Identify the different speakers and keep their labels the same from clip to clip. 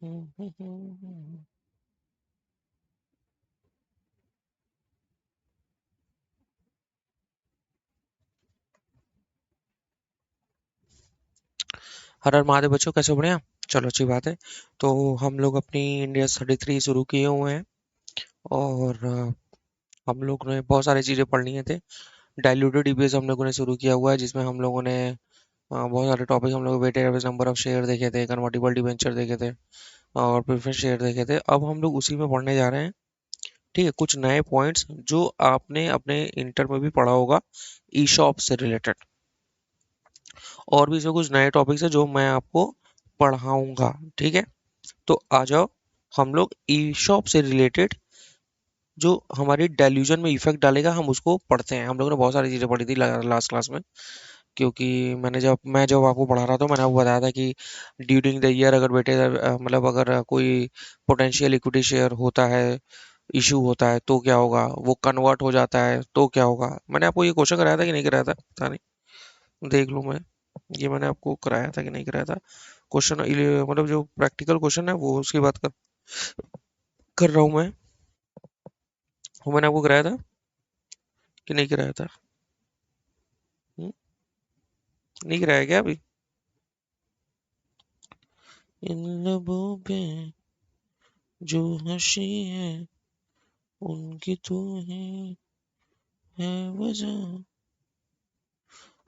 Speaker 1: हर हर महादेव बच्चों, कैसे हो? बढ़िया। चलो, अच्छी बात है। तो हम लोग अपनी इंडिया 33 शुरू किए हुए हैं। और हम लोग ने बहुत सारी चीज़ें पढ़नी है थे। डाइल्यूटेड ईपीएस हम लोगों ने शुरू किया हुआ है, जिसमें हम लोगों ने बहुत सारे टॉपिक, हम लोग weighted average number of share देखे थे, कन्वर्टिबल डिबेंचर देखे थे, और प्रेफरेंस शेयर देखे थे। अब हम लोग उसी में पढ़ने जा रहे हैं। ठीक है, कुछ नए पॉइंट्स जो आपने अपने इंटर में भी पढ़ा होगा, ईशॉप से रिलेटेड। और भी इसमें कुछ नए टॉपिक्स है जो मैं आपको पढ़ाऊंगा। ठीक है, तो आ जाओ, हम लोग ईशॉप से रिलेटेड जो हमारी डेल्यूजन में इफेक्ट डालेगा हम उसको पढ़ते हैं। हम लोगों ने बहुत सारी चीज़ें पढ़ी थी लास्ट क्लास में। क्योंकि मैं जब आपको पढ़ा रहा था, मैंने आपको बताया था कि ड्यूरिंग द ईयर अगर बेटे मतलब अगर कोई पोटेंशियल इक्विटी शेयर होता है, इशू होता है, तो क्या होगा, वो कन्वर्ट हो जाता है तो क्या होगा। मैंने आपको ये क्वेश्चन कराया था कि नहीं कराया था, पता नहीं, देख लूँ मैं। ये मैंने आपको कराया था कि नहीं कराया था क्वेश्चन, मतलब जो प्रैक्टिकल क्वेश्चन है वो उसकी बात कर रहा हूँ मैं। वो मैंने आपको कराया था कि नहीं कराया था? हम्म? नहीं कराया क्या अभी? इन लबों पे जो हंसी है, उनकी तू ही है वजह।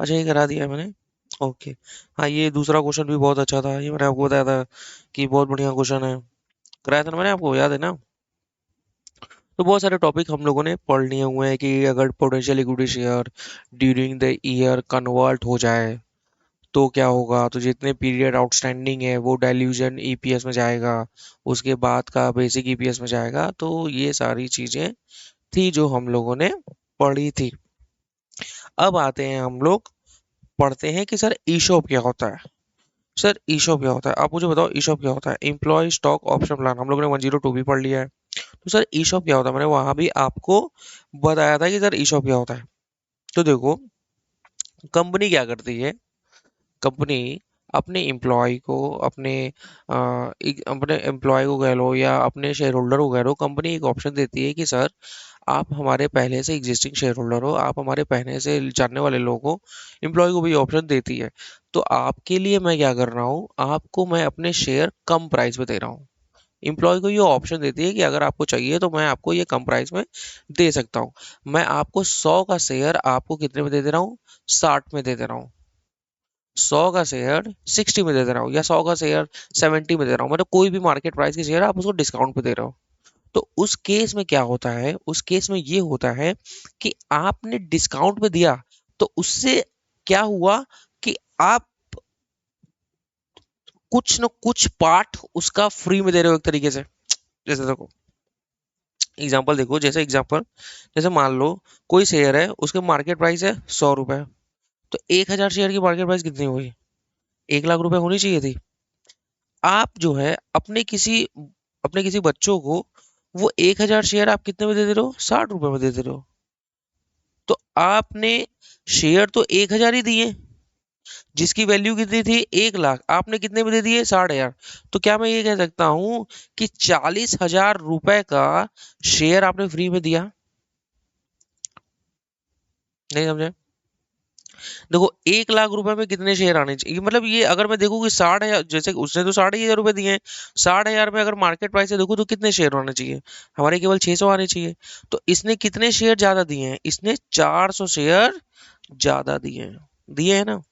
Speaker 1: अच्छा, ये करा दिया है मैंने। ओके। हाँ, ये दूसरा क्वेश्चन भी बहुत अच्छा था, ये मैंने आपको बताया था कि बहुत बढ़िया क्वेश्चन है। कराया था ना मैंने आपको, याद है ना? तो बहुत सारे टॉपिक हम लोगों ने पढ़ लिए हुए हैं कि अगर potential equity share during the year convert हो जाए तो क्या होगा। तो जितने पीरियड आउटस्टैंडिंग है वो डाइल्यूजन ईपीएस में जाएगा, उसके बाद का बेसिक ईपीएस में जाएगा। तो ये सारी चीजें थी जो हम लोगों ने पढ़ी थी। अब आते हैं हम लोग, पढ़ते हैं कि सर ईशॉप क्या होता है। सर ईशॉप क्या होता है, आप मुझे बताओ ईशॉप क्या होता है। एम्प्लॉय स्टॉक ऑप्शन प्लान हम लोगों ने 102 भी पढ़ लिया है। तो सर ईशॉप क्या होता है, मैंने वहां भी आपको बताया था कि सर ईशॉप क्या होता है। तो देखो, कंपनी क्या करती है, कंपनी अपने एम्प्लॉय को, अपने एम्प्लॉय को कह लो या अपने शेयर होल्डर को कह लो, कंपनी एक ऑप्शन देती है कि सर आप हमारे पहले से एग्जिस्टिंग शेयर होल्डर हो, आप हमारे पहले से जानने वाले लोगों को, एम्प्लॉय को भी ऑप्शन देती है। तो आपके लिए मैं क्या कर रहा हूँ, आपको मैं अपने शेयर कम प्राइस पे दे रहा हूँ। एम्प्लॉय को ये ऑप्शन देती है कि अगर आपको चाहिए तो मैं आपको ये कम प्राइस में दे सकता हूँ। मैं आपको 100 का शेयर आपको कितने में दे दे रहा हूँ, 60 में दे दे रहा हूँ। 100 का शेयर 60 में दे दे रहा हूँ, या 100 का शेयर 70 में दे रहा हूँ। मतलब कोई भी मार्केट प्राइस की शेयर आप उसको डिस्काउंट पे दे रहे हो। तो उस केस में क्या होता है, उस केस में ये होता है कि आपने डिस्काउंट में दिया, तो उससे क्या हुआ कि आप कुछ न कुछ पार्ट उसका फ्री में दे रहे हो एक तरीके से। जैसे देखो, एग्जांपल देखो, जैसे एग्जांपल, जैसे मान लो कोई शेयर है, उसके मार्केट प्राइस है 100 रुपए। तो 1000 शेयर की मार्केट प्राइस कितनी हुई, 1 लाख रुपए होनी चाहिए थी। आप जो है अपने किसी बच्चों को वो 1000 शेयर आप कितने में दे दे रहे हो, 60 रुपए में दे दे रहे हो। तो आपने शेयर तो 1000 ही दिए, जिसकी वैल्यू कितनी थी, 1 लाख, आपने कितने में दे दिए, 60 हजार। तो क्या मैं ये कह सकता हूँ कि 40 हजार रुपए का शेयर आपने फ्री में दिया? नहीं समझे? देखो, 1 लाख रुपए में कितने शेयर आने चाहिए, मतलब ये अगर मैं देखूँ कि 60 हजार, जैसे उसने तो 60 ही हजार रुपए दिए हैं, 60 हजार में अगर मार्केट प्राइस से देखूँ तो कितने शेयर होने चाहिए, हमारे केवल 600 आने चाहिए। तो इसने कितने शेयर ज्यादा दिए हैं, इसने 400 शेयर ज्यादा दिए हैं ना।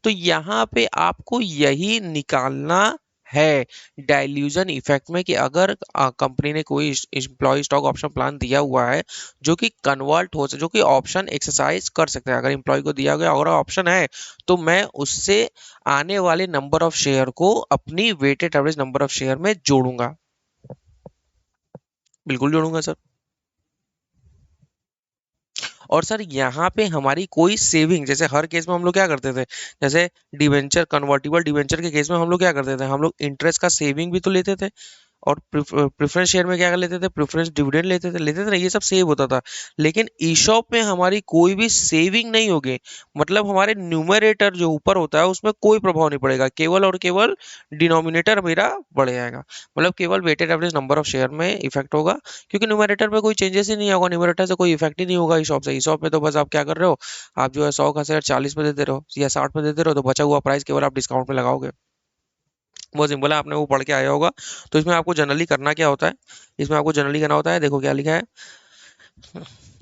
Speaker 1: तो यहाँ पे आपको यही निकालना है डाइल्यूजन इफेक्ट में, कि अगर कंपनी ने कोई एम्प्लॉय स्टॉक ऑप्शन प्लान दिया हुआ है जो कि कन्वर्ट हो, जो कि ऑप्शन एक्सरसाइज कर सकते हैं, अगर एम्प्लॉय को दिया गया और ऑप्शन है, तो मैं उससे आने वाले नंबर ऑफ शेयर को अपनी weighted average number of share में जोड़ूंगा। बिल्कुल जोड़ूंगा सर। और सर यहाँ पे हमारी कोई सेविंग, जैसे हर केस में हम लोग क्या करते थे, जैसे डिवेंचर, कन्वर्टिबल डिवेंचर के केस में हम लोग क्या करते थे, हम लोग इंटरेस्ट का सेविंग भी तो लेते थे। और प्रेफरेंस शेयर में क्या कर लेते थे, प्रेफरेंस डिविडेंड लेते थे ना, ये सब सेव होता था। लेकिन ईशॉप में हमारी कोई भी सेविंग नहीं होगी, मतलब हमारे न्यूमरेटर जो ऊपर होता है उसमें कोई प्रभाव नहीं पड़ेगा, केवल और केवल डिनोमिनेटर मेरा बढ़ जाएगा, मतलब केवल weighted average number of share में इफेक्ट होगा, क्योंकि न्यूमरेटर में कोई चेंजेस ही नहीं होगा, न्यूमरेटर से कोई इफेक्ट ही नहीं होगा ईशॉप से। ईशॉप में तो बस आप क्या कर रहे हो, आप जो है 100 का शेयर 40 में देते रहो या 60 में देते रहो, तो बचा हुआ प्राइस केवल आप डिस्काउंट में लगाओगे। बहुत सिंपल है, आपने वो पढ़ के आया होगा। तो इसमें आपको जनरली करना क्या होता है, इसमें आपको जनरली करना होता है, देखो क्या लिखा है,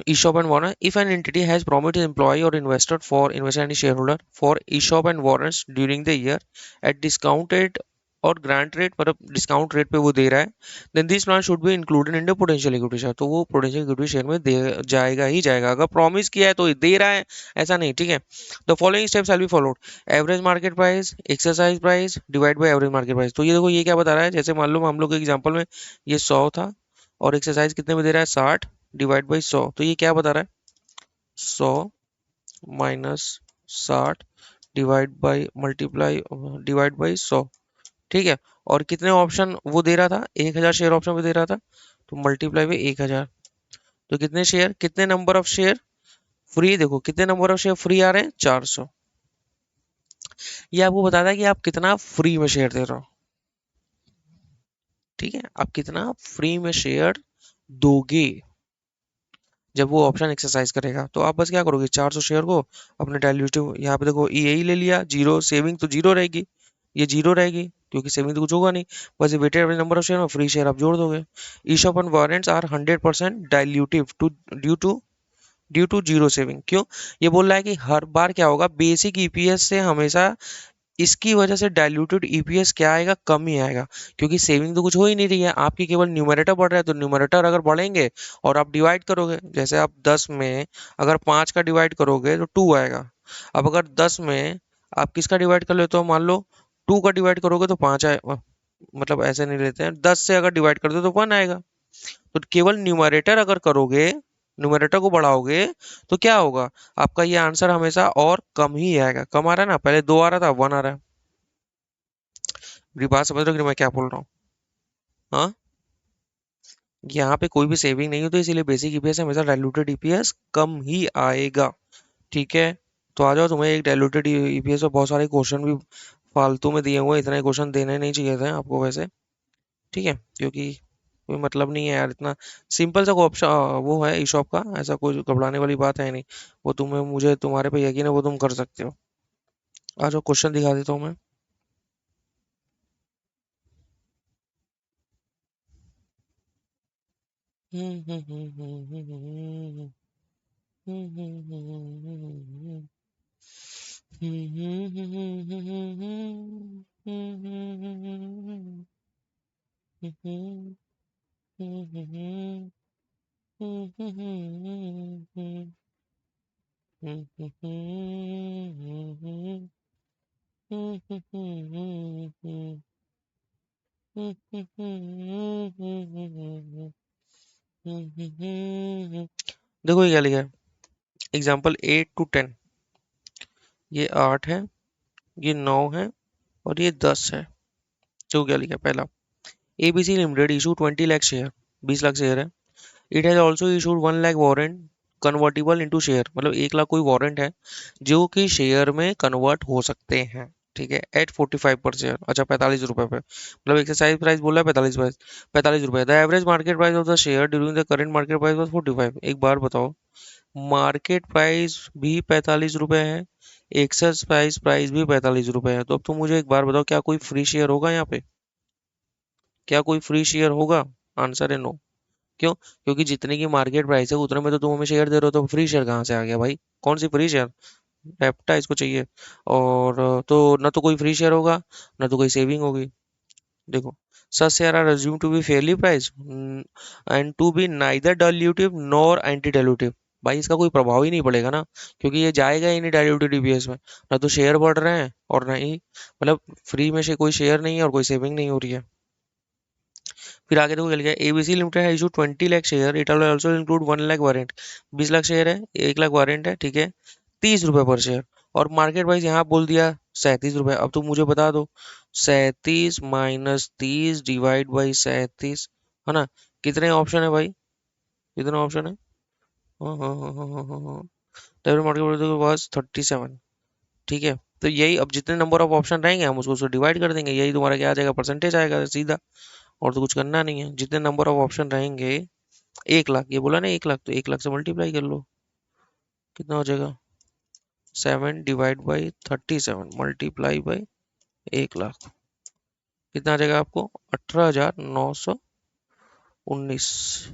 Speaker 1: ESOP and warrant. If an entity has promised employee or investor for investor any shareholder for ESOP and warrants during the year at discounted और ग्रांट रेट, मतलब डिस्काउंट रेट पे वो दे रहा है, then this plan should be included in the potential equity share, तो वो potential equity share में दे जाएगा ही जाएगा, अगर प्रॉमिस किया है तो दे रहा है, ऐसा नहीं, ठीक है। The following steps will be followed, average market price, exercise price divide by average market price. तो ये देखो ये क्या बता रहा है, जैसे मान लो हम लोग के एग्जांपल में ये 100 था और एक्सरसाइज कितने में दे रहा है 60 डिवाइड बाई 100, तो ये क्या बता रहा है, 100 minus 60 divide by multiply divide by 100, ठीक है। और कितने ऑप्शन वो दे रहा था, 1000 शेयर ऑप्शन में दे रहा था, तो मल्टीप्लाई बाई 1000, तो कितने शेयर, कितने नंबर ऑफ शेयर फ्री, देखो कितने नंबर ऑफ शेयर फ्री आ रहे हैं 400। ये आपको बताता है कि आप कितना फ्री में शेयर दे रहे हो, ठीक है, आप कितना फ्री में शेयर दोगे जब वो ऑप्शन एक्सरसाइज करेगा। तो आप बस क्या करोगे, 400 शेयर को अपने डाइल्यूटिव, यहाँ पे देखो यही ले लिया, जीरो सेविंग तो जीरो रहेगी, ये जीरो रहेगी क्योंकि सेविंग तो कुछ होगा नहीं, बस ये weighted average number of share में फ्री शेयर आप जोड़ दोगे। ESOP and warrants are 100% dilutive to due to zero saving, क्यों, ये बोल रहा है कि हर बार क्या होगा, बेसिक ईपीएस से हमेशा इसकी वजह से डाइल्यूटेड ईपीएस क्या आएगा, कम ही आएगा, क्योंकि सेविंग तो कुछ हो ही नहीं रही है आपकी, केवल न्यूमरेटर बढ़ रहा है, तो न्यूमरेटर अगर बढ़ेंगे और आप डिवाइड करोगे, जैसे आप 10 में अगर 5 का डिवाइड करोगे तो 2 आएगा। अब अगर 10 में आप किसका डिवाइड कर लेते हो, मान लो 2 का डिवाइड करोगे तो 5 आए, मतलब ऐसे नहीं लेते हैं, 10 से अगर डिवाइड कर दो तो 1 आएगा। तो केवल न्यूमरेटर अगर करोगे, न्यूमरेटर को बढ़ाओगे, तो क्या होगा, आपका ये आंसर हमेशा और कम ही आएगा, कम आ रहा है ना, पहले 2 आ रहा था 1 आ रहा है। मेरी बात समझ रहे हो कि मैं क्या बोल रहा हूँ, हाँ। यहाँ पे कोई भी सेविंग नहीं होती, इसीलिए बेसिक ईपीएस हमेशा डाइल्यूटेड ईपीएस कम ही आएगा, ठीक है। तो आ जाओ, तुम्हें एक डाइल्यूटेड ईपीएस में बहुत सारे क्वेश्चन भी फालतू में दिए हुए हैं, इतने क्वेश्चन देने नहीं चाहिए थे आपको वैसे, ठीक है, क्योंकि कोई मतलब नहीं है यार, इतना सिंपल सा ऑप्शन वो है ईशॉप का, ऐसा कोई घबराने वाली बात है नहीं, वो तुम्हें, मुझे तुम्हारे पे यकीन है, वो तुम कर सकते हो। आ जाओ क्वेश्चन दिखा देता हूँ मैं। देखो ये क्या लिखा है, एग्जाम्पल 8 to 10, ये 8 है, ये 9 है और ये 10 है। तो क्या लिखा है, पहला, ABC limited issue 20 lakh share, 20 lakh share है, it has also issued 1 lakh warrant convertible into share, मतलब 1 लाख कोई वारंट है जो कि शेयर में कन्वर्ट हो सकते हैं, ठीक है, एट 45 पर शेयर, अच्छा 45 रुपए पे, मतलब एक्सरसाइज प्राइस बोला है 45 रुपए। The average market price of the share during the current market price was 45। एक बार बताओ, मार्केट प्राइस भी 45 रुपए है, एक्सरसाइज प्राइस भी 45 रुपए है, तो अब तुम मुझे एक बार बताओ, क्या कोई फ्री शेयर होगा यहाँ पे, क्या कोई फ्री शेयर होगा, आंसर है नो। क्यों, क्योंकि जितने की मार्केट प्राइस है उतने में तो तुम हमें शेयर दे रहे हो, तो फ्री शेयर कहाँ से आ गया भाई, कौन सी फ्री शेयर, एप्टा इसको चाहिए। और तो ना तो कोई फ्री शेयर होगा, ना तो कोई सेविंग होगी। देखो, such share are assumed to be fairly priced and to be neither dilutive nor anti dilutive। भाई इसका कोई प्रभाव ही नहीं पड़ेगा ना, क्योंकि ये जाएगा ही नहीं डाइल्यूटेड ईपीएस में, ना तो शेयर बढ़ रहे हैं और ना ही, मतलब फ्री में से कोई शेयर नहीं है और कोई सेविंग नहीं हो रही है। फिर आगे देखो क्या लिखा है, एबीसी लिमिटेड है issue 20 lakh share, it will also include 1 lakh warrant, 20 lakh share है, 1 लाख वारंट है, ठीक है, 30 रुपए पर शेयर, और मार्केट प्राइस यहाँ बोल दिया ₹37। अब तुम मुझे बता दो, 37 - 30 डिवाइड बाई 37, है ना? कितने ऑप्शन है भाई? कितने ऑप्शन है? हाँ हाँ हाँ हाँ हाँ हाँ हाँ। डेबिट मल्टीप्लाई के पास 37। ठीक है, तो यही, अब जितने नंबर ऑफ ऑप्शन रहेंगे हम उसको उसको डिवाइड कर देंगे, यही तुम्हारा क्या आ जाएगा, परसेंटेज आएगा सीधा। और तो कुछ करना नहीं है, जितने नंबर ऑफ ऑप्शन रहेंगे। 1 लाख, ये बोला ना 1 लाख, तो 1 लाख से मल्टीप्लाई कर लो, कितना हो जाएगा? 7 divide by 37 multiply by 1 lakh, कितना आ जाएगा आपको? 18,919।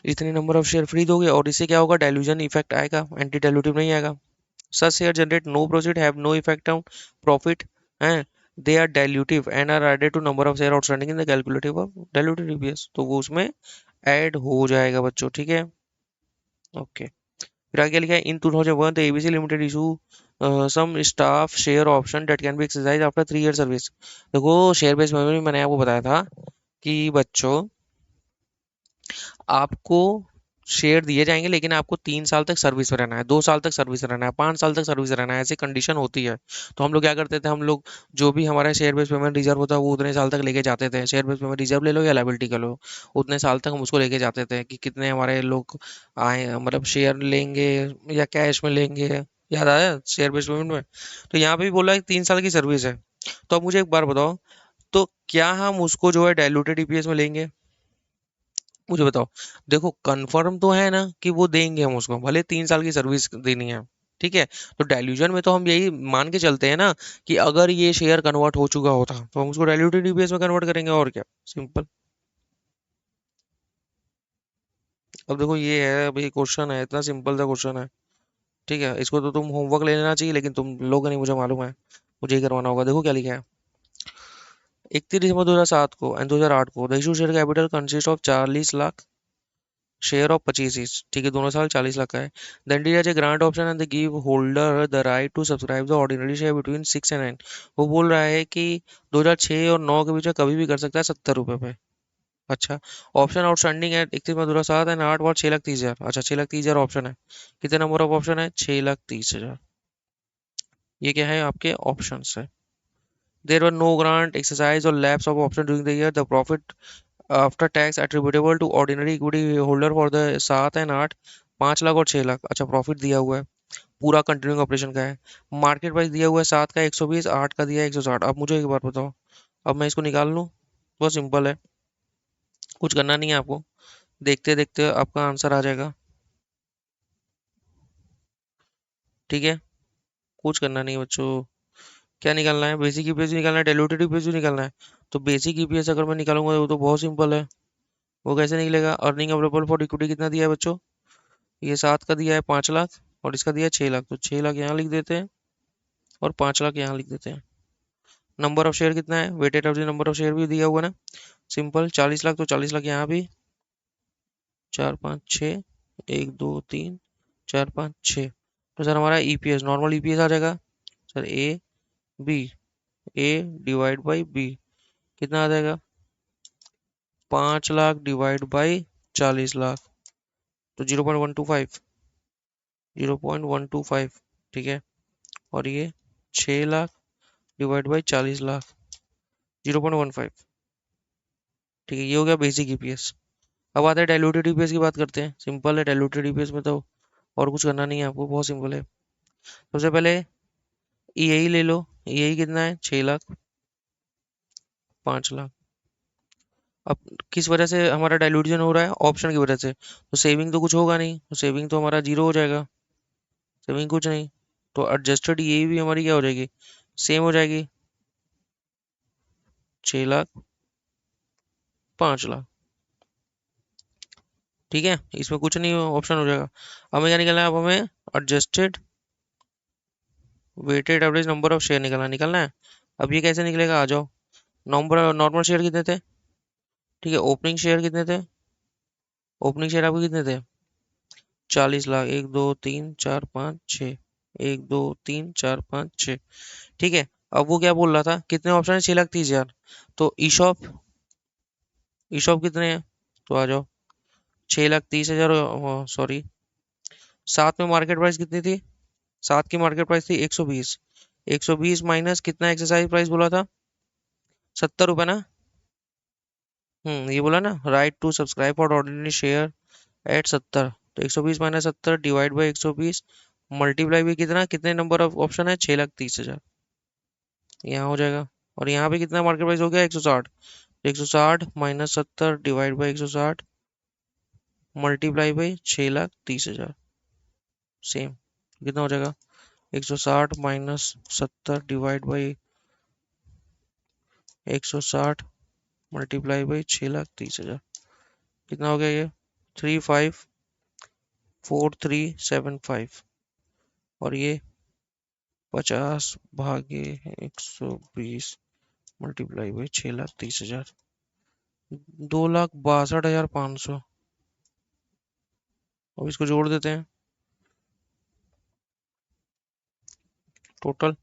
Speaker 1: इतने नंबर ऑफ शेयर फ्री दोगे और इससे क्या होगा, डाइल्यूजन इफेक्ट आएगा, एंटी डाइल्यूटिव नहीं आएगा। Such shares generate no profit, have no effect on profit, and they are dilutive and are added to number of share outstanding in the calculative of diluted EPS। तो वो उसमें add हो जाएगा बच्चों, ठीक है? ओके। फिर आगे लिखा है, इन 2001 the ABC Limited issue some staff share option that can be exercised after 3 year service। देखो, शेयर बेस्ड मेमोरी मैंने आपको बताया था कि बच्चों, आपको शेयर दिए जाएंगे लेकिन आपको 3 साल तक सर्विस में रहना है, 2 साल तक सर्विस में रहना है, 5 साल तक सर्विस में रहना है, ऐसी कंडीशन होती है। तो हम लोग क्या करते थे, हम लोग जो भी हमारा शेयर बेस पेमेंट रिजर्व होता है वो उतने साल तक लेके जाते थे। शेयर बेस पेमेंट रिजर्व ले लो या लायबिलिटी कर लो, उतने साल तक हम उसको लेके जाते थे कि कितने हमारे लोग आए, मतलब शेयर लेंगे या कैश में लेंगे। याद आया शेयर बेस पेमेंट में? तो यहाँ पे भी बोला है 3 साल की सर्विस है। तो अब मुझे एक बार बताओ, तो क्या हम उसको जो है डायलूटेड ईपीएस में लेंगे? मुझे बताओ। देखो, कंफर्म तो है ना कि वो देंगे हम उसको, भले 3 साल की सर्विस देनी है। ठीक है, तो डाइल्यूजन में तो हम यही मान के चलते हैं ना कि अगर ये शेयर कन्वर्ट हो चुका होता तो हम उसको डाइल्यूटेड ईपीएस में कन्वर्ट करेंगे, और क्या, सिंपल। अब देखो, ये है अभी क्वेश्चन है, इतना सिंपल सा क्वेश्चन है। ठीक है, इसको तो तुम होमवर्क ले लेना चाहिए, लेकिन तुम लोग नहीं, मुझे मालूम है, मुझे ही करवाना होगा। देखो क्या लिखा है, 31 दिसंबर 2007 को एंड 2008 को the issue share capital consist of 40 lakh share of 25 each। ठीक है, दोनों साल 40 लाख का है। Then D H A grant option and they give holder the right to subscribe the ordinary share between 6 and 9। वो बोल रहा है कि 2006 और 9 के बीच में कभी भी कर सकता है, 70 रुपए पे। अच्छा, ऑप्शन आउटस्टैंडिंग है 31 मई 2007 एंड 8 बार 6,30,000। अच्छा, 6,30,000 ऑप्शन है। कितने नंबर ऑफ ऑप्शन है? 6,30,000। ये क्या है, आपके ऑप्शन है। There were no grant exercise और lapse of option during the year. The profit after tax attributable to ordinary equity holder for the 7 and 8, 5 lakh और 6 लाख। अच्छा, प्रॉफिट दिया हुआ है, पूरा कंटिन्यूइंग ऑपरेशन का है। मार्केट प्राइस दिया हुआ है 7 का 120, 8 का दिया है 160। अब मुझे एक बार बताओ, अब मैं इसको निकाल लूँ? बहुत सिंपल है, कुछ करना नहीं है आपको, देखते देखते आपका आंसर आ जाएगा। ठीक है, कुछ करना नहीं है बच्चों। क्या निकालना है? बेसिक ईपीएस निकालना है, डाइल्यूटेड ईपीएस निकालना है। तो बेसिक ईपीएस अगर मैं निकालूंगा वो तो बहुत सिंपल है। वो कैसे निकलेगा? अर्निंग अवेलेबल फॉर इक्विटी कितना दिया है बच्चों? ये 7 का दिया है 5 लाख, और इसका दिया है 6 लाख, तो 6 लाख यहाँ लिख देते हैं और 5 लाख यहाँ लिख देते हैं। नंबर ऑफ शेयर कितना है? Weighted average number of share भी दिया हुआ ना, सिंपल। 40 लाख, तो 40 लाख यहाँ भी, 4 5 6, 1 2 3 4 5 6। तो सर हमारा ईपीएस, नॉर्मल ईपीएस आ जाएगा sir, B A divide by B, कितना आ जाएगा? 5 लाख डिवाइड बाई 40 लाख, तो 0.125, 0.125। ठीक है, और ये 6 लाख डिवाइड बाई 40 लाख, 0.15। ठीक है, ये हो गया बेसिक ईपीएस। अब आते हैं डाइल्यूटेड ईपीएस की बात करते हैं। सिंपल है, डाइल्यूटेड ईपीएस में तो और कुछ करना नहीं है आपको, बहुत सिंपल है। सबसे पहले यही ले लो, यही कितना है? 6 लाख, 5 लाख। अब किस वजह से हमारा डाइल्यूशन हो रहा है? ऑप्शन की वजह से। तो सेविंग तो कुछ होगा नहीं, तो सेविंग तो हमारा जीरो हो जाएगा, सेविंग कुछ नहीं। तो एडजस्टेड ये भी हमारी क्या हो जाएगी? सेम हो जाएगी, 6 लाख, 5 लाख। ठीक है, इसमें कुछ नहीं ऑप्शन हो जाएगा। हमें क्या निकलना है? अब हमें adjusted weighted average number of share निकलना है। अब ये कैसे निकलेगा? आ जाओ। नंबर नॉर्मल शेयर कितने थे? ठीक है, ओपनिंग शेयर कितने थे? ओपनिंग शेयर आपके कितने थे? 40 लाख। 1 2 3 4 5 6, 1 2 3 4 5 6। ठीक है, अब वो क्या बोल रहा था, कितने ऑप्शन है? 6,30,000। तो ईशॉप, ईशॉप कितने हैं? तो आ जाओ, 6,30,000, सॉरी, साथ में मार्केट प्राइस कितनी थी? 7 की मार्केट प्राइस थी 120। 120 माइनस कितना एक्सरसाइज प्राइस बोला था? 70 रुपए ना। ये बोला ना, right to subscribe for ordinary share at 70। तो 120 माइनस 70 डिवाइड बाई 120 मल्टीप्लाई भी कितना, कितने नंबर ऑफ ऑप्शन है? 6,30,000। यहाँ हो जाएगा। और यहाँ पे कितना मार्केट प्राइस हो गया? 160। 160 minus 70 divide by 160 multiply by 6,30,000। Same. कितना हो जाएगा? 160 minus 70 divide by 160 multiply by 6,30,000। कितना हो गया ये? 354375। और ये 50/120 मल्टीप्लाई बाई 6,30,000। 2,62,500। अब इसको जोड़ देते हैं टोटल।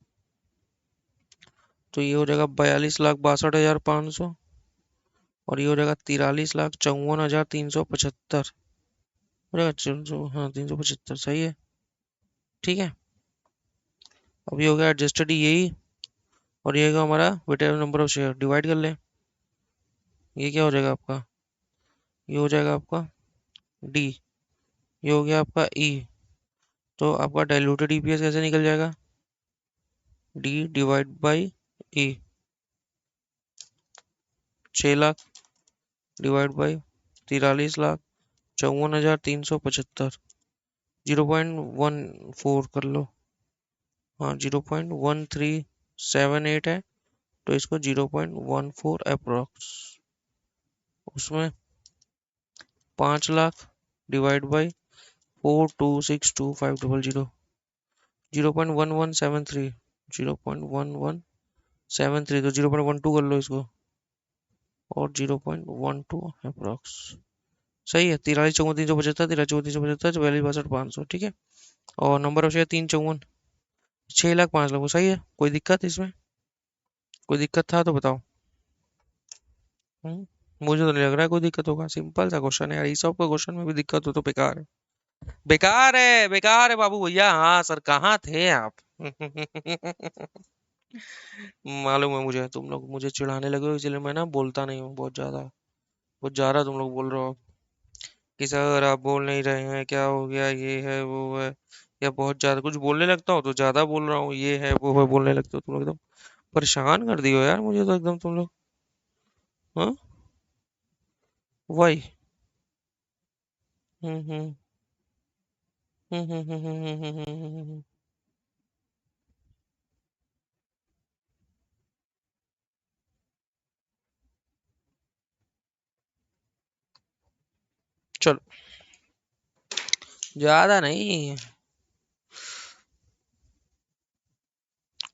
Speaker 1: तो ये हो जाएगा 42,62,500। और ये हो जाएगा 43,54,375। हो जाएगा 400, हाँ 375 सही है। ठीक है। अब ये हो गया एडजस्टेड यही। और ये होगा हमारा weighted number of share, divide कर लें। ये क्या हो जाएगा आपका? ये हो जाएगा आपका डी। ये हो गया आपका ई। तो आपका डाइल्यूटेड ईपीएस कैसे निकल जाएगा? D divide by E. 6 lakh divide by 43,54,375। 0.14 कर लो। हाँ 0.1378 है। तो इसको 0.14 अप्रोक्स। उसमें 5 लाख डिवाइड बाई 4262,500। 0.1173। 0.1173 तो 0.12 कर लो इसको। और 0.12 अप्रोक्स। सही है। 43,54,375, 43,54,375, 42,62,500। ठीक है। और number of share 354। 6 lakh 5 lakh. वो सही है। कोई दिक्कत इसमें? कोई दिक्कत था तो बताओ। मुझे तो नहीं लग रहा है कोई दिक्कत होगा। सिंपल सा क्वेश्चन है यार, इस सब का क्वेश्चन में भी दिक्कत हो तो बेकार है। बेकार है, बेकार है बाबू भैया। हाँ सर, कहाँ थे आप? मालूम है मुझे, तुम लोग मुझे चिढ़ाने लगे हो, इसलिए मैं ना बोलता नहीं हूँ बहुत ज्यादा। बहुत ज्यादा तुम लोग बोल रहे हो कि सर आप बोल नहीं रहे हैं, क्या हो गया, ये है वो है। या बहुत ज्यादा कुछ बोलने लगता हूँ तो ज्यादा बोल रहा हूँ, ये है वो है बोलने लगते हो तुम लोग। एकदम परेशान कर दियो यार मुझे तो एकदम तुम लोग। हाँ। वही। हम्म हम्म हम्म। चलो। ज्यादा नहीं।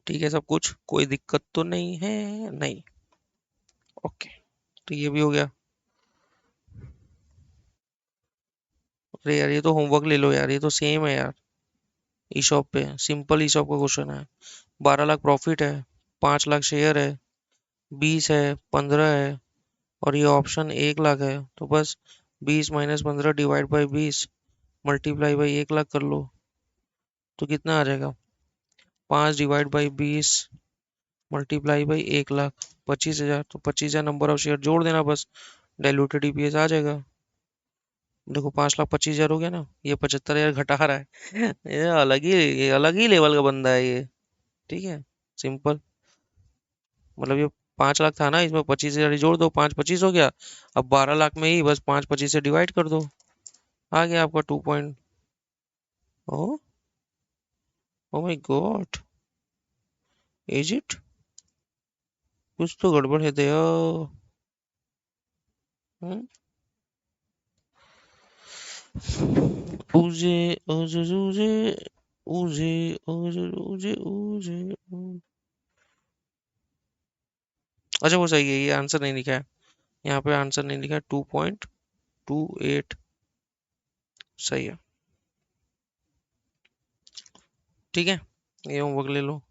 Speaker 1: ठीक है सब कुछ, कोई दिक्कत तो नहीं है। नहीं। ओके। तो ये भी हो गया। अरे यार ये तो होमवर्क ले लो यार, ये तो सेम है यार। ईशॉप पे सिंपल ईशॉप का क्वेश्चन है। 12 लाख प्रॉफिट है। 5 लाख शेयर है। 20 है। 15 है। और ये ऑप्शन 1 लाख है। तो बस 20 minus 15 divide by 20 multiply by 1 lakh कर लो। तो कितना आ जाएगा? 5 divide by 20 multiply by 1 lakh. 25,000। तो 25,000 नंबर ऑफ शेयर जोड़ देना बस। डाइल्यूटेड ईपीएस आ जाएगा। देखो 5,25,000 हो गया ना, ये 75,000 घटा रहा है। ये अलग ही लेवल का बंदा है ये। ठीक है। सिंपल। मतलब ये 5 लाख था ना, इसमें 25,000 ही जोड़ दो, 5 25 हो गया। अब 12 लाख में ही बस 5 25 से डिवाइड कर दो। आ गया आपका 2 point. Oh. Oh my god. Is it? कुछ तो गड़बड़ है दया। हम्म? उजे उजे उजे उजे उजे उजे उजे अच्छा वो सही है, ये आंसर नहीं लिखा है। यहाँ पे आंसर नहीं लिखा है। 2.28। सही है। ठीक है। ये होमवर्क ले लो।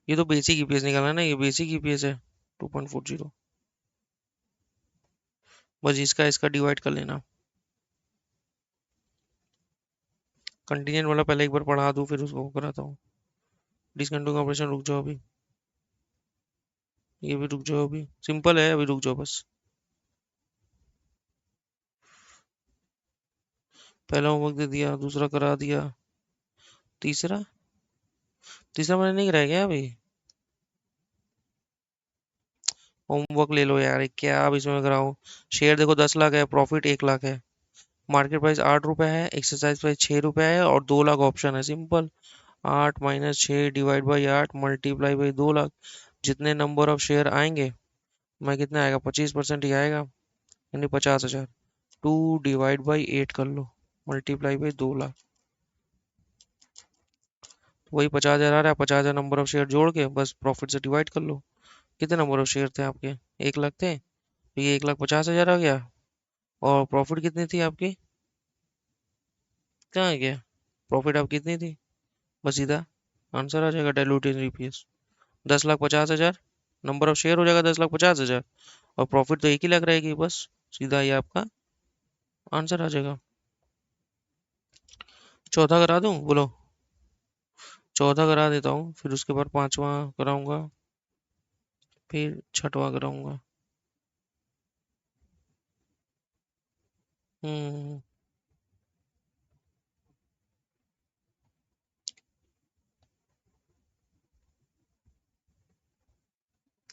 Speaker 1: ये तो बेसिक ईपीएस निकालना है ना, ये बेसिक ईपीएस है। 2.40। बस इसका इसका डिवाइड कर लेना। कंटीजेंट वाला पहले एक बार पढ़ा दूं फिर उसको कराता हूँ। डिसकंटिन्यू ऑपरेशन, रुक जाओ अभी। ये भी रुक जाओ अभी, सिंपल है, अभी रुक जाओ बस। पहला होमवर्क दे दिया, दूसरा करा दिया, तीसरा तीसरा मैंने नहीं कराया क्या अभी? होमवर्क ले लो यार, क्या अब इसमें कराऊं? शेयर देखो 10 लाख है, प्रॉफिट 1 लाख है, मार्केट प्राइस 8 रुपए है, एक्सरसाइज प्राइस 6 रुपए है और 2 लाख ऑप्शन है। Simple, 8 - 6 divide by 8 multiply by 2 lakh. जितने नंबर ऑफ शेयर आएंगे, मैं कितना आएगा, 25% ही आएगा, यानी 50,000। 2 डिवाइड बाई 8 कर लो, मल्टीप्लाई बाई 2 लाख, वही 50,000 आ रहा है। 50,000 नंबर ऑफ शेयर जोड़ के बस प्रॉफिट से डिवाइड कर लो। कितने नंबर ऑफ शेयर थे आपके? 1 लाख थे, तो ये 1,50,000 आ गया। और प्रॉफिट कितनी थी आपकी? कहाँ गया प्रॉफिट? आप कितनी थी? बस सीधा आंसर आ जाएगा, diluted EPS 10,50,000। Number of share हो जाएगा 10,50,000 और प्रॉफिट तो 1 ही लाख रहेगी, बस सीधा ये आपका आंसर आ जाएगा। चौथा करा दूं, बोलो? चौथा करा देता हूँ, फिर उसके बाद पांचवा कराऊंगा, फिर छठवां कराऊंगा। हम्म।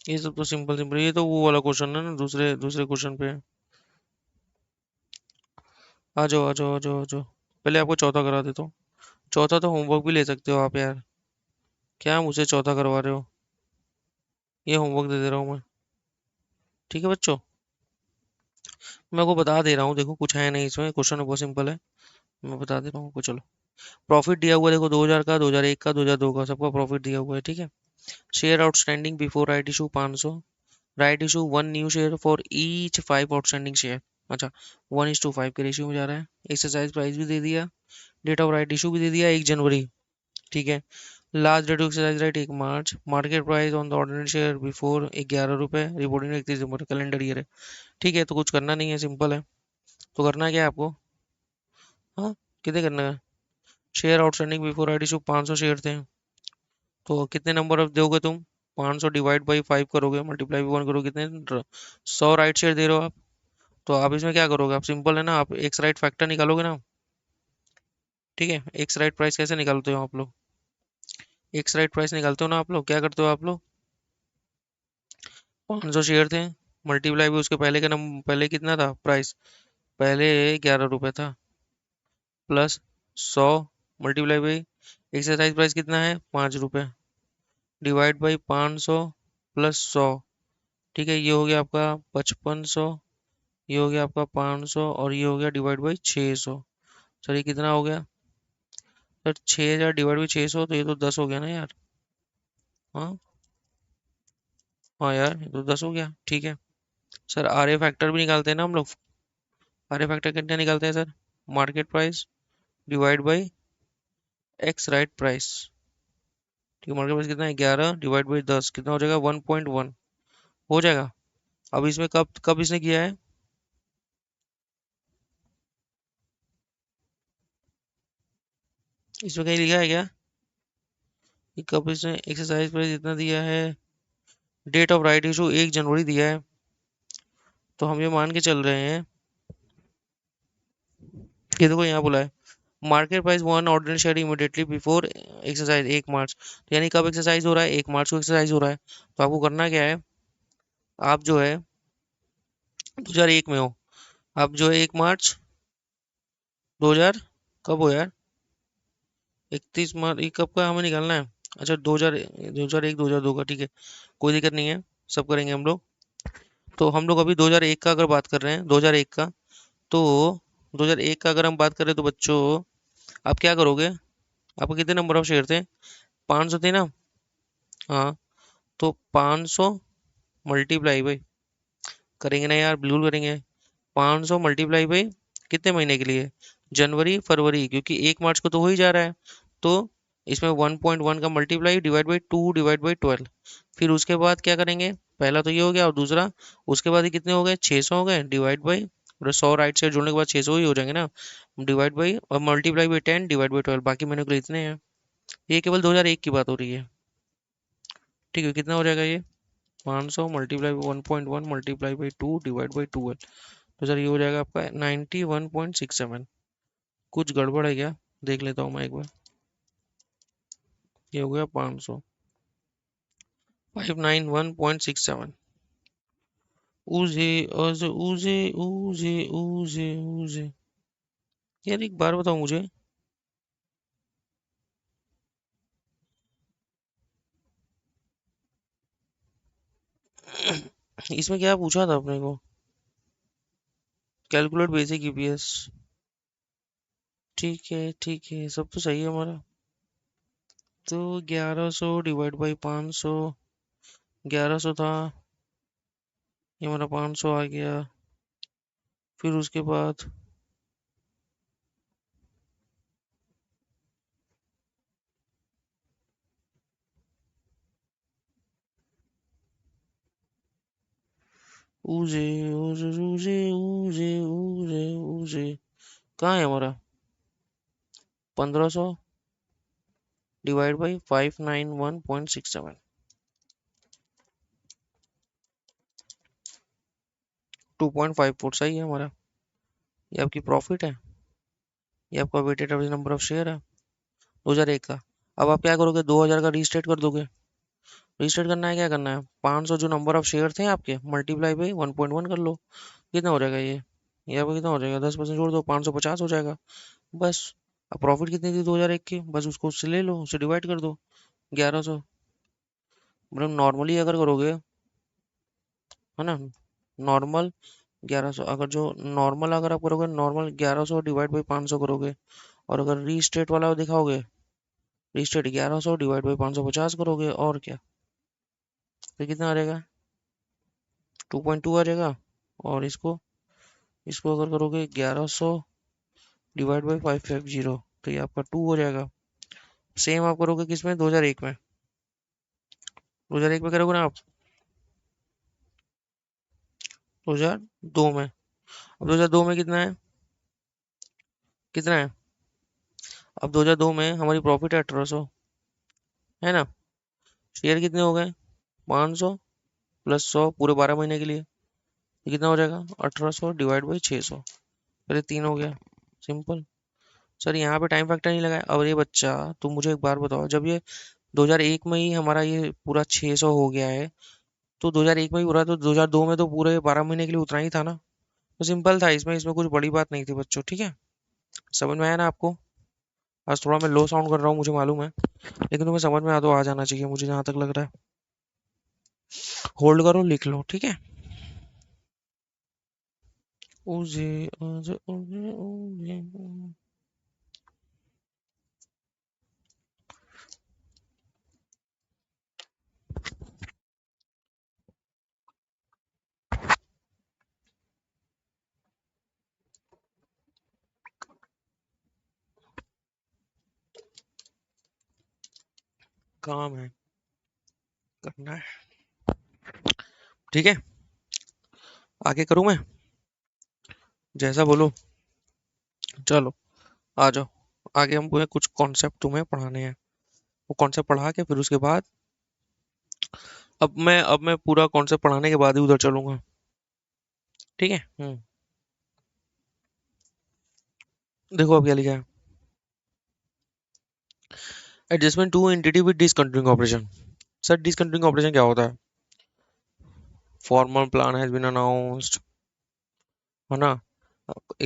Speaker 1: ये सब तो सिंपल सिंपल, ये तो वो वाला क्वेश्चन है ना, दूसरे दूसरे क्वेश्चन पे। आ जाओ आ जाओ आ जाओ आ जाओ, पहले आपको चौथा करा देता हूँ। चौथा तो होमवर्क भी ले सकते हो आप यार, क्या मुझे चौथा करवा रहे हो? ये होमवर्क दे दे रहा हूँ मैं, ठीक है बच्चों? मैं आपको बता दे रहा हूँ, देखो कुछ है नहीं इसमें, क्वेश्चन बहुत सिंपल है, मैं बता दे रहा हूँ आपको। चलो, प्रॉफिट दिया हुआ है, देखो 2000 का, 2001 का, 2002 का, सबका प्रॉफिट दिया हुआ है, ठीक है। Share outstanding before right issue 500, right issue 1 new share for each 5 outstanding share. अच्छा, 1:5 के रेशियो में जा रहा है। एक्सरसाइज प्राइस भी दे दिया, डेट ऑफ राइट इशू भी दे दिया 1 जनवरी, ठीक है। Last date of exercise right 1 March, market price on the ordinary share before 11 रुपए, रिपोर्टिंग 31 दिसंबर, कैलेंडर ईयर है, ठीक है। तो कुछ करना नहीं है, सिंपल है। तो करना क्या है आपको? हाँ, कितने करना है? Share outstanding before right issue 500 share थे, तो कितने नंबर ऑफ दोगे तुम? 500 डिवाइड बाई 5 करोगे, मल्टीप्लाई बाई 1 करोगे, कितने? 100 राइट शेयर दे रहे हो आप। तो आप इसमें क्या करोगे? आप सिंपल है ना, आप एक्स राइट फैक्टर निकालोगे ना, ठीक है। एक्स राइट प्राइस कैसे निकालते हो आप लोग? एक्स राइट प्राइस निकालते हो ना आप लोग, क्या करते हो आप लोग? 500 शेयर थे, मल्टीप्लाई भी उसके पहले का नंबर, पहले कितना था प्राइस? पहले 11 रुपए था, plus 100, multiply by exercise price कितना है, 5 रुपए, डिवाइड बाई 500 प्लस 100, ठीक है। ये हो गया आपका 5500, ये हो गया आपका 500 और ये हो गया डिवाइड बाई 600। सर ये कितना हो गया? सर 6,000 डिवाइड बाई 600, तो ये तो 10 हो गया ना यार। हाँ, हाँ यार, ये तो 10 हो गया, ठीक है। सर आर ए फैक्टर भी निकालते हैं ना हम लोग। आर ए फैक्टर कितना निकालते हैं sir? Market price divide by x right price, ठीक है। मार्केट प्राइस कितना है? 11 डिवाइड बाई 10, कितना हो जाएगा? 1.1 हो जाएगा। अब इसमें कब कब इसने किया है? इसमें कहीं लिखा है क्या कि कब इसने एक्सरसाइज प्राइस इतना दिया है? डेट ऑफ राइट इशू 1 जनवरी दिया है, तो हम ये मान के चल रहे हैं, ये देखो यहाँ बोला है market price one ordinary share immediately before exercise 1 मार्च, तो यानी कब एक्सरसाइज हो रहा है? 1 मार्च को एक्सरसाइज हो रहा है। तो आपको करना क्या है, आप जो है 2001 में हो, आप जो है 1 मार्च 2000, कब हो यार? 31 मार्च, ये कब का हमें निकालना है? अच्छा, 2001 2002 का, ठीक है, कोई दिक्कत नहीं है, सब करेंगे हम लोग। तो हम लोग अभी 2001 का अगर बात कर रहे हैं, 2001 का, तो 2001 का अगर हम बात करें तो बच्चों, आप क्या करोगे? आपको कितने नंबर ऑफ शेयर थे? 500 थे ना? हाँ, तो 500 मल्टीप्लाई बाई, करेंगे ना यार, बिल्कुल करेंगे। 500 मल्टीप्लाई बाई कितने महीने के लिए? जनवरी फरवरी, क्योंकि 1 मार्च को तो हो ही जा रहा है। तो इसमें 1.1 का multiply divide by 2 divide by 12, फिर उसके बाद क्या करेंगे? पहला तो ये हो गया, और दूसरा उसके बाद ही कितने हो गए? 600 हो गए, डिवाइड बाई और 100 राइट साइड जोड़ने के बाद 600 ही हो जाएंगे ना। डिवाइड बाई और मल्टीप्लाई बाई 10 डिवाइड बाई 12, बाकी मैंने कहा इतने हैं। ये केवल 2001 की बात हो रही है। ठीक है, कितना हो जाएगा ये? 500 multiply by 1.1 multiply by 2 divide by 12। तो सर ये हो जाएगा आपका 91.67। कुछ गड़बड़ है क्या? देख लेता हूँ मैं एक बार। ये हो गया 500, 591.67। ऊजे ऊजे ऊजे ऊजे ऊजे ऊजे। यार एक बार बताओ मुझे, इसमें क्या पूछा था अपने को? Calculate basic EPS. ठीक है, सब तो सही है हमारा। तो 1100 डिवाइड बाई 500, 1100 था, ये हमारा 500 आ गया। फिर उसके बाद ऊजे ऊजे ऊजे ऊजे ऊजे ऊजे, कहाँ है हमारा? 1500 डिवाइड बाई 591.67। 2.54 सही है हमारा। ये आपकी प्रॉफिट है, ये आपका weighted average number of share है 2001 का। अब आप क्या करोगे, 2000 का रीस्टेट कर दोगे। रीस्टेट करना है, क्या करना है, 500 जो नंबर ऑफ शेयर थे आपके मल्टीप्लाई बाई 1.1 कर लो। कितना हो जाएगा ये आपका कितना हो जाएगा, 10% जोड़ दो, 550 हो जाएगा। बस। अब प्रॉफिट कितनी थी 2001 की, बस उसको उससे ले लो, उससे डिवाइड कर दो 1100। मतलब नॉर्मली अगर करोगे, है ना, नॉर्मल 1100, अगर जो नॉर्मल अगर आप करोगे, नॉर्मल 1100 डिवाइड बाई 500 करोगे, और अगर रीस्टेट वाला दिखाओगे, रीस्टेट 1100 डिवाइड बाई 550 करोगे, और क्या, तो कितना आ जाएगा, 2.2 आ जाएगा। और इसको इसको अगर करोगे 1100 डिवाइड बाई 550, तो ये आपका 2 हो जाएगा। सेम आप करोगे किसमें, 2001 में। 2001 में करोगे ना आप, 2002 में। अब 2002 में कितना है, कितना है? अब 2002 में हमारी प्रॉफिट है 1800, है ना। शेयर कितने हो गए, 500 प्लस 100 पूरे 12 महीने के लिए, ये कितना हो जाएगा, 1800 डिवाइड बाई 600। पहले 3 हो गया, सिंपल। सर यहाँ पे टाइम फैक्टर नहीं लगाया। अब ये बच्चा, तुम मुझे एक बार बताओ, जब ये 2001 में ही हमारा ये पूरा 600 हो गया है, तो 2001 में ही पूरा, तो 2002 में तो पूरे 12 महीने के लिए उतना ही था ना। तो सिंपल था, इसमें इसमें कुछ बड़ी बात नहीं थी बच्चों, ठीक है। समझ में आया ना आपको? आज थोड़ा मैं लो साउंड कर रहा हूँ, मुझे मालूम है, लेकिन तुम्हें समझ में आ जाना चाहिए, मुझे जहाँ तक लग रहा है। होल्ड करो, लिख लो, ठीक है। ओजे ओजे ओजे ओजे। काम है, करना है, ठीक है। आगे करूँ मैं, जैसा बोलो। चलो, आ जाओ। आगे हमको कुछ कॉन्सेप्ट तुम्हें पढ़ाने हैं, वो कॉन्सेप्ट पढ़ा के फिर उसके बाद, अब मैं पूरा कॉन्सेप्ट पढ़ाने के बाद ही उधर चलूंगा, ठीक है। देखो अब क्या लिखा है, adjustment to entity with discontinuing operation. Sir discontinuing operation क्या होता है? Formal plan has been announced, है ना।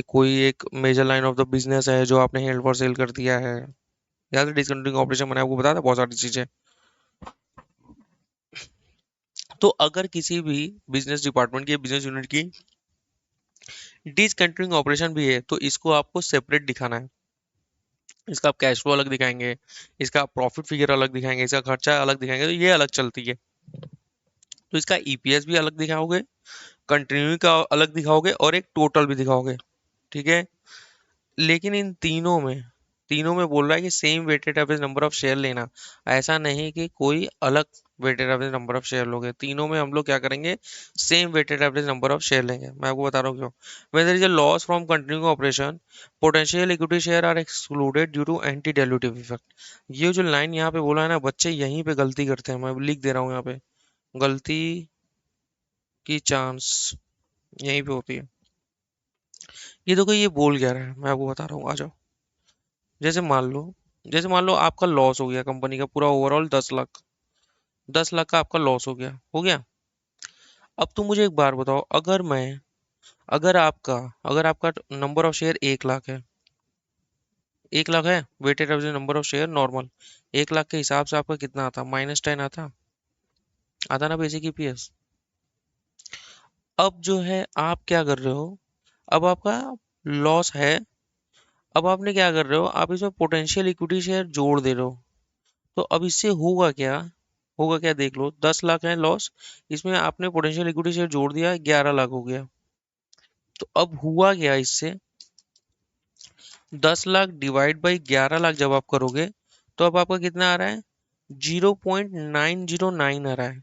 Speaker 1: कोई एक major line of the business है जो आपने हेल्ड फॉर सेल कर दिया है, याद है डिसकंटिन्यूइंग ऑपरेशन, मैंने आपको बताया था बहुत सारी चीजें। तो अगर किसी भी बिजनेस डिपार्टमेंट की, बिजनेस यूनिट की डिसकंटिन्यूइंग ऑपरेशन भी है, तो इसको आपको सेपरेट दिखाना है। इसका आप कैश फ्लो अलग दिखाएंगे, इसका आप प्रॉफिट फिगर अलग दिखाएंगे, इसका खर्चा अलग दिखाएंगे, तो ये अलग चलती है। तो इसका ईपीएस भी अलग दिखाओगे, कंटिन्यू का अलग दिखाओगे, और एक टोटल भी दिखाओगे, ठीक है। लेकिन इन तीनों में, तीनों में बोल रहा है कि same weighted average number of share लेना। ऐसा नहीं कि कोई अलग weighted average number of share लोगे, तीनों में हम लोग क्या करेंगे, same weighted average number of share लेंगे। मैं आपको बता रहा हूँ क्यों। When there is a loss from continuing operation, potential equity share are excluded due to anti dilutive effect. ये जो लाइन यहाँ पे बोला है ना बच्चे, यहीं पे गलती करते हैं, मैं लिख दे रहा हूँ यहाँ पे, गलती की चांस यहीं पे होती है। ये देखो ये बोल क्या रहा है, मैं आपको बता रहा हूँ, आ जाओ। जैसे मान लो, जैसे मान लो आपका लॉस हो गया कंपनी का पूरा ओवरऑल 10 लाख, 10 लाख का आपका लॉस हो गया। अब तुम मुझे एक बार बताओ, अगर आपका नंबर ऑफ शेयर 1 लाख है, 1 लाख है weighted average number of share normal, 1 lakh के हिसाब से आपका कितना आता, -10 आता, आता ना बेसिक ईपीएस। अब जो है आप क्या कर रहे हो, अब आपका लॉस है, अब आपने क्या कर रहे हो, आप इसमें पोटेंशियल इक्विटी शेयर जोड़ दे रहे हो। तो अब इससे होगा क्या देख लो, 10 लाख है लॉस, इसमें आपने पोटेंशियल इक्विटी शेयर जोड़ दिया, 11 लाख हो गया। तो अब हुआ क्या इससे, 10 लाख डिवाइड बाई 11 लाख जब आप करोगे, तो अब आपका कितना आ रहा है, 0.909 आ रहा है।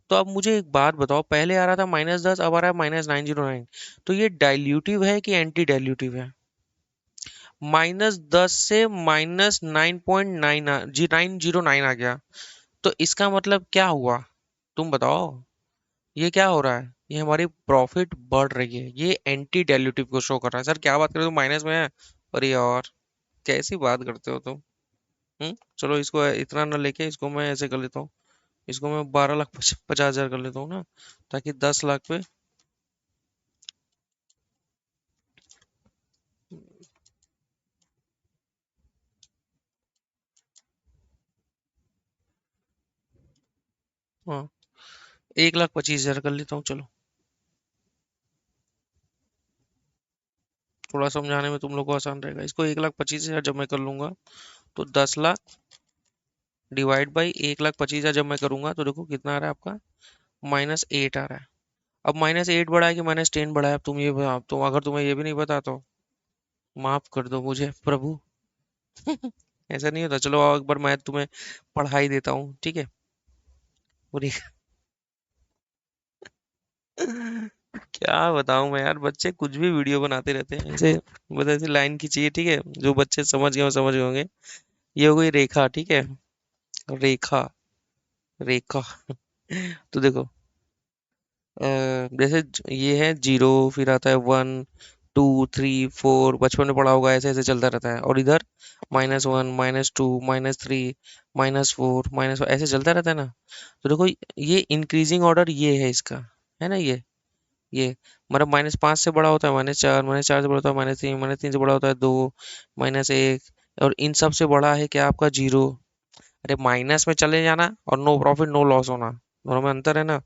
Speaker 1: तो अब मुझे एक बात बताओ, पहले आ रहा था -10, अब आ रहा है -909, तो ये डाइल्यूटिव है कि एंटी डाइल्यूटिव है। -10 से -9.9 जी 909 आ गया, तो इसका मतलब क्या हुआ, तुम बताओ। ये क्या हो रहा है, ये हमारी प्रॉफिट बढ़ रही है, ये एंटी डाइल्यूटिव को शो कर रहा है। सर क्या बात कर रहे हो, माइनस में है। अरे यार, कैसी बात करते हो तुम। चलो इसको इतना ना लेके, इसको मैं ऐसे कर लेता हूँ, इसको मैं 12,50,000 कर लेता हूँ ना, ताकि 10 लाख पे, हाँ 1,25,000 कर लेता हूँ, चलो थोड़ा समझाने में तुम लोग को आसान रहेगा। इसको 1,25,000 जब मैं कर लूंगा, तो 10 लाख डिवाइड बाई 1,25,000 जब मैं करूंगा, तो देखो कितना आ रहा है आपका, -8 आ रहा है। अब -8 बढ़ा है कि -10 बढ़ा है, अब तुम ये बताओ, तुम अगर तुम्हें ये भी नहीं पता तो माफ कर दो मुझे प्रभु। ऐसा नहीं होता, चलो आओ एक बार मैं तुम्हें पढ़ा ही देता हूँ, ठीक है। पूरी क्या बताऊं मैं यार, बच्चे कुछ भी वीडियो बनाते रहते हैं ऐसे, बस ऐसी लाइन खींचिए, ठीक है, जो बच्चे समझ गए वो समझ गए होंगे। ये हो गई रेखा, ठीक है, रेखा, रेखा। तो देखो, जैसे ये है 0, फिर आता है 1, 2, 3, 4, बचपन में पढ़ा होगा, ऐसे ऐसे चलता रहता है। और इधर -1, -2, -3, -4, ऐसे चलता रहता है ना। तो देखो ये इंक्रीजिंग ऑर्डर ये है इसका, है ना, ये मतलब -5 से बड़ा होता है -4, -4 से बड़ा होता है -3, -3 से बड़ा होता है 2, -1, और इन सब से बड़ा है क्या आपका 0। अरे माइनस में चले जाना और नो प्रॉफिट नो लॉस होना, दोनों में अंतर है ना।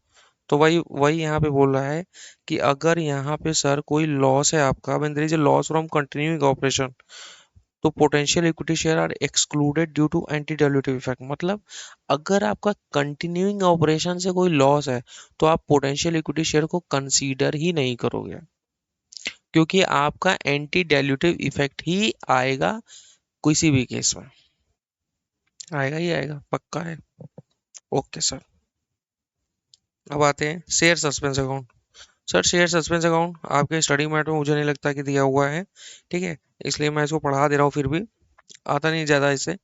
Speaker 1: तो वही वही यहाँ पे बोल रहा है कि अगर यहाँ पे सर कोई लॉस है आपका, when there is a loss from continuing operation, तो potential equity share are excluded due to anti dilutive effect. मतलब अगर आपका कंटिन्यूइंग ऑपरेशन से कोई लॉस है, तो आप पोटेंशियल इक्विटी शेयर को कंसीडर ही नहीं करोगे, क्योंकि आपका एंटी डाइल्यूटिव इफेक्ट ही आएगा किसी भी केस में, आएगा ही आएगा, पक्का है। ओके सर, अब आते हैं share suspense account. Sir share suspense account आपके स्टडी मैट में मुझे नहीं लगता कि दिया हुआ है, ठीक है, इसलिए मैं इसको पढ़ा दे रहा हूँ, फिर भी आता नहीं ज़्यादा इससे,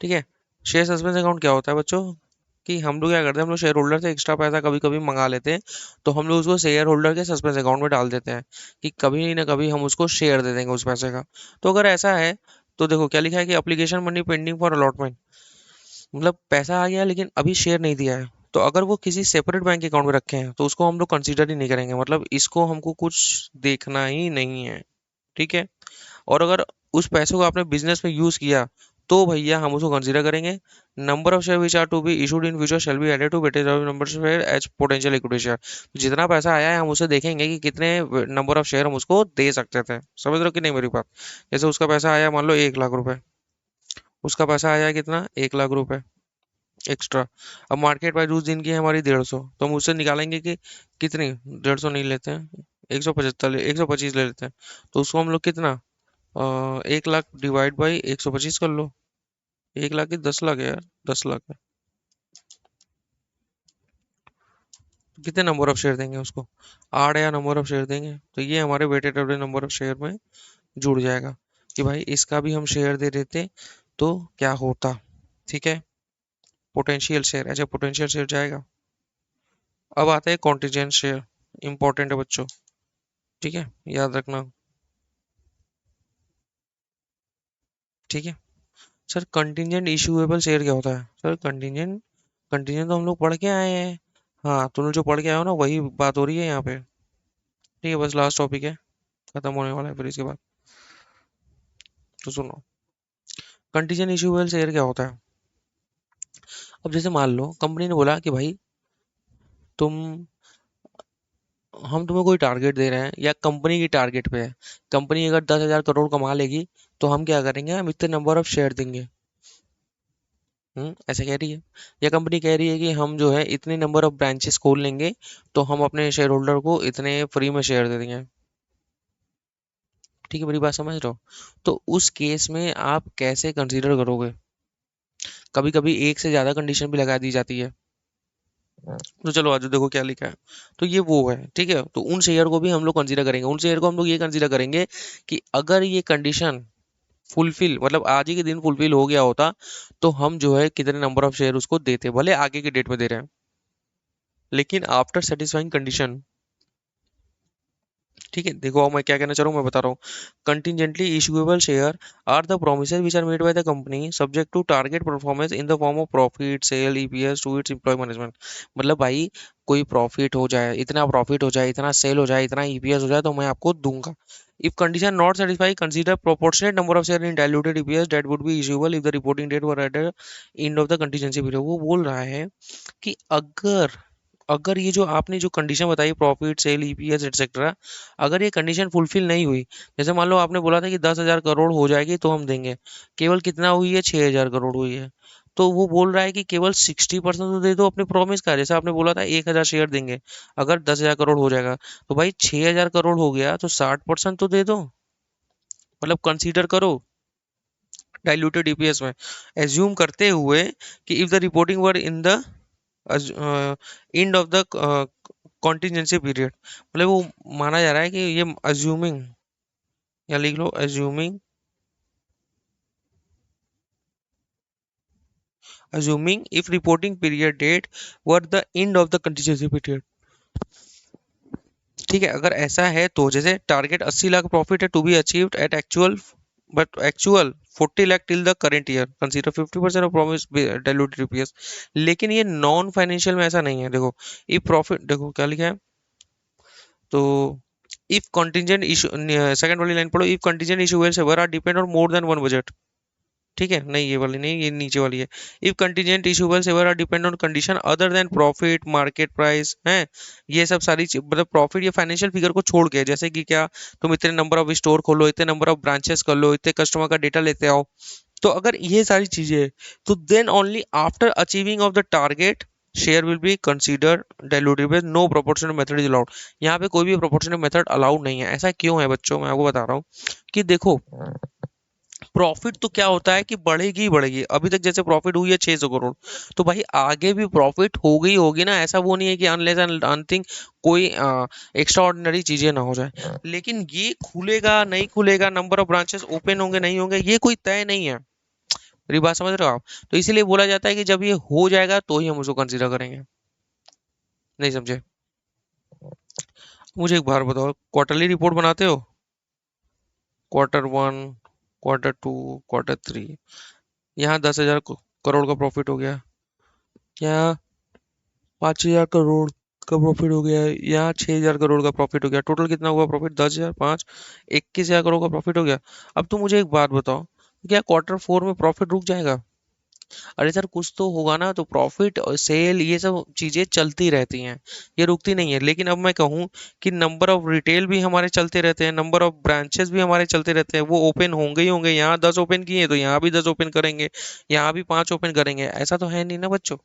Speaker 1: ठीक है। शेयर सस्पेंस अकाउंट क्या होता है बच्चों, कि हम लोग क्या करते हैं, हम लोग शेयर होल्डर से एक्स्ट्रा पैसा कभी कभी मंगा लेते हैं, तो हम लोग उसको शेयर होल्डर के सस्पेंस अकाउंट में डाल देते हैं, कि कभी ना कभी हम उसको शेयर दे देंगे उस पैसे का। तो अगर ऐसा है, तो देखो क्या लिखा है कि application money pending for allotment, मतलब पैसा आ गया लेकिन अभी शेयर नहीं दिया है। तो अगर वो किसी सेपरेट बैंक अकाउंट में रखे हैं, तो उसको हम लोग कंसीडर ही नहीं करेंगे, मतलब इसको हमको कुछ देखना ही नहीं है, ठीक है। और अगर उस पैसे को आपने बिजनेस में यूज किया, तो भैया हम उसको कंसीडर करेंगे। Number of share which are to be issued in future shall be added to weighted number of share as potential equity share. जितना पैसा आया है हम उसे देखेंगे कि कितने नंबर ऑफ शेयर हम उसको दे सकते थे, समझ रहे हो कि नहीं मेरी बात। जैसे उसका पैसा आया मान लो 1 लाख रुपए, उसका पैसा आया कितना, 1 लाख रुपए एक्स्ट्रा। अब मार्केट प्राइस उस दिन की है हमारी 150, तो हम उससे निकालेंगे कि कितनी, 150 नहीं लेते हैं, 175, 125 ले लेते हैं, तो उसको हम लोग कितना 1 लाख डिवाइड बाई 125 कर लो। 1 लाख की 10 लाख है यार, 10 लाख है। कितने नंबर ऑफ शेयर देंगे उसको? 8 या नंबर ऑफ शेयर देंगे, तो ये हमारे weighted average number of share में जुड़ जाएगा कि भाई इसका भी हम शेयर दे देते तो क्या होता। ठीक है, पोटेंशियल शेयर, अच्छा पोटेंशियल शेयर जाएगा। अब आता है कॉन्टीजेंट शेयर, इंपॉर्टेंट है बच्चों। ठीक है, याद रखना। ठीक है सर, कंटीजेंट इशूएबल शेयर क्या होता है? सर कंटीजेंट, कंटीजेंट तो हम लोग पढ़ के आए हैं। हाँ, तुम लोग जो पढ़ के आए हो ना वही बात हो रही है यहाँ पे। ठीक है, बस लास्ट टॉपिक है, खत्म होने वाला है फिर इसके बाद। तो सुनो, कंटीजेंट इशूएबल शेयर क्या होता है? अब जैसे मान लो कंपनी ने बोला कि भाई तुम, हम तुम्हें कोई टारगेट दे रहे हैं या कंपनी की टारगेट पे है, कंपनी अगर 10,000 करोड़ कमा लेगी तो हम क्या करेंगे, हम इतने नंबर ऑफ शेयर देंगे। ऐसा कह रही है। या कंपनी कह रही है कि हम जो है इतने नंबर ऑफ ब्रांचेस खोल लेंगे तो हम अपने शेयर होल्डर को इतने फ्री में शेयर दे देंगे। ठीक है, मेरी बात समझ रहे हो? तो उस केस में आप कैसे कंसीडर करोगे? कभी कभी एक से ज्यादा कंडीशन भी लगा दी जाती है। तो चलो आज देखो क्या लिखा है। तो ये वो है, ठीक है, तो उन शेयर को भी हम लोग कंसीडर करेंगे। उन शेयर को हम लोग ये कंसीडर करेंगे कि अगर ये कंडीशन फुलफिल, मतलब आज ही के दिन फुलफिल हो गया होता तो हम जो है कितने नंबर ऑफ शेयर उसको देते, भले आगे के डेट में दे रहे हैं, लेकिन आफ्टर सेटिस्फाइंग कंडीशन। ठीक है, देखो अब मैं क्या कहना चाह रहा हूँ, मैं बता रहा हूँ। Contingently issuable share are the promises which are made by the company subject to target performance in the form of profit sale EPS to its employ management. मतलब भाई कोई प्रॉफिट हो जाए, इतना प्रॉफिट हो जाए, इतना सेल हो जाए, इतना ईपीएस हो जाए तो मैं आपको दूंगा। If condition not satisfied, consider proportionate number of share in diluted EPS that would be issuable if the reporting date were at the end of the contingency period। वो बोल रहा है कि अगर, अगर ये जो आपने जो कंडीशन बताई प्रॉफिट सेल ईपीएस एटसेट्रा, अगर ये कंडीशन फुलफिल नहीं हुई, जैसे मान लो आपने बोला था कि 10,000 करोड़ हो जाएगी तो हम देंगे, केवल कितना हुई है, 6,000 करोड़ हुई है, तो वो बोल रहा है कि केवल 60% तो दे दो अपने प्रॉमिस का। जैसे आपने बोला था 1,000 शेयर देंगे, अगर 10,000 करोड़ हो जाएगा तो भाई 6,000 करोड़ हो गया तो 60% तो दे दो। मतलब कंसीडर करो डाइल्यूटेड ईपीएस में, एज्यूम करते हुए कि if the reporting were in the end of the contingency period. मतलब वो माना जा रहा है कि ये अज्यूमिंग, या लिख लो assuming, assuming if reporting period date were the end of the contingency period. ठीक है, अगर ऐसा है तो जैसे टारगेट 80 लाख प्रॉफिट है to be achieved at actual, but actual 40 lakh till the current year, consider 50% of promise diluted EPS. लेकिन ये नॉन फाइनेंशियल में ऐसा नहीं है। देखो इफ प्रॉफिट, देखो क्या लिखा है, तो इफ कंटीजेंट इशू, सेकंड वाली लाइन पढ़ो, if contingent issue are depend on more than one budget. ठीक है, नहीं ये वाली नहीं, ये नीचे वाली है। If contingent issuables ever are depend on condition other than profit market price है, ये सब सारी मतलब प्रॉफिट या फाइनेंशियल फिगर को छोड़ के, जैसे कि क्या, तुम इतने नंबर ऑफ स्टोर खोलो, इतने नंबर ऑफ ब्रांचेस कर लो, इतने कस्टमर का डेटा लेते आओ, तो अगर ये सारी चीजें हैं, तो then only after achieving of the target share will be consider diluted with no proportional method is allowed. यहाँ पे कोई भी प्रोपोर्शनल मेथड अलाउड नहीं है। ऐसा क्यों है बच्चों, मैं आपको बता रहा हूँ कि देखो प्रॉफिट तो क्या होता है कि बढ़ेगी ही बढ़ेगी। अभी तक जैसे प्रॉफिट हुई है 600 करोड़, तो भाई आगे भी प्रॉफिट होगी ही होगी ना, ऐसा वो नहीं है कि अनलेस एंड अनथिंग कोई एक्स्ट्रा ऑर्डिनरी चीजें ना हो जाए। लेकिन ये खुलेगा नहीं खुलेगा, नंबर ऑफ ब्रांचेस ओपन होंगे नहीं होंगे, ये कोई तय नहीं है। मेरी बात समझ रहे हो आप? तो इसीलिए बोला जाता है कि जब ये हो जाएगा तो ही हम उसको कंसिडर करेंगे। नहीं समझे? मुझे एक बार बताओ, क्वार्टरली रिपोर्ट बनाते हो? Q1, Q2, Q3, यहाँ 10,000 करोड़ का प्रॉफिट हो गया, यहाँ 5,000 करोड़ का प्रॉफिट हो गया, यहाँ 6,000 करोड़ का प्रॉफिट हो गया, टोटल कितना हुआ प्रॉफिट? 10,000, 5, 21,000 करोड़ का प्रॉफिट हो गया। अब तुम मुझे एक बात बताओ, क्या Q4 में प्रॉफिट रुक जाएगा? अरे सर कुछ तो होगा ना, तो प्रॉफिट और सेल ये सब चीजें चलती रहती हैं, ये रुकती नहीं है। लेकिन अब मैं कहूँ कि नंबर ऑफ रिटेल भी हमारे चलते रहते हैं, नंबर ऑफ ब्रांचेस भी हमारे चलते रहते हैं, वो ओपन होंगे ही होंगे। यहाँ 10 ओपन किए तो यहाँ भी 10 ओपन करेंगे, यहाँ भी 5 ओपन करेंगे, ऐसा तो है नहीं ना बच्चों।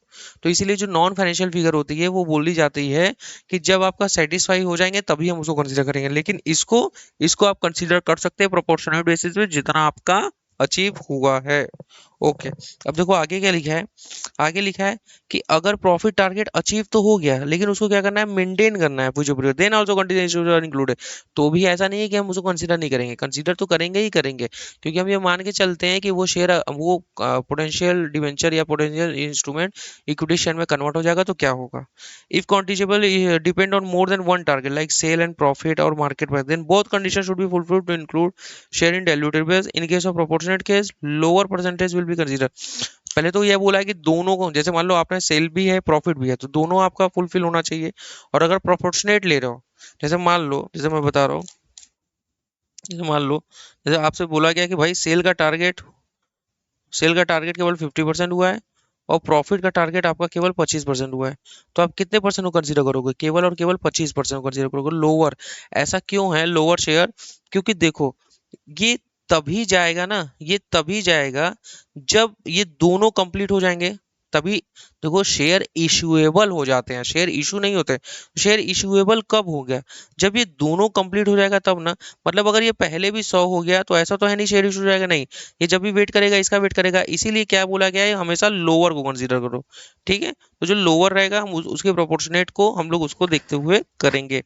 Speaker 1: तो इसीलिए जो नॉन फाइनेंशियल फिगर होती है वो बोली जाती है कि जब आपका सेटिस्फाई हो जाएंगे तभी हम उसको कंसीडर करेंगे। लेकिन इसको इसको आप कंसीडर कर सकते हैं प्रोपोर्शनल बेसिस पे जितना आपका अचीव हुआ है। ओके। अब देखो आगे क्या लिखा है। आगे लिखा है कि अगर प्रॉफिट टारगेट अचीव तो हो गया, लेकिन उसको क्या करना है, मेंटेन करना है future period, then also continuous included. तो भी ऐसा नहीं है कि हम उसको कंसीडर नहीं करेंगे, कंसीडर तो करेंगे ही करेंगे, क्योंकि हम ये मान के चलते हैं कि वो शेयर, वो पोटेंशियल डिवेंचर या पोटेंशियल इंस्ट्रूमेंट इक्विटी शेयर में कन्वर्ट हो जाएगा तो क्या होगा। If contingent depend on more than one target like sale and profit और market price, then both condition should be fulfilled to include share in diluted base. In case of proportionate case lower percentage will be consider. पहले तो यह बोला है कि दोनों को, जैसे मान लो आपने सेल भी है प्रॉफिट भी है, तो दोनों आपका फुलफिल होना चाहिए। और अगर प्रोपोर्शनेट ले रहे हो, जैसे मान लो, जैसे मैं बता रहा हूँ, जैसे मान लो, जैसे आपसे बोला गया कि भाई सेल का टारगेट केवल 50% हुआ है और प्रॉफिट का टारगेट आपका केवल 25% हुआ है, तो आप कितने परसेंट को कंसीडर करोगे, केवल और केवल 25% को कंसीडर करोगे लोअर। ऐसा क्यों है लोअर शेयर, क्योंकि देखो ये तभी जाएगा ना, ये तभी जाएगा जब ये दोनों कंप्लीट हो जाएंगे, तभी। देखो शेयर इशूएबल हो जाते हैं, शेयर इशू नहीं होते। शेयर इशूएबल कब हो गया, जब ये दोनों कंप्लीट हो जाएगा तब ना। मतलब अगर ये पहले भी 100 हो गया तो ऐसा तो है नहीं शेयर इशू हो जाएगा, नहीं। ये जब भी वेट करेगा इसका वेट करेगा, इसीलिए क्या बोला गया है, हमेशा लोअर को कंसीडर करो। ठीक है, तो जो लोअर रहेगा हम उसके प्रोपोर्शनेट को हम लोग उसको देखते हुए करेंगे।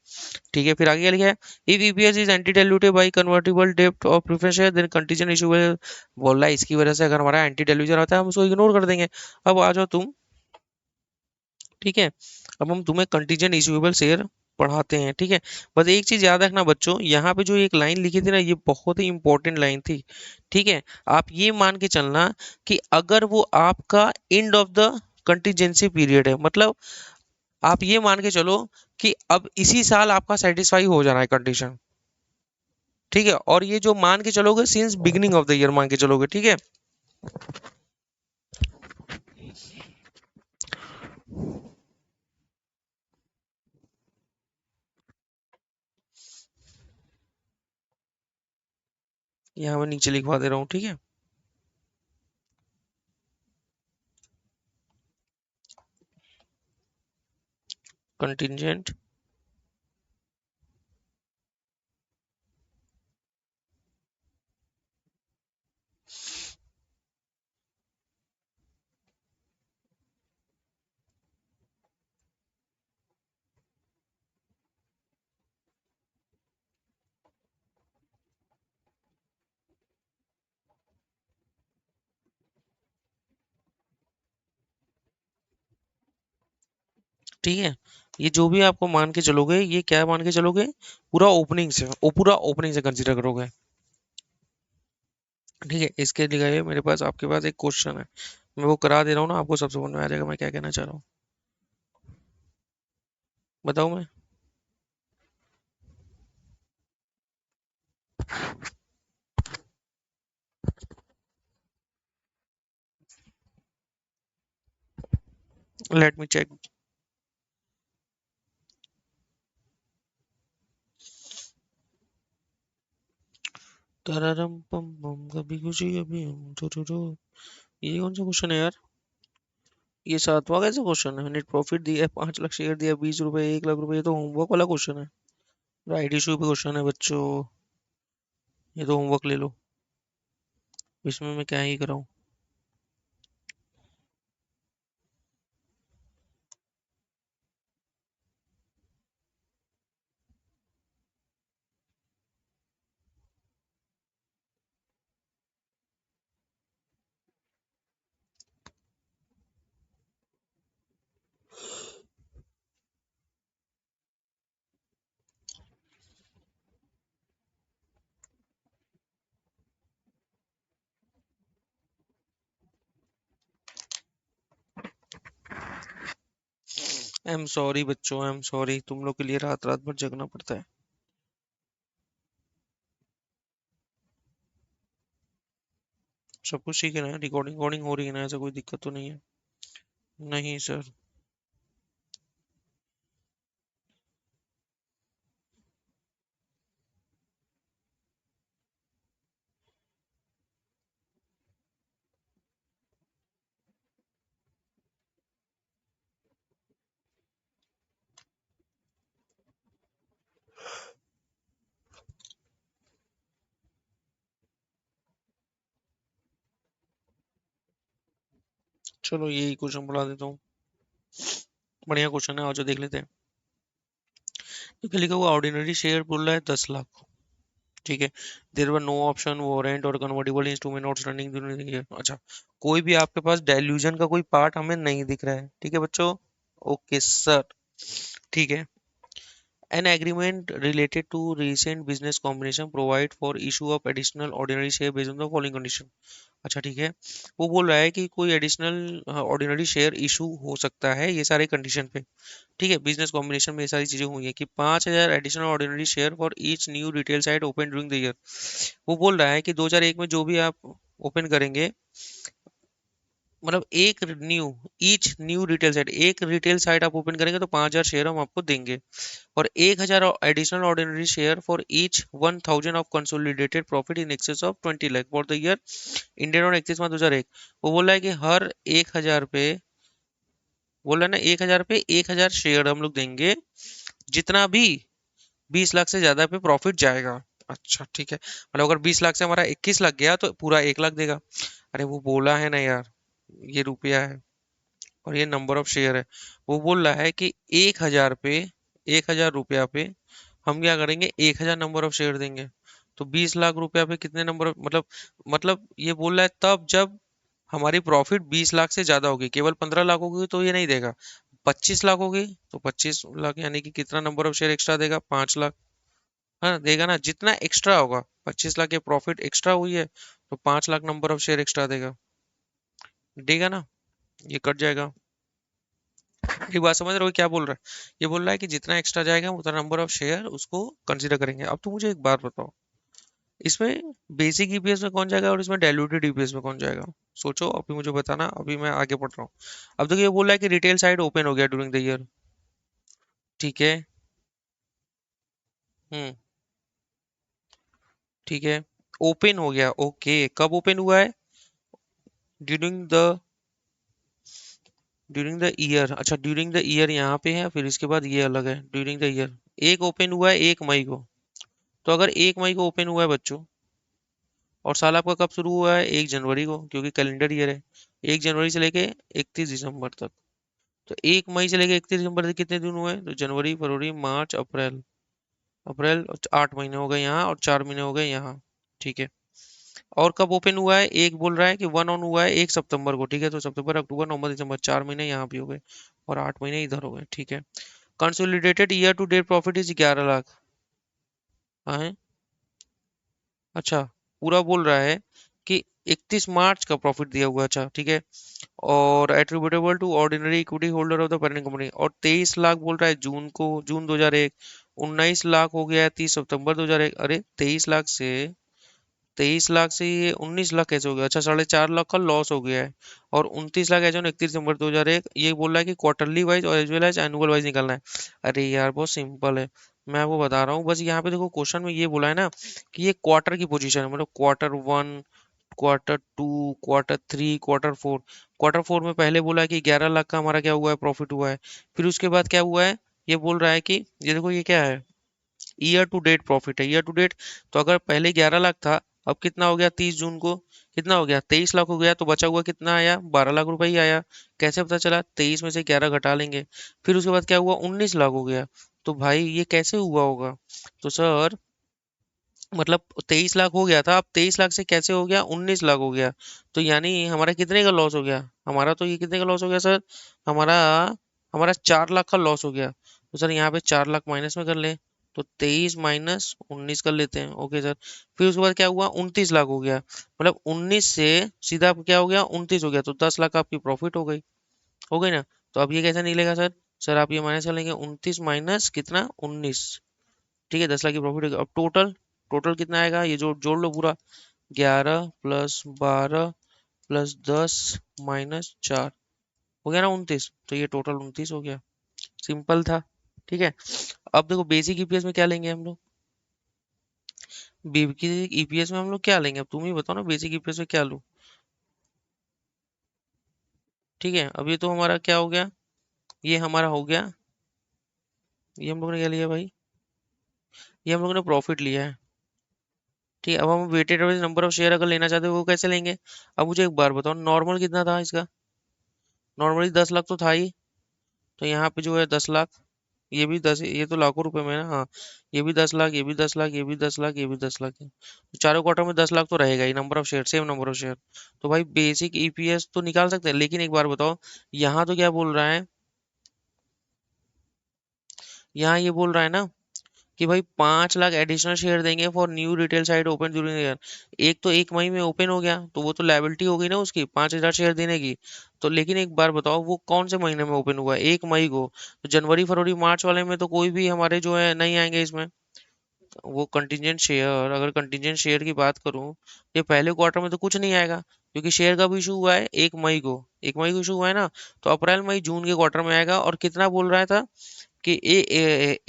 Speaker 1: ठीक है, फिर आगे क्या लिखा है। If EPS is anti dilutive by convertible डेब्ट और preference share then contingent issue बोल रहा है, इसकी वजह से अगर हमारा एंटी डाइल्यूशन आता है हम उसको इग्नोर कर देंगे। अब आ जाओ तुम। ठीक है, अब हम तुम्हें कंटीजेंट इशूएबल शेयर पढ़ाते हैं। ठीक है, बस एक चीज याद रखना बच्चों, यहाँ पे जो एक लाइन लिखी थी ना, ये बहुत ही इंपॉर्टेंट लाइन थी। ठीक है, आप ये मान के चलना कि अगर वो आपका and of the contingency period है, मतलब आप ये मान के चलो कि अब इसी साल आपका सेटिस्फाई हो जाना है कंडीशन। ठीक है, और ये जो मान के चलोगे since beginning of the year मान के चलोगे। ठीक है, यहाँ मैं नीचे लिखवा दे रहा हूँ। ठीक है, कंटिजेंट ठीक है, ये जो भी आपको मान के चलोगे, ये क्या मान के चलोगे, पूरा ओपनिंग से, पूरा ओपनिंग से कंसीडर करोगे। ठीक है, इसके लिए मेरे पास आपके पास एक क्वेश्चन है, मैं वो करा दे रहा हूँ ना, आपको सब समझ में आ जाएगा मैं क्या कहना चाह रहा हूँ। बताऊँ मैं। Let me check. तररम पम पम, कभी खुशी कभी गम, टू टू। ये कौन सा क्वेश्चन है यार, ये सातवां कैसे क्वेश्चन है। नेट प्रॉफिट दिया है, 5 लाख शेयर दिया, 20 रुपए, 1 लाख रुपए, ये तो होमवर्क वाला क्वेश्चन है। राइट इशू पे क्वेश्चन है बच्चों, ये तो होमवर्क ले लो, इसमें मैं क्या ही कराऊँ। आई एम सॉरी बच्चों, आई एम सॉरी, तुम लोग के लिए रात रात भर जगना पड़ता है। सब कुछ ठीक है ना? रिकॉर्डिंग रिकॉर्डिंग हो रही है ना? ऐसा कोई दिक्कत तो नहीं है? नहीं सर। चलो यही क्वेश्चन बढ़ा देता हूँ। बढ़िया क्वेश्चन है, और जो देख लेते हैं। तो क्या लिखा हुआ? ऑर्डिनरी शेयर बोल रहा है 10 लाख। ठीक है। There were no option warrant और convertible instrument outstanding during the year. अच्छा, कोई भी आपके पास डाइल्यूजन का कोई पार्ट हमें नहीं दिख रहा है। ठीक है बच्चों। Okay sir. ठीक है। An agreement related to recent business combination provide for issue of additional ordinary share based on the following condition। अच्छा ठीक है। वो बोल रहा है कि कोई एडिशनल ऑर्डिनरी शेयर इशू हो सकता है ये सारे कंडीशन पे। ठीक है। बिजनेस कॉम्बिनेशन में ये सारी चीजें हुई है कि 5,000 additional ordinary share for each new retail site open during the year. वो बोल रहा है कि 2001 में जो भी आप ओपन करेंगे, मतलब एक new, each new retail site, एक रिटेल साइट आप ओपन करेंगे तो 5,000 शेयर हम आपको देंगे। और 1,000 additional ordinary share for each 1,000 of consolidated profit in excess of 20 lakh for the year Indian और 31 मार्च 2001। वो बोल रहा है कि हर 1,000 पे, बोल रहा है ना, 1,000 पे 1,000 शेयर हम लोग देंगे, जितना भी 20 लाख से ज्यादा पे प्रॉफिट जाएगा। अच्छा ठीक है। मतलब अगर 20 लाख से हमारा 21 लाख गया तो पूरा 1 लाख देगा। अरे वो बोला है ना यार, ये रुपया है और ये नंबर ऑफ शेयर है। वो बोल रहा है कि 1,000 पे, 1,000 रुपया पे हम क्या करेंगे, 1,000 नंबर ऑफ शेयर देंगे। तो 20 लाख रुपया पे कितने नंबर ऑफ, मतलब ये बोल रहा है तब जब हमारी प्रॉफिट 20 लाख से ज्यादा होगी। केवल 15 लाख होगी तो ये नहीं देगा। 25 लाख होगी तो 25 लाख यानी कि कितना नंबर ऑफ शेयर एक्स्ट्रा देगा? 5 लाख। हाँ देगा ना, जितना एक्स्ट्रा होगा। 25 लाख की प्रॉफिट एक्स्ट्रा हुई है तो 5 lakh number of share extra देगा। देगा ना? ये कट जाएगा। ये बात समझ रहे हो क्या बोल रहा है? ये बोल रहा है कि जितना एक्स्ट्रा जाएगा उतना नंबर ऑफ शेयर उसको कंसीडर करेंगे। अब तो मुझे एक बात बताओ, इसमें बेसिक ईपीएस में कौन जाएगा और इसमें डाइल्यूटेड ईपीएस में कौन जाएगा? सोचो, अभी मुझे बताना, अभी मैं आगे बढ़ रहा हूँ। अब देखिए, ये बोल रहा है कि रिटेल साइड ओपन हो गया ड्यूरिंग द ईयर। ठीक है। हम्म। ठीक है। ओपन हो गया, ओके, कब ओपन हुआ है? During the, during the year. अच्छा, ड्यूरिंग द ईयर यहाँ पे है, फिर इसके बाद ये अलग है ड्यूरिंग द ईयर। एक ओपन हुआ है 1 मई को। तो अगर 1 मई को ओपन हुआ है बच्चों, और साल आपका कब शुरू हुआ है? 1 जनवरी को, क्योंकि कैलेंडर ईयर है। 1 जनवरी से लेके 31 दिसंबर तक। तो 1 मई से लेके 31 दिसंबर तक कितने दिन हुए? तो जनवरी, फरवरी, मार्च, अप्रैल। अप्रैल 8 महीने हो गए यहाँ, और 4 महीने हो गए यहाँ। ठीक है। और कब ओपन हुआ है? एक बोल रहा है कि वन ऑन हुआ है 1 सितंबर को। ठीक है, तो सितंबर, अक्टूबर, नवंबर, दिसंबर, 4 महीने यहाँ भी हो गए, और 8 महीने इधर हो गए। ठीक है। Consolidated year to date profit is 11 lakh. हाँ। अच्छा, पूरा बोल रहा है कि 31 मार्च का प्रॉफिट दिया हुआ है। अच्छा ठीक है। और attributable to ordinary equity holder of the parent company. और 23 लाख बोल रहा है जून को, जून 2001। 19 लाख हो गया है 30 सितंबर 2001। अरे 23 लाख से, 23 लाख से ये 19 लाख कैसे हो गया? अच्छा, 4.5 लाख का लॉस हो गया है। और 29 लाख ऐसे 31 दिसंबर 2001। ये बोल रहा है कि क्वार्टरली वाइज और as well as annual wise निकलना है। अरे यार बहुत सिंपल है, मैं आपको बता रहा हूँ। बस यहाँ पे देखो, क्वेश्चन में ये बोला है ना कि ये क्वार्टर की पोजीशन है, मतलब Q1, Q2, Q3, Q4। Q4 में पहले बोला है कि 11 लाख का हमारा क्या हुआ है, प्रॉफिट हुआ है। फिर उसके बाद क्या हुआ है? ये बोल रहा है कि ये देखो, ये क्या है, ईयर टू डेट प्रॉफिट है, ईयर टू डेट। तो अगर पहले 11 लाख था, अब कितना हो गया 30 जून को? कितना हो गया? 23 लाख हो गया। तो बचा हुआ कितना आया? 12 लाख रुपए ही आया। कैसे पता चला? 23 में से 11 घटा लेंगे। फिर उसके बाद क्या हुआ? 19 लाख हो गया। तो भाई ये कैसे हुआ होगा? तो सर, मतलब 23 लाख हो गया था, अब 23 लाख से कैसे हो गया 19 लाख हो गया? तो यानी हमारा कितने का लॉस हो गया? हमारा तो ये कितने का लॉस हो गया सर? हमारा हमारा 4 लाख का लॉस हो गया। तो सर यहाँ पे 4 लाख माइनस में कर ले, तो 23 - 19 कर लेते हैं। Okay sir. फिर उसके बाद क्या हुआ? 29 लाख हो गया। मतलब 19 से सीधा क्या हो गया? 29 हो गया, तो 10 लाख आपकी प्रॉफिट हो गई। हो गई ना? तो अब ये कैसे निकलेगा सर? सर आप ये माइनस कर लेंगे, 29 माइनस कितना? 19। ठीक है, 10 लाख की प्रॉफिट। अब टोटल, टोटल कितना आएगा? ये जोड़ जोड़ लो पूरा। 11 + 12 +10 - 4 हो गया ना 29। तो ये टोटल 29 हो गया। सिंपल था। ठीक है। अब देखो बेसिक ईपीएस में क्या लेंगे हम लोग। बेसिक ईपीएस में हम लोग क्या लेंगे, अब तुम ही बताओ ना बेसिक ईपीएस में क्या लूं। ठीक है, अब ये तो हमारा क्या हो गया, ये हमारा हो गया। ये हम लोग ने क्या लिया भाई, ये हम लोग ने प्रॉफिट लिया है। ठीक है, अब हम weighted average number of share अगर लेना चाहते हो वो कैसे लेंगे। अब मुझे एक बार बताओ नॉर्मल कितना था इसका। नॉर्मली 10 लाख तो था ही। तो यहाँ पे जो है 10 लाख, ये भी 10, ये तो लाखों रुपए में है ना, हाँ। ये भी 10 लाख, ये भी 10 लाख, ये भी 10 लाख, ये भी 10 लाख है। तो चारों क्वार्टर में 10 लाख तो रहेगा ही, number of share same number of share. तो भाई बेसिक ईपीएस तो निकाल सकते हैं, लेकिन एक बार बताओ यहाँ तो क्या बोल रहा है, यहाँ ये बोल रहा है ना कि भाई 5 लाख एडिशनल शेयर देंगे for new retail site open during year. एक तो 1 मई में ओपन हो गया तो वो तो लायबिलिटी हो गई ना उसकी 5,000 शेयर देने की। तो लेकिन एक बार बताओ वो कौन से महीने में ओपन हुआ है, 1 मई को। तो जनवरी फरवरी मार्च वाले में तो कोई भी हमारे जो है नहीं आएंगे इसमें। वो कंटिजेंट शेयर, अगर कंटिजेंट शेयर की बात करूं, ये पहले क्वार्टर में तो कुछ नहीं आएगा, क्योंकि शेयर कब इशू हुआ है, 1 मई को। 1 मई को इशू हुआ है ना। तो अप्रैल मई जून के क्वार्टर में आएगा। और कितना बोल रहा था कि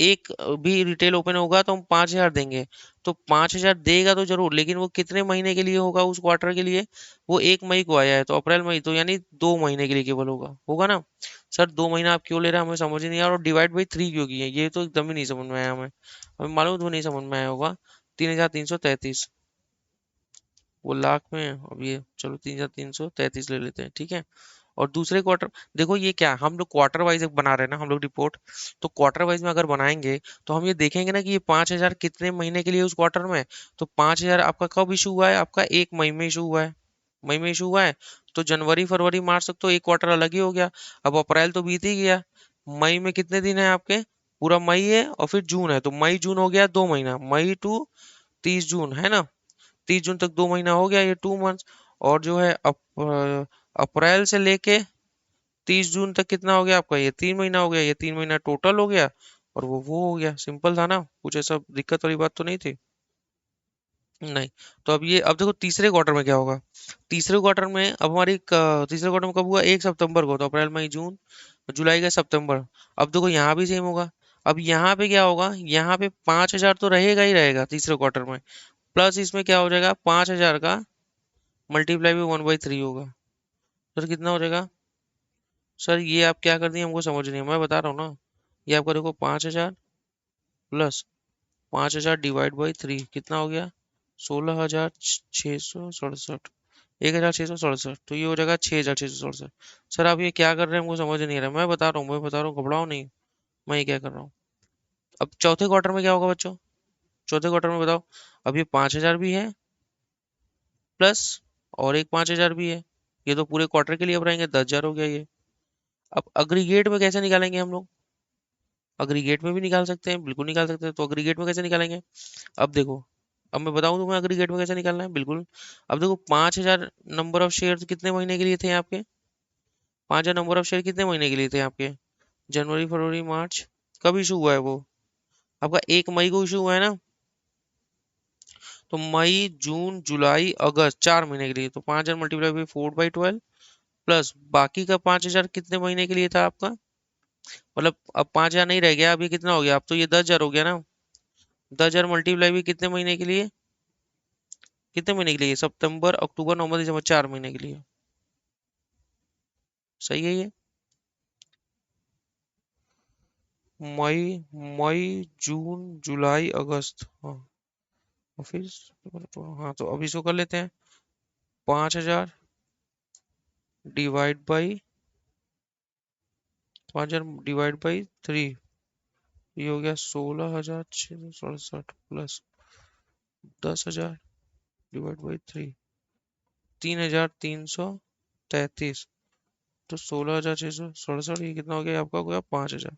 Speaker 1: एक भी रिटेल ओपन होगा तो हम 5,000 देंगे। तो 5,000 देगा तो जरूर, लेकिन वो कितने महीने के लिए होगा उस क्वार्टर के लिए। वो 1 मई को आया है तो अप्रैल मई तो यानी 2 महीने के लिए केवल होगा, होगा ना। सर 2 महीना आप क्यों ले रहे हैं हमें समझ ही नहीं आ रहा, और डिवाइड बाई 3 क्यों किए, ये तो एकदम ही नहीं समझ में आया हमें। हमें मालूम तो नहीं समझ में आया होगा। 3,333, वो लाख में है। अब ये चलो 3,333 ले लेते हैं, ठीक है। और दूसरे क्वार्टर, देखो ये क्या हम लोग क्वार्टर वाइज बना रहे हैं ना हम लोग रिपोर्ट। तो क्वार्टर वाइज में अगर बनाएंगे तो हम ये देखेंगे ना कि ये 5,000 कितने महीने के लिए उस क्वार्टर में। तो 5,000 आपका कब इशू हुआ है, आपका 1 मई में इशू हुआ है। मई में इशू हुआ है। तो जनवरी फरवरी मार्च तक तो एक क्वार्टर अलग ही हो गया। अब अप्रैल तो बीत ही गया। मई में कितने दिन है आपके, पूरा मई है और फिर जून है, तो मई जून हो गया 2 महीना, मई टू 30 जून है ना। 30 जून तक 2 महीना हो गया, ये 2 मंथ। और जो है अप्रैल से लेके 30 जून तक कितना हो गया आपका, ये 3 महीना हो गया, ये 3 महीना टोटल हो गया। और वो हो गया, सिंपल था ना, कुछ ऐसा दिक्कत वाली बात तो नहीं थी। नहीं। तो अब ये, अब देखो तीसरे क्वार्टर में क्या होगा। तीसरे क्वार्टर में अब हमारी तीसरे क्वार्टर में कब हुआ, 1 सितंबर को। तो अप्रैल मई जून जुलाई का सितंबर। अब देखो यहाँ भी सेम होगा। अब यहाँ पे क्या होगा, यहाँ पे 5,000 तो रहेगा ही रहेगा तीसरे क्वार्टर में। प्लस इसमें क्या हो जाएगा, 5,000 का मल्टीप्लाई भी 1/3 होगा। सर कितना हो जाएगा। सर ये आप क्या कर दिए हमको समझ नहीं है, मैं बता रहा हूँ ना। ये आपका देखो 5,000 प्लस 5,000 डिवाइड बाई 3 कितना हो गया, 16,667। 1,667, तो ये हो जाएगा 6,667। सर आप ये क्या कर रहे हैं हमको समझ नहीं आ रहा, मैं बता रहा हूँ, मैं बता रहा हूँ, घबराओ नहीं। मैं ये क्या कर रहा हूँ। अब चौथे क्वार्टर में क्या होगा बच्चों, चौथे क्वार्टर में बताओ। अब ये 5,000 भी है प्लस और एक 5,000 भी है। ये तो पूरे क्वार्टर के लिए अब रहेंगे, 10,000 हो गया ये। अब अग्रीगेट में कैसे निकालेंगे हम लोग। अग्रीगेट में भी निकाल सकते हैं, बिल्कुल निकाल सकते हैं। तो अग्रीगेट में कैसे निकालेंगे। अब देखो, अब मैं बताऊं तुम्हें अग्रीगेट में कैसे निकालना है, बिल्कुल। अब देखो 5,000 नंबर ऑफ शेयर कितने महीने के लिए थे आपके। 5,000 नंबर ऑफ शेयर कितने महीने के लिए थे आपके, जनवरी फरवरी मार्च। कब इशू हुआ है वो, आपका 1 मई को इशू हुआ है ना। तो मई जून जुलाई अगस्त 4 महीने के लिए। तो 5,000 मल्टीप्लाई बाई 4/12 प्लस बाकी का 5,000 कितने महीने के लिए था आपका। मतलब अब 5,000 नहीं रह गया, अभी कितना हो गया, अब तो ये 10,000 हो गया ना। 10,000 मल्टीप्लाई भी कितने महीने के लिए, कितने महीने के लिए, सितंबर अक्टूबर नवंबर दिसंबर, 4 महीने के लिए। सही है ये। मई, मई जून जुलाई अगस्त, हाँ। और फिर हाँ, तो अभी इसको कर लेते हैं। 5,000 डिवाइड बाई 3, ये हो गया 16,667 प्लस 10,000 डिवाइड बाई 3,333। तो 16,667, ये कितना हो गया आपका, हो गया 5,000।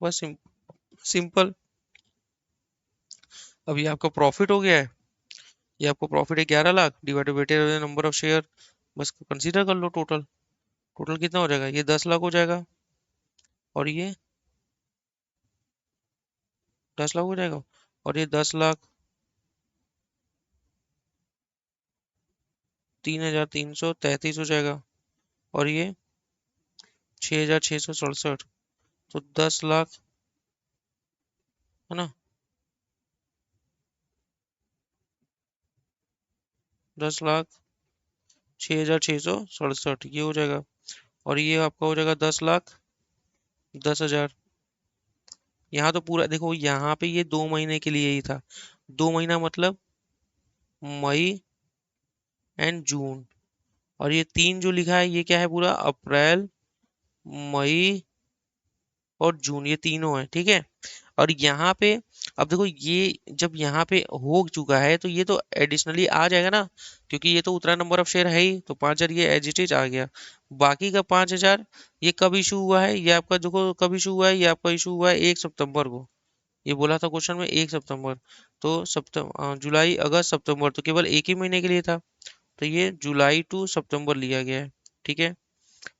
Speaker 1: बस सिंपल। अब ये आपका प्रॉफिट हो गया है। ये आपको प्रॉफिट है 11 lakh divide by weighted number of share. बस कंसीडर कर लो टोटल। टोटल कितना हो जाएगा, ये 10 लाख हो जाएगा। और ये 10 लाख हो जाएगा। और ये 10 लाख 3,333 हो जाएगा। और ये 6,667, तो 10 लाख, है ना? 10 लाख 6,667 ये हो जाएगा। और ये आपका हो जाएगा 10,10,000। यहाँ तो पूरा देखो, यहाँ पे ये 2 महीने के लिए ही था। 2 महीना मतलब मई एंड जून। और ये तीन जो लिखा है ये क्या है? पूरा अप्रैल, मई और जून, ये तीनों है, ठीक है। और यहाँ पे अब देखो, ये जब यहाँ पे हो चुका है तो ये तो एडिशनली आ जाएगा ना, क्योंकि ये तो उतना नंबर ऑफ शेयर है ही, तो 5,000 ये एज इट इज आ गया। बाकी का 5,000 ये कब इशू हुआ है? ये आपका देखो कब इशू हुआ है, ये आपका इशू हुआ है 1 सितंबर को। ये बोला था क्वेश्चन में 1 सितंबर। तो जुलाई अगस्त सितंबर तो केवल एक ही महीने के लिए था। तो ये जुलाई टू सितंबर लिया गया है, ठीक है।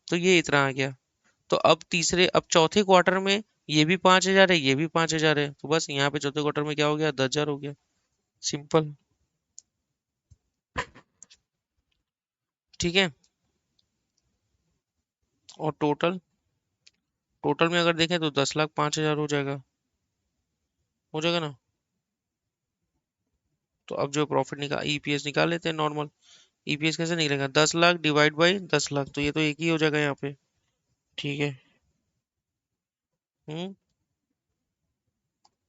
Speaker 1: तो ये इतना आ गया। तो अब चौथे क्वार्टर में ये भी 5,000 है, ये भी 5,000 है, तो बस यहाँ पे चौथे क्वार्टर में क्या हो गया? 10,000 हो गया। सिंपल। ठीक है। और टोटल, टोटल में अगर देखें तो 10,05,000 हो जाएगा। हो जाएगा ना? तो अब जो प्रॉफिट निकाल, ईपीएस निकाल लेते हैं नॉर्मल। ईपीएस कैसे निकलेगा? 10 लाख डिवाइड बाई 10 लाख, तो ये तो एक ही हो जाएगा यहाँ पे। ठीक है। हम्म।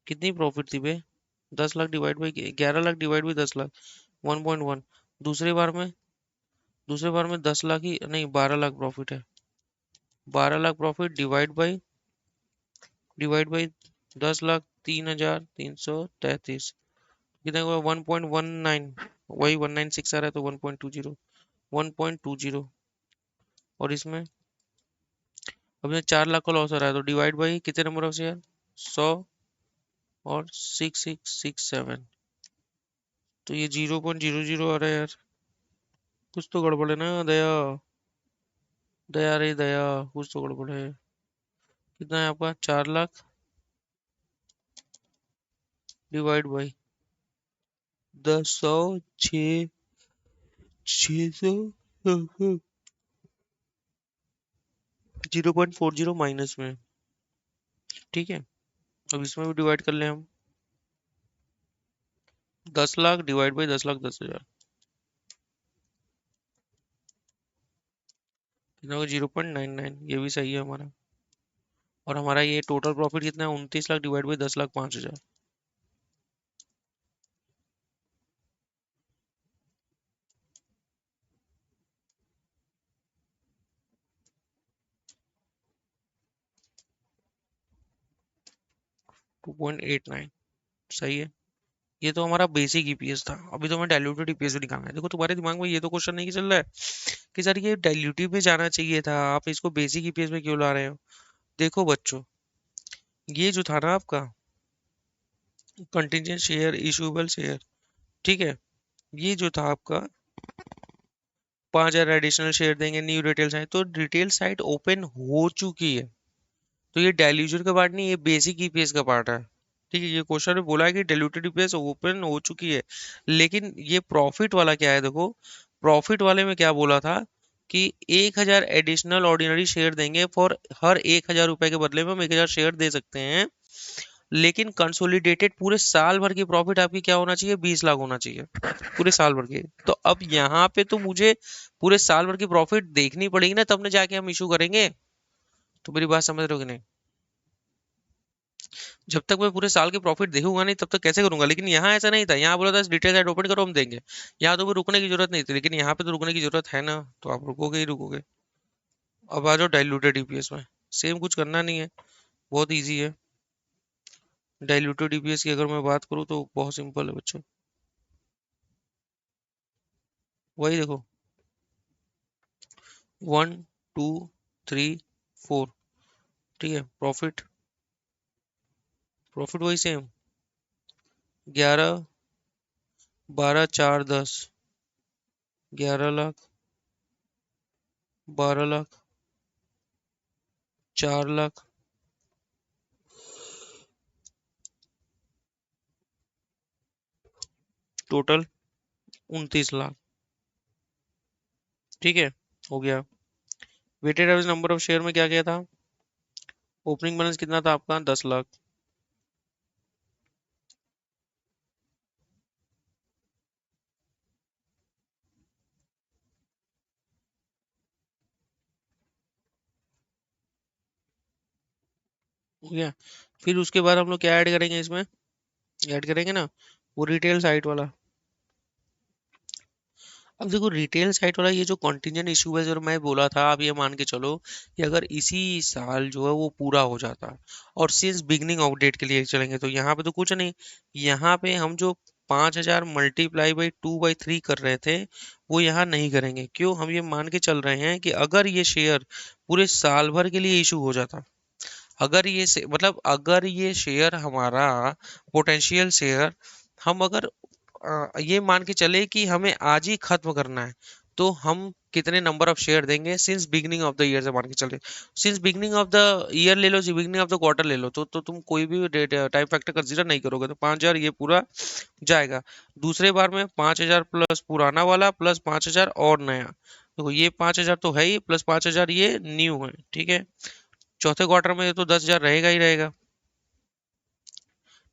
Speaker 1: कितनी प्रॉफिट थी बे? 10 lakh divide by 11 lakh divide by 10 lakh, 1.1। दूसरे बार में, दूसरे बार में 10 लाख ही नहीं, 12 लाख प्रॉफिट है। 12 lakh profit divide by 10 lakh, 3,333, कितना हुआ? 1.19। वही 196 आ रहा है, तो 1.20, 1.20। और इसमें अब ये 4 लाख का लॉस आ रहा है, तो डिवाइड बाई कितने नंबर ऑफ शेयर? 100 और 6667, तो ये 0.00 आ रहा है यार। कुछ तो गड़बड़ है ना दया? दया रे दया, कुछ तो गड़बड़ है। कितना है आपका? 4 लाख डिवाइड बाई 10, 100, 600, 0.40 माइनस में। ठीक है। अब इसमें भी डिवाइड कर ले हम। 10 लाख डिवाइड बाई 10,10,000, कितना होगा? 0.99, ये भी सही है हमारा। और हमारा ये टोटल प्रॉफिट कितना है? 29 लाख डिवाइड बाई 10,05,000, 2.89। सही है। ये तो हमारा बेसिक ईपीएस था। अभी तो हमें डाइल्यूटेड ईपीएस भी निकालना है। देखो तुम्हारे दिमाग में ये तो क्वेश्चन नहीं चल रहा है कि सर ये डाइल्यूटिव में जाना चाहिए था, आप इसको बेसिक ईपीएस में क्यों ला रहे हो? देखो बच्चों, ये जो था ना आपका कंटिजेंट शेयर, इशूएबल शेयर, ठीक है, ये जो था आपका 5,000 एडिशनल शेयर देंगे, न्यू रिटेल साइट, तो रिटेल साइट ओपन हो चुकी है। तो ये डाइल्यूशन का पार्ट नहीं, ये बेसिक ईपीएस का पार्ट है। ठीक है, ये क्वेश्चन में बोला है कि डाइल्यूटेड ईपीएस ओपन हो चुकी है। लेकिन ये प्रॉफिट वाला क्या है? देखो, प्रॉफिट वाले में क्या बोला था कि 1,000 एडिशनल ऑर्डिनरी शेयर देंगे, फॉर हर 1,000 रुपए के बदले में हम 1,000 शेयर दे सकते हैं। लेकिन कंसोलिडेटेड पूरे साल भर की प्रॉफिट आपकी क्या होना चाहिए? 20 लाख होना चाहिए, पूरे साल भर की। तो अब यहाँ पे तो मुझे पूरे साल भर की प्रॉफिट देखनी पड़ेगी ना, तब ना जाके हम इशू करेंगे। तो मेरी बात समझ रहे हो कि नहीं? जब तक मैं पूरे साल की प्रॉफिट देखूंगा नहीं तब तक कैसे करूंगा? लेकिन यहाँ ऐसा नहीं था, यहाँ बोला था डिटेल साइट ओपन करो हम देंगे। यहाँ तो भी रुकने की जरूरत नहीं थी, लेकिन यहाँ पे तो रुकने की जरूरत है ना, तो आप रुकोगे ही रुकोगे। अब आ जाओ डाइल्यूटेड ईपीएस में। सेम कुछ करना नहीं है, बहुत इजी है। डाइल्यूटेड ईपीएस की अगर मैं बात करूँ तो बहुत सिंपल है बच्चों। वही देखो, 1, 2, 3, 4, ठीक है। प्रॉफिट, प्रॉफिट वही सेम, 11, 12, 4, 10, 11 लाख, 12 लाख, 4 लाख, टोटल 29 लाख। ठीक है, हो गया। Weighted average number of share में क्या क्या था? ओपनिंग बैलेंस कितना था आपका? 10 लाख। हो गया। फिर उसके बाद हम लोग क्या ऐड करेंगे इसमें? ऐड करेंगे ना, वो रिटेल साइट वाला। अब देखो रिटेल साइट वाला ये जो कॉन्टिजेंट इशू है जो मैं बोला था, आप ये मान के चलो कि अगर इसी साल जो है वो पूरा हो जाता और सिंस बिगनिंग ऑफ डेट के लिए चलेंगे तो यहाँ पे तो कुछ नहीं। यहाँ पे हम जो 5,000 मल्टीप्लाई बाई 2/3 कर रहे थे वो यहाँ नहीं करेंगे। क्यों? हम ये मान के चल रहे हैं कि अगर ये शेयर पूरे साल भर के लिए इशू हो जाता, अगर ये मतलब अगर ये शेयर हमारा पोटेंशियल शेयर, हम अगर ये मान के चले कि हमें आज ही खत्म करना है तो हम कितने नंबर ऑफ शेयर देंगे since beginning of the year से मान के चले। Since beginning of the year ले लो, बिगनिंग ऑफ द क्वार्टर ले लो, तो तुम कोई भी टाइम फैक्टर कंसीडर नहीं करोगे तो 5,000 ये पूरा जाएगा। दूसरे बार में 5,000 प्लस पुराना वाला प्लस 5,000 और नया। देखो ये 5,000 तो है ही, प्लस 5,000 ये न्यू है। ठीक है, चौथे क्वार्टर में ये तो 10,000 रहेगा ही रहेगा।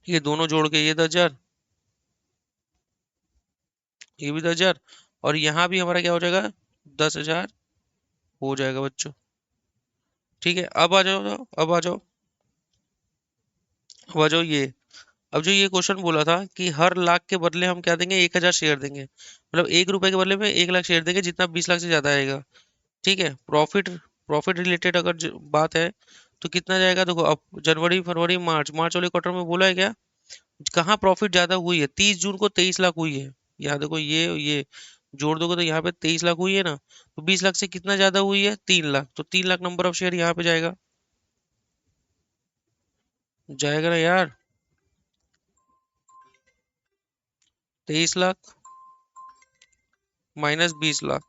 Speaker 1: ये दोनों जोड़ के ये 10,000, ये भी 10,000, और यहाँ भी हमारा क्या हो जाएगा? 10,000 हो जाएगा बच्चों। ठीक है, अब आ जाओ, अब आ जाओ, अब आ जाओ ये। अब जो ये क्वेश्चन बोला था कि हर लाख के बदले हम क्या देंगे? 1,000 शेयर देंगे, मतलब 1 रुपए के बदले में 1 लाख शेयर देंगे जितना 20 लाख से ज्यादा आएगा। ठीक है, प्रॉफिट, प्रॉफिट रिलेटेड अगर बात है तो कितना जाएगा? देखो अब जनवरी फरवरी मार्च, मार्च वाले क्वार्टर में बोला है क्या? कहाँ प्रॉफिट ज्यादा हुई है? 30 जून को 23 लाख हुई है। यहाँ देखो ये जोड़ दोगे तो यहाँ पे 23 लाख हुई है ना, तो 20 लाख से कितना ज्यादा हुई है? 3 लाख, तो 3 लाख नंबर ऑफ शेयर यहाँ पे जाएगा। जाएगा ना यार? 23 लाख माइनस 20 लाख,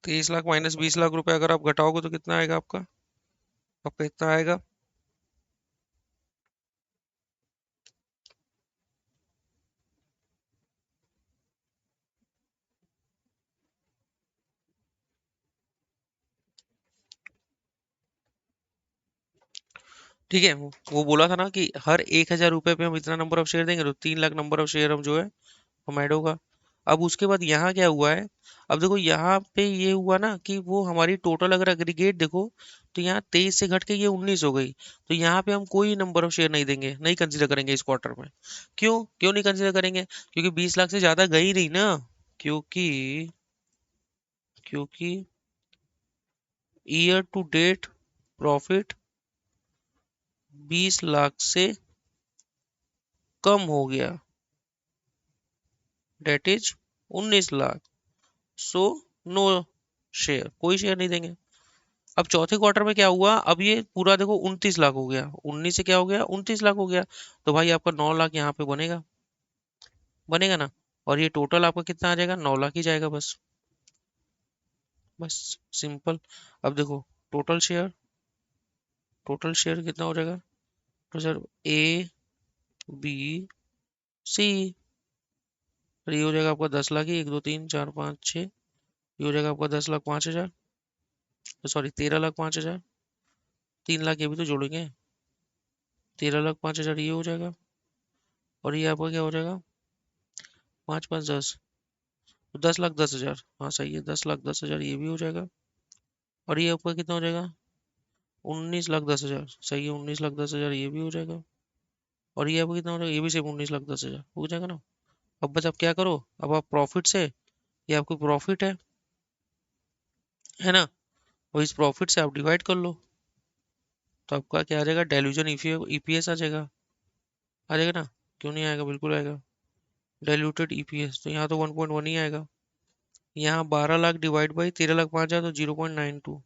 Speaker 1: 23 लाख माइनस 20 लाख रुपए अगर आप घटाओगे तो कितना आएगा आपका? आपका इतना आएगा। ठीक है, वो बोला था ना कि हर 1,000 रुपए पे हम इतना नंबर ऑफ शेयर देंगे तो 3 लाख नंबर ऑफ शेयर हम जो है हम ऐड होगा। अब उसके बाद यहाँ क्या हुआ है? अब देखो यहाँ पे ये हुआ ना कि वो हमारी टोटल अगर एग्रीगेट देखो तो यहाँ 23 से घट के ये 19 हो गई। तो यहाँ पे हम कोई नंबर ऑफ शेयर नहीं देंगे, नहीं कंसीडर करेंगे इस क्वार्टर में। क्यों क्यों नहीं कंसीडर करेंगे? क्योंकि 20 लाख से ज्यादा गई नहीं ना। क्योंकि क्योंकि year to date profit 20 lakh से कम हो गया, date is 19 lakh. So no share, कोई शेयर नहीं देंगे। अब चौथे क्वार्टर में क्या हुआ? अब ये पूरा देखो 29 लाख हो गया, 19 से क्या हो गया? 29 लाख हो गया। तो भाई आपका 9 लाख यहाँ पे बनेगा, बनेगा ना। और ये टोटल आपका कितना आ जाएगा? 9 लाख ही जाएगा बस। बस सिंपल। अब देखो टोटल शेयर, टोटल शेयर कितना हो जाएगा? तो सर ए बी सी, और ये हो जाएगा आपका 10 लाख ही, 1 2 3 4 5 6, ये हो जाएगा आपका 10,05,000, सॉरी 13,05,000। 3 लाख ये भी तो जोड़ेंगे, 13,05,000 ये हो जाएगा। और ये आपका क्या हो जाएगा? 5 5 10, तो 10,10,000। हाँ सही है, 10,10,000 ये भी हो जाएगा। और ये आपका कितना हो जाएगा? 19,10,000। सही है, 19,10,000 ये भी हो जाएगा। और ये आपका कितना हो जाएगा? ये भी सिर्फ 19,10,000 हो जाएगा ना। अब बस आप क्या करो, अब आप प्रॉफिट से, ये आपको प्रॉफिट है ना, और इस प्रॉफिट से आप डिवाइड कर लो तो आपका क्या आ जाएगा? डाइल्यूशन ईपीएस आ जाएगा। आ जाएगा ना? क्यों नहीं आएगा? बिल्कुल आएगा। डाइल्यूटेड ईपीएस तो यहाँ तो 1.1 ही आएगा। यहाँ 12 लाख डिवाइड बाई 13,05,000 तो 0.92।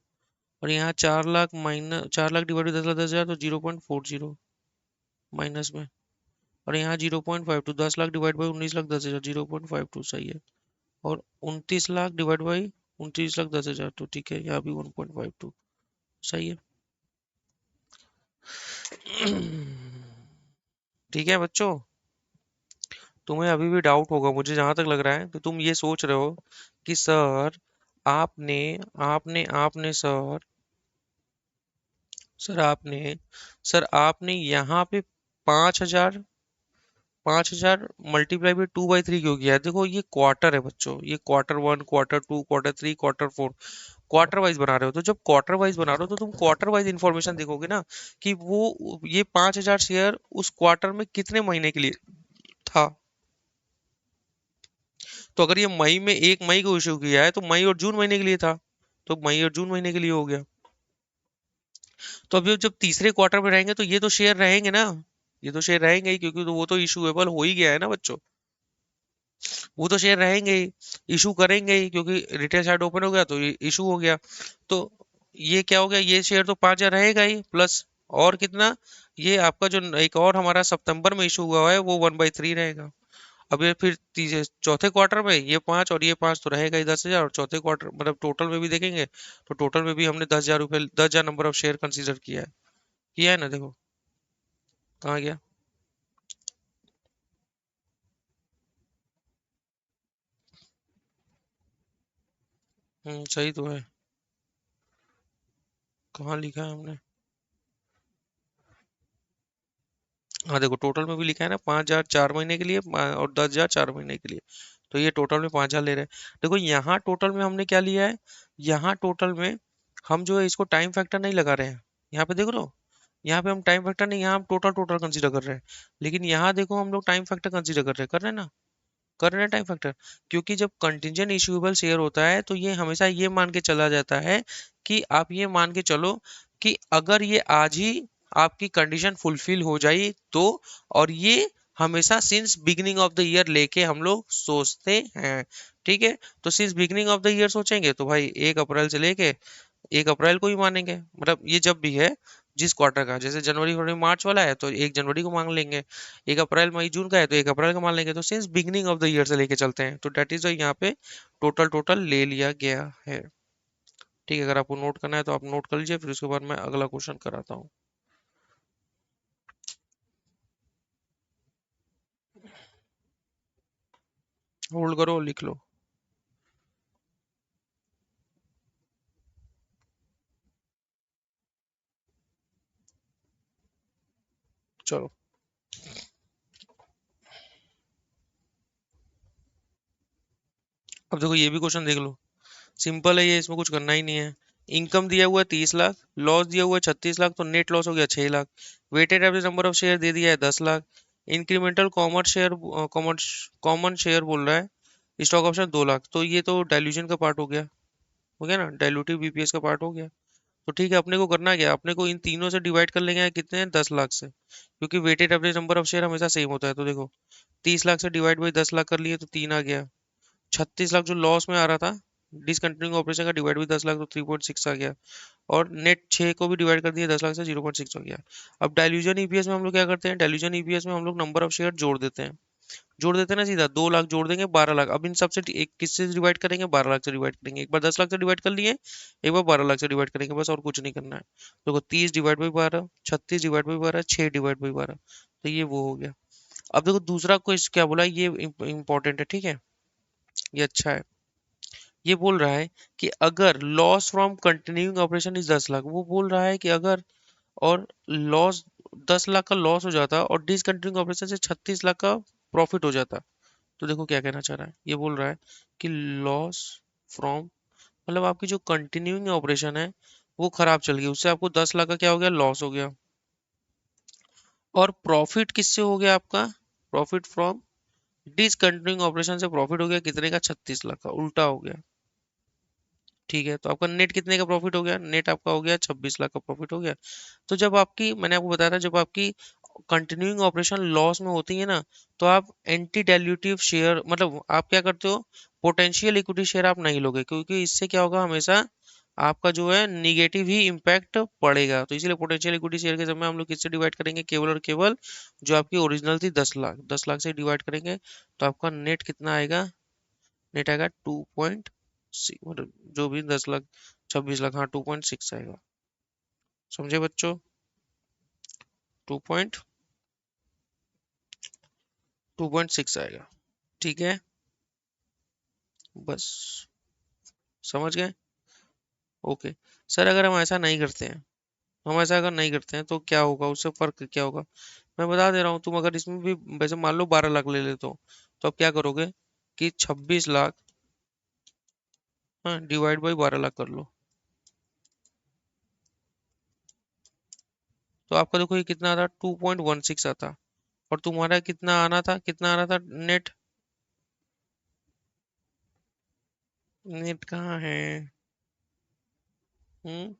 Speaker 1: और यहाँ 4 lakh minus 4 lakh divide by 10,10,000 तो 0.40 माइनस में। और यहाँ 0.52, 10 लाख डिवाइड बाई 19,10,000 0.52 सही है। और 29 लाख डिवाइड बाई 29,10,000 तो ठीक है, यहाँ भी 1.52 सही है। ठीक है बच्चों, तुम्हें अभी भी डाउट होगा, मुझे जहां तक लग रहा है कि तुम ये सोच रहे हो कि सर आपने आपने आपने सर आपने सर आपने यहाँ पे 5,000 5,000 मल्टीप्लाई बाई 2/3 क्यों किया है? देखो ये क्वार्टर है बच्चों, ये Q1 Q2 Q3 Q4 quarter wise बना रहे हो। तो जब क्वार्टर वाइज बना रहे हो तो तुम क्वार्टर वाइज इंफॉर्मेशन देखोगे ना कि वो ये 5,000 शेयर उस क्वार्टर में कितने महीने के लिए था। तो अगर ये मई में 1 मई को इशू किया है तो मई और जून महीने के लिए था, तो मई और जून महीने के लिए हो गया। तो अब ये जब तीसरे क्वार्टर में रहेंगे तो ये तो शेयर रहेंगे ना, ये तो शेयर रहेंगे ही, क्योंकि तो वो तो इशूएबल हो ही गया है ना बच्चों। वो तो शेयर रहेंगे ही, इशू करेंगे ही, क्योंकि रिटेल साइड ओपन हो गया तो इशू हो गया। तो ये क्या हो गया, ये शेयर तो 5,000 रहेगा ही प्लस और कितना, ये आपका जो एक और हमारा सितंबर में इशू हुआ है वो 1/3 रहेगा। अब ये फिर तीसरे चौथे क्वार्टर में ये 5 और ये 5 तो रहेगा ही 10,000, और चौथे क्वार्टर मतलब टोटल में भी देखेंगे तो टोटल में भी हमने 10,000 रुपये 10,000 नंबर ऑफ शेयर कंसीडर किया है ना, देखो कहाँ गया। सही तो है। कहाँ लिखा है हमने? हाँ देखो टोटल में भी लिखा है ना, 5,000 4 महीने के लिए और 10,000 4 महीने के लिए। तो ये टोटल में 5,000 ले रहे हैं। देखो यहाँ टोटल में हमने क्या लिया है, यहाँ टोटल में हम जो है इसको टाइम फैक्टर नहीं लगा रहे हैं। यहाँ पे देख लो, यहाँ पे हम टाइम फैक्टर नहीं, यहाँ हम टोटल टोटल कंसीडर कर रहे हैं। लेकिन यहाँ देखो हम लोग टाइम फैक्टर कंसीडर कर रहे हैं ना, कर रहे हैं टाइम फैक्टर। क्योंकि जब कंटिंजेंट इश्यूएबल शेयर होता है तो ये हमेशा ये मान के चला जाता है कि आप ये मान के चलो कि अगर ये आज ही आपकी कंडीशन फुलफिल हो जाए तो, और ये हमेशा since beginning of the year लेके हम लोग सोचते हैं। ठीक है, तो since beginning of the year सोचेंगे तो भाई 1 अप्रैल से लेके 1 अप्रैल को ही मानेंगे, मतलब ये जब भी है जिस क्वार्टर का, जैसे जनवरी फरवरी मार्च वाला है तो 1 जनवरी को मान लेंगे, 1 अप्रैल मई जून का है तो 1 अप्रैल का मान लेंगे। तो since beginning of the year से लेके चलते हैं, तो डेट इज यहाँ पे टोटल टोटल ले लिया गया है। ठीक है, अगर आपको नोट करना है तो आप नोट कर लीजिए, फिर उसके बाद मैं अगला क्वेश्चन कराता हूँ। होल्ड करो, लिख लो। चलो, अब देखो ये भी क्वेश्चन देख लो। सिंपल है ये, इसमें कुछ करना ही नहीं है। इनकम दिया हुआ है 30 लाख, लॉस दिया हुआ है 36 लाख, तो नेट लॉस हो गया 6 lakh. Weighted average number of share दे दिया है 10 लाख। इंक्रीमेंटल कॉमन शेयर बोल रहा है स्टॉक ऑप्शन 2 लाख, तो ये तो डाइल्यूशन का पार्ट हो गया ना, डाइल्यूटिव बीपीएस का पार्ट हो गया। तो ठीक है, अपने को करना क्या, अपने को इन तीनों से डिवाइड कर लेंगे कितने, 10 लाख से, क्योंकि weighted average number of share हमेशा सेम होता है। तो देखो 30 लाख से डिवाइड बाई 10 लाख कर लिए तो 3 आ गया। 36 लाख जो लॉस में आ रहा था डिसकंटिन्यूइंग ऑपरेशन का, डिवाइड बाई 10 लाख तो 3.6 आ गया। और नेट 6 को भी डिवाइड कर दिया 10 लाख से, 0.6 हो गया। अब डाइल्यूजन ईपीएस में हम लोग क्या करते हैं, डाइल्यूजन ईपीएस में हम लोग नंबर ऑफ शेयर जोड़ देते हैं ना सीधा, 2 लाख जोड़ देंगे 12 लाख। अब इन सबसे एक किससे डिवाइड करेंगे, 12 लाख से डिवाइड करेंगे। एक बार 10 लाख से डिवाइड कर लिए, एक बार 12 लाख से डिवाइड करेंगे, बस और कुछ नहीं करना है। देखो 30 divide by 12, 36 divide by 12, 6 divide by 12, तो ये वो हो गया। अब देखो दूसरा क्वेश्चन क्या बोला, ये इंपॉर्टेंट है, ठीक है, ये अच्छा है। ये बोल रहा है कि अगर loss from continuing operation is 10 lakh, वो बोल रहा है कि अगर और लॉस 10 लाख का लॉस हो जाता और डिसकंटिन्यूइंग ऑपरेशन से 36 लाख का प्रॉफिट हो जाता, तो देखो क्या कहना चाह रहा है। ये बोल रहा है कि लॉस फ्रॉम मतलब आपकी जो कंटिन्यूइंग ऑपरेशन है वो खराब चल गई, उससे आपको 10 लाख का क्या हो गया, लॉस हो गया। और प्रॉफिट किससे हो गया आपका, प्रॉफिट फ्रॉम डिसकंटिन्यूइंग ऑपरेशन से प्रॉफिट हो गया कितने का, 36 लाख का, उल्टा हो गया। ठीक है, तो आपका नेट कितने का प्रॉफिट हो गया, नेट आपका हो गया 26 लाख का प्रॉफिट हो गया। तो जब आपकी, मैंने आपको बताया था, जब आपकी कंटिन्यूइंग ऑपरेशन लॉस में होती है ना, तो आप एंटी डाइल्यूटिव शेयर मतलब आप क्या करते हो, पोटेंशियल इक्विटी शेयर आप नहीं लोगे, क्योंकि इससे क्या होगा, हमेशा आपका जो है निगेटिव ही इम्पैक्ट पड़ेगा। तो इसीलिए पोटेंशियल इक्विटी शेयर के समय हम लोग किससे डिवाइड करेंगे, केवल और केवल जो आपकी ओरिजिनल थी 10 लाख, 10 लाख से डिवाइड करेंगे। तो आपका नेट कितना आएगा, नेट आएगा 2.6, मतलब जो भी 10 लाख 26 लाख, हाँ 2.6 आएगा। समझे बच्चों, 2. 2.6 आएगा। ठीक है, बस समझ गए। ओके सर, अगर हम ऐसा नहीं करते हैं, हम ऐसा अगर नहीं करते हैं तो क्या होगा, उससे फर्क क्या होगा? मैं बता दे रहा हूँ, तुम अगर इसमें भी वैसे मान लो 12 लाख ले लेते हो, तो अब क्या करोगे कि 26 लाख, हाँ, डिवाइड बाई 12 लाख कर लो। तो आपका देखो ये कितना आता, 2.16 आता। और तुम्हारा कितना आना था, कितना आना था नेट? नेट कहाँ है? हम्म,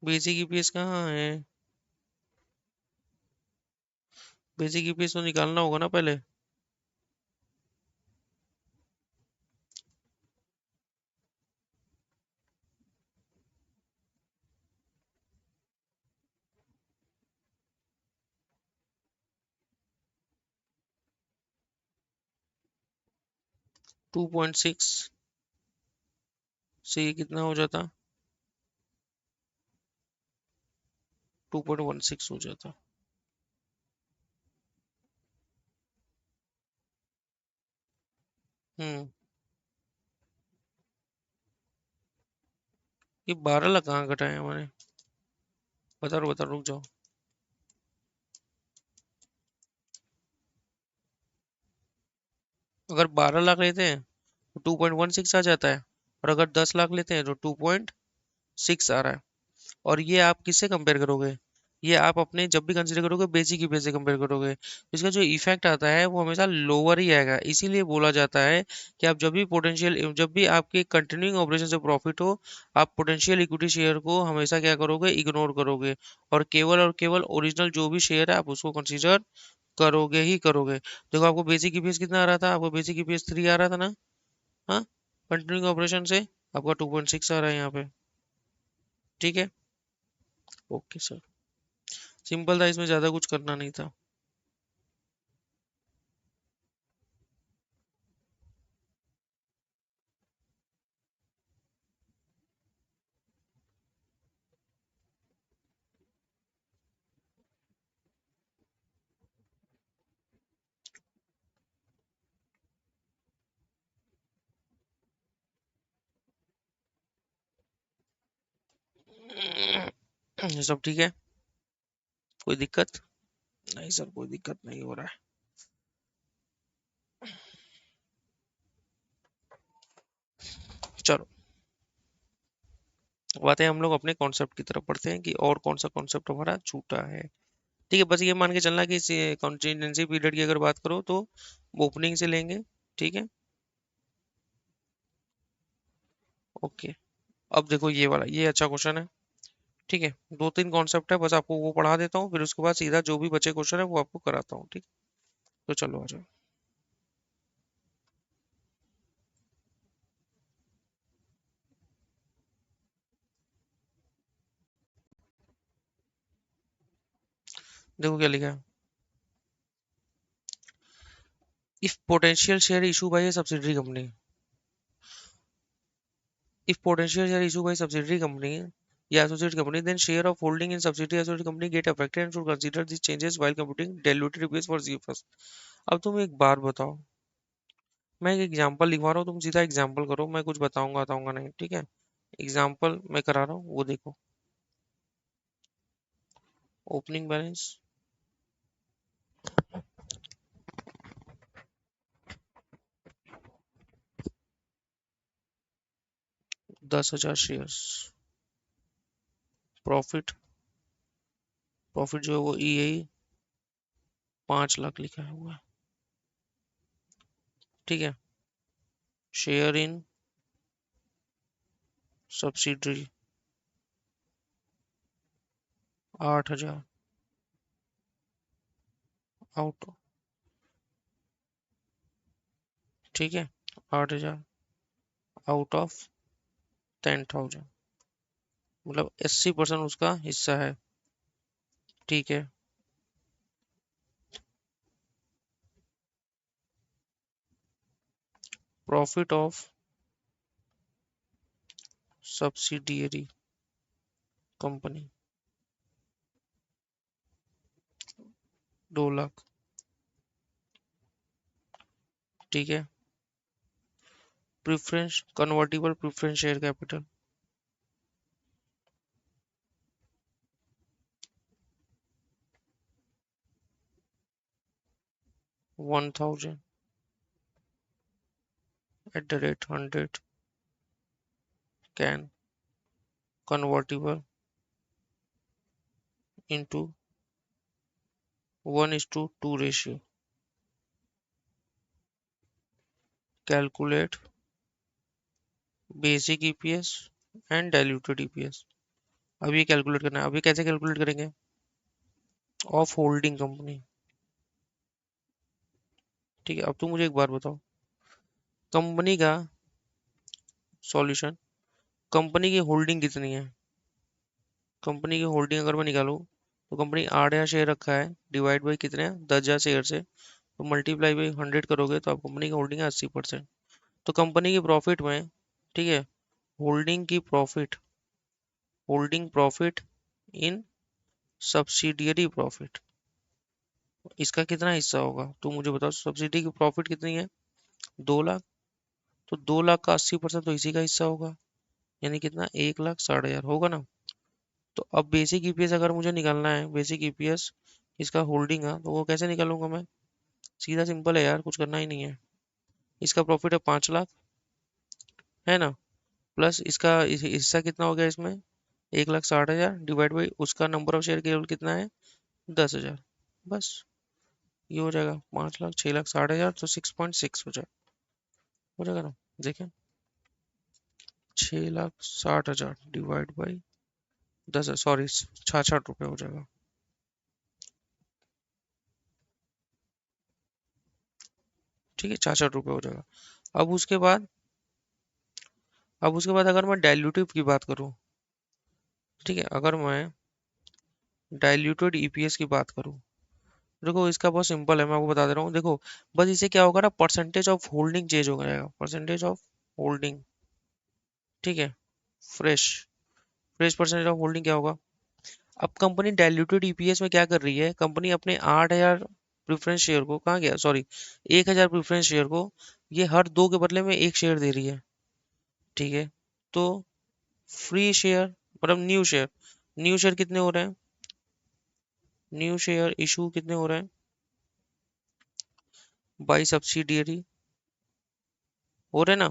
Speaker 1: बेसिक ईपीएस कहाँ है? बेसिक ईपीएस तो निकालना होगा ना पहले। 2.6 से ये कितना हो जाता? 2.16 हो जाता। हम्म, ये 12 लाख कहाँ घटाए हमारे? बता रुक जाओ। अगर 12 लाख लेते हैं तो 2.16 आ जाता है, और अगर 10 लाख लेते हैं तो 2.6 आ रहा है। और ये आप किससे कंपेयर करोगे? ये आप अपने जब भी कंसीडर करोगे बेसिक की बेस से कंपेयर करोगे, इसका जो इफेक्ट आता है वो हमेशा लोअर ही आएगा। इसीलिए बोला जाता है कि आप जब भी आपके कंटिन्यूइंग ऑपरेशन से प्रॉफिट हो, आप पोटेंशियल इक्विटी शेयर को हमेशा क्या करोगे, इग्नोर करोगे। और केवल ओरिजिनल जो भी शेयर है आप उसको कंसीडर करोगे ही करोगे। देखो आपको बेसिक ईपीएस कितना आ रहा था, आपको बेसिक ईपीएस 3 आ रहा था ना? हाँ, कंटिन्यूइंग ऑपरेशन से आपका 2.6 आ रहा है यहाँ पे। ठीक है, ओके सर, सिंपल था, इसमें ज्यादा कुछ करना नहीं था। ये सब ठीक है, कोई दिक्कत? नहीं सर, कोई दिक्कत नहीं हो रहा है। चलो, अब आते हैं हम लोग अपने कॉन्सेप्ट की तरफ बढ़ते हैं कि और कौन सा कॉन्सेप्ट हमारा छूटा है। ठीक है, बस ये मान के चलना कि इस कॉन्टिजेंसी पीरियड की अगर बात करो तो ओपनिंग से लेंगे। ठीक है, ओके। अब देखो ये वाला, ये अच्छा क्वेश्चन है। ठीक है, 2-3 कॉन्सेप्ट है, बस आपको वो पढ़ा देता हूँ, फिर उसके बाद सीधा जो भी बचे क्वेश्चन है वो आपको कराता हूँ। ठीक, तो चलो आ जाओ। देखो क्या लिखा है, if potential share issue bye A subsidiary company, if potential share issued by subsidiary company या associate company, then share of holding in subsidiary associate company get affected and should consider these changes while computing diluted EPS for CFS। अब तुम एक बार बताओ, मैं एक example लिखवा रहा हूँ, तुम सीधा एग्जांपल करो, मैं कुछ बताऊंगा नहीं, ठीक है? एग्जांपल मैं करा रहा हूँ, वो देखो। Opening balance 10,000 shares, profit, profit जो है वो ई 5 लाख लिखा हुआ है। ठीक है, शेयर इन सब्सिडरी 8,000, आउट, ठीक है, 8,000 आउट ऑफ 10,000, मतलब 80% उसका हिस्सा है। ठीक है, profit of subsidiary company 2 lakh. ठीक है। Preference convertible preference share capital 1000 @100 can convertible into 1:2 ratio. Calculate basic EPS and diluted EPS. अब ये कैलकुलेट करना है। अभी कैसे कैलकुलेट करेंगे? Of holding company. ठीक है, अब तुम मुझे एक बार बताओ, कंपनी का सॉल्यूशन, कंपनी की होल्डिंग कितनी है? कंपनी की होल्डिंग अगर मैं निकालूं तो कंपनी 8,000 शेयर रखा है, डिवाइड बाई कितने, 10,000 शेयर से, तो मल्टीप्लाई बाई 100 करोगे तो आप कंपनी की होल्डिंग है 80%। तो कंपनी की प्रॉफिट में, ठीक है, होल्डिंग की profit, holding profit in subsidiary profit, इसका कितना हिस्सा होगा तो मुझे बताओ। सब्सिडी की प्रॉफिट कितनी है? 2 लाख। तो 2 लाख का 80% तो इसी का हिस्सा होगा, यानी कितना, 1,60,000 होगा ना। तो अब बेसिक ईपीएस अगर मुझे निकालना है, बेसिक ईपीएस इसका होल्डिंग है, तो वो कैसे निकालूंगा मैं? सीधा सिंपल है यार, कुछ करना ही नहीं है। इसका प्रॉफिट है 5 लाख, है ना, प्लस इसका हिस्सा कितना हो गया इसमें, 1,60,000 डिवाइड बाई उसका नंबर ऑफ शेयर केवल कितना है, 10,000। बस ये हो जाएगा 5 लाख, 6,60,000 तो 6.6 हो जाएगा ना। देखें, 6,60,000 डिवाइड बाई 10, सॉरी 66 रुपये हो जाएगा। ठीक है, 66 रुपये हो जाएगा। अब उसके बाद, अगर मैं डाइल्यूटिव की बात करूं, ठीक है, अगर मैं डाइल्यूटेड ईपीएस की बात करूं, देखो इसका बहुत सिंपल है, मैं आपको बता दे रहा हूँ। देखो बस इसे क्या होगा ना, परसेंटेज ऑफ होल्डिंग चेंज हो जाएगा, परसेंटेज ऑफ होल्डिंग। ठीक है, fresh fresh percentage of holding क्या होगा? अब कंपनी डाइल्यूटेड ईपीएस में क्या कर रही है, कंपनी अपने 8,000 प्रेफरेंस शेयर को, कहाँ गया, सॉरी, 1,000 प्रेफरेंस शेयर को ये हर 2 के बदले में एक शेयर दे रही है। ठीक है, तो फ्री शेयर मतलब न्यू शेयर कितने हो रहे हैं, न्यू शेयर इशू कितने हो रहे हैं बाई सब्सिडियरी, हो रहे हैं ना।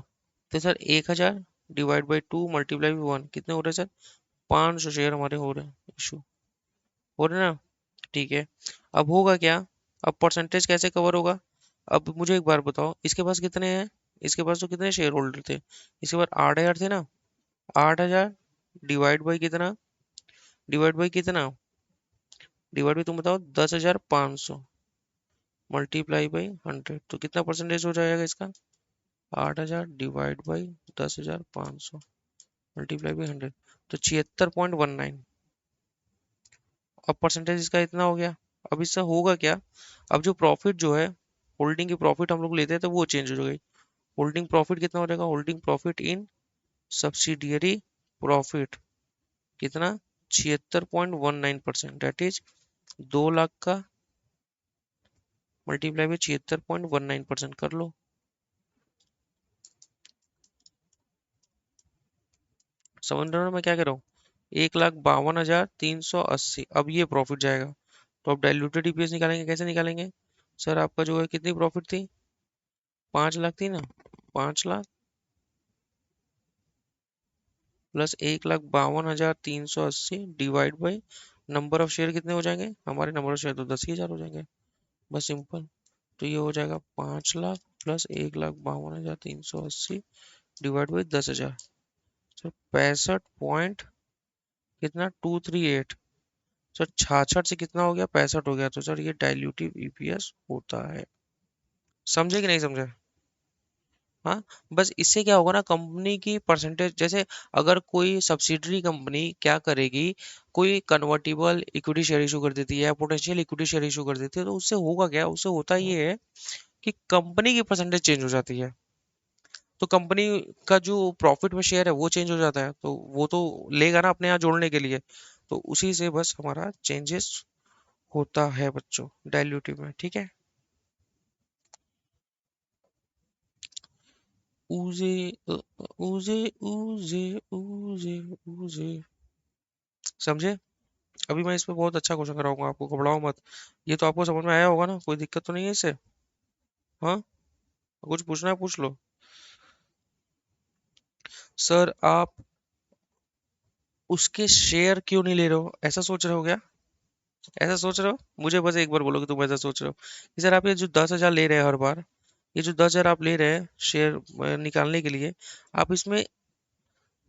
Speaker 1: तो sir 1,000 divide by 2 multiply by 1 कितने हो रहे हैं सर, 500 शेयर हमारे हो रहे हैं इशू, हो रहे हैं ना। ठीक है, अब होगा क्या, अब परसेंटेज कैसे कवर होगा? अब मुझे एक बार बताओ, इसके पास कितने हैं, इसके पास तो कितने शेयर होल्डर थे, इसके पास 8,000 थे ना। 8,000 डिवाइड बाई कितना, डिवाइड बाई कितना, डिवाइड बाई तुम बताओ, 10,500 मल्टीप्लाई बाई 100, तो कितना परसेंटेज हो जाएगा इसका, 8,000 डिवाइड बाई 10,500 मल्टीप्लाई बाई 100, तो 76.19। अब परसेंटेज इसका इतना हो गया। अब इससे होगा क्या, अब जो प्रॉफिट जो है, होल्डिंग की प्रॉफिट हम लोग लेते हैं तो वो चेंज हो गई। होल्डिंग प्रॉफिट कितना हो जाएगा, holding profit in subsidiary profit कितना, 76.19%, डेट इज 2 लाख का मल्टीप्लाई में 76.19% कर लो। समझ रहे हो ना मैं क्या कह रहा हूँ? 1,52,380, अब ये प्रॉफिट जाएगा। तो अब डाइल्यूटेड ईपीएस निकालेंगे, कैसे निकालेंगे? सर आपका जो है कितनी प्रॉफिट थी, 5 लाख थी ना, 5 lakh plus 1,52,380 divide by number of share कितने हो जाएंगे, हमारे नंबर ऑफ शेयर तो 10,000 हो जाएंगे। बस सिंपल। तो ये हो जाएगा 5 lakh plus 1,52,380 divide by 10,000, sir 65 point कितना, 238। सर 66 से कितना हो गया, 65 हो गया, तो सर ये डाइल्यूटिव ईपीएस होता है। समझे कि नहीं समझे? हाँ, बस इससे क्या होगा ना, कंपनी की परसेंटेज, जैसे अगर कोई सब्सिडरी कंपनी क्या करेगी, कोई कन्वर्टिबल इक्विटी शेयर इशू कर देती है, पोटेंशियल इक्विटी शेयर इशू कर देती है, तो उससे होगा क्या, उससे होता ये है कि कंपनी की परसेंटेज चेंज हो जाती है। तो कंपनी का जो प्रॉफिट में शेयर है वो चेंज हो जाता है, तो वो तो लेगा ना अपने यहाँ जोड़ने के लिए। तो उसी से बस हमारा चेंजेस होता है बच्चों, डाइल्यूटिव में। ठीक है, ऊजे ऊजे ऊजे ऊजे ऊजे, समझे? अभी मैं इस पे बहुत अच्छा क्वेश्चन कराऊंगा आपको, घबराओ मत। ये तो आपको समझ में आया होगा ना, कोई दिक्कत तो नहीं है इससे? हाँ, कुछ पूछना है पूछ लो। सर आप उसके शेयर क्यों नहीं ले रहे हो, ऐसा सोच रहे हो क्या? ऐसा सोच रहे हो? मुझे बस एक बार बोलो कि तुम ऐसा सोच रहे हो कि सर आप ये जो 10,000 ले रहे हैं हर बार, ये जो 10,000 आप ले रहे हैं शेयर निकालने के लिए, आप इसमें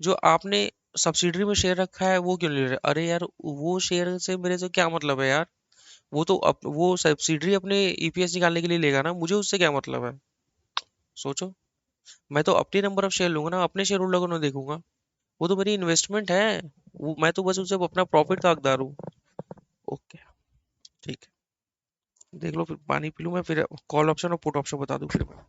Speaker 1: जो आपने सब्सिडरी में शेयर रखा है वो क्यों नहीं ले रहे? अरे यार, वो शेयर से मेरे से क्या मतलब है यार? वो सब्सिडरी अपने ईपीएस निकालने के लिए लेगा ना, मुझे उससे क्या मतलब है? सोचो। मैं तो अपने नंबर ऑफ शेयर लूंगा ना, अपने शेयर होल्डर को ना देखूंगा। वो तो मेरी इन्वेस्टमेंट है। मैं तो बस उससे अपना प्रॉफिट का हकदार हूँ। ओके, ठीक है, देख लो, फिर पानी पी लूं मैं, फिर कॉल ऑप्शन और पुट ऑप्शन बता दूं फिर मैं।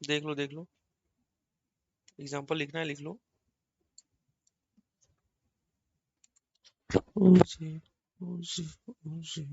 Speaker 1: देख लो देख लो, एग्जांपल लिखना है लिख लो। ओजी, ओजी, ओजी।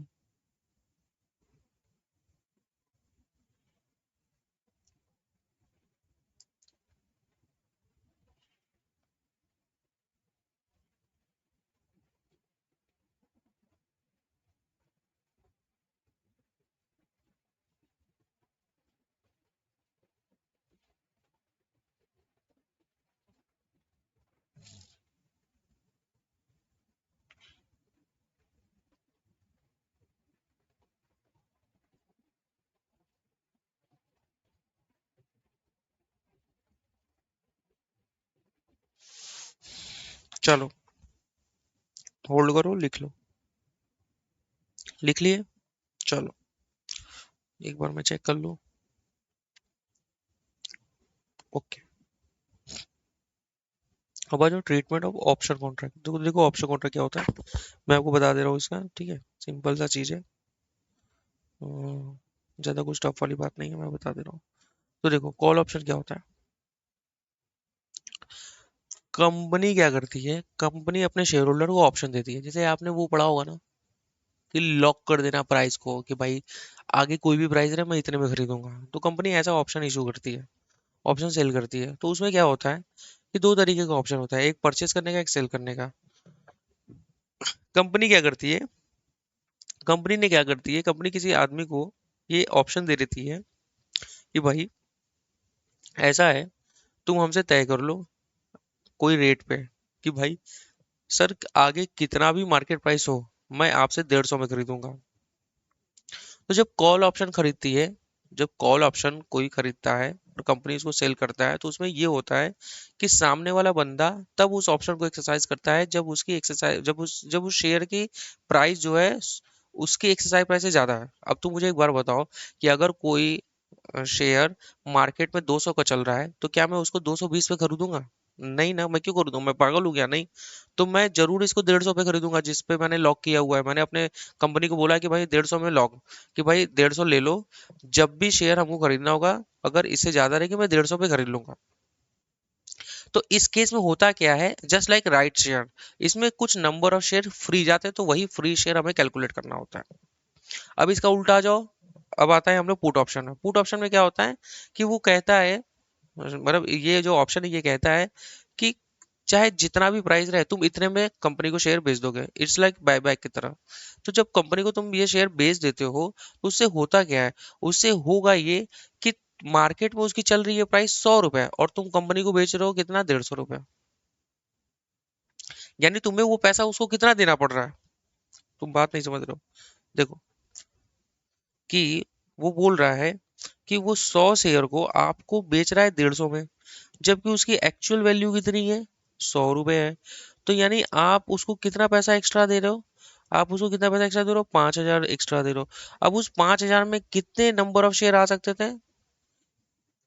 Speaker 1: चलो, होल्ड करो, लिख लो। लिख लिए? चलो, एक बार मैं चेक कर लूं। ओके। अब आ जाओ ट्रीटमेंट ऑफ ऑप्शन कॉन्ट्रैक्ट। देखो देखो, ऑप्शन कॉन्ट्रैक्ट क्या होता है, मैं आपको बता दे रहा हूँ इसका, ठीक है? सिंपल सा चीज है। ज्यादा कुछ टफ वाली बात नहीं है, मैं बता दे रहा हूँ। तो देखो, कॉल ऑप्शन क्या होता है? कंपनी क्या करती है, कंपनी अपने शेयर होल्डर को ऑप्शन देती है। जैसे आपने वो पढ़ा होगा ना कि लॉक कर देना प्राइस को, कि भाई आगे कोई भी प्राइस रहे मैं इतने में खरीदूंगा, तो कंपनी ऐसा ऑप्शन इशू करती है, ऑप्शन सेल करती है। तो उसमें क्या होता है कि दो तरीके का ऑप्शन होता है, एक परचेस करने का, एक सेल करने का। कंपनी क्या करती है, कंपनी ने क्या करती है, कंपनी किसी आदमी को ये ऑप्शन दे देती है कि भाई ऐसा है, तुम हमसे तय कर लो कोई रेट पे, कि भाई सर आगे कितना भी मार्केट प्राइस हो, मैं आपसे 150 में खरीदूंगा। तो जब कॉल ऑप्शन खरीदती है, जब कॉल ऑप्शन कोई खरीदता है और कंपनी उसको सेल करता है, तो उसमें ये होता है कि सामने वाला बंदा तब उस ऑप्शन को एक्सरसाइज करता है जब उसकी एक्सरसाइज जब उस शेयर की प्राइस जो है उसकी एक्सरसाइज प्राइस से ज्यादा है। अब तुम मुझे एक बार बताओ कि अगर कोई शेयर मार्केट में 200 का चल रहा है, तो क्या मैं उसको 220 पे खरीदूंगा? नहीं ना, मैं क्यों खरीदूंगा, मैं पागल हूँ क्या? नहीं। तो मैं जरूर इसको 150 पे खरीदूंगा, जिस पे मैंने लॉक किया हुआ है। मैंने अपने कंपनी को बोला है कि भाई 150 में लॉक, कि भाई 150 ले लो, जब भी शेयर हमको खरीदना होगा, अगर इससे ज्यादा रहेगी मैं 150 पे खरीद लूंगा। तो इस केस में होता क्या है, जस्ट लाइक राइट शेयर, इसमें कुछ नंबर ऑफ शेयर फ्री जाते हैं, तो वही फ्री शेयर हमें कैलकुलेट करना होता है। अब इसका उल्टा आ जाओ। अब आता है हम लोग पुट ऑप्शन में। पुट ऑप्शन में क्या होता है कि वो कहता है, मतलब ये जो ऑप्शन है ये कहता है कि चाहे जितना भी प्राइस रहे, तुम इतने में कंपनी को शेयर बेच दोगे। इट्स लाइक बाय बैक की तरह। तो जब कंपनी को तुम ये शेयर बेच देते हो, तो उससे होता क्या है, उससे होगा ये कि मार्केट में उसकी चल रही है प्राइस 100 रुपए, और तुम कंपनी को बेच रहे हो कितना, 150 रुपए। यानी तुम्हें वो पैसा उसको कितना देना पड़ रहा है? तुम बात नहीं समझ रहे हो। देखो कि वो बोल रहा है कि वो 100 शेयर को आपको बेच रहा है 150 में, जबकि उसकी एक्चुअल वैल्यू कितनी है, 100 रुपए है। तो यानी आप उसको कितना पैसा एक्स्ट्रा दे रहे हो, आप उसको कितना पैसा एक्स्ट्रा दे रहे हो, 5,000 एक्स्ट्रा दे रहे हो। अब उस 5,000 में कितने नंबर ऑफ शेयर आ सकते थे,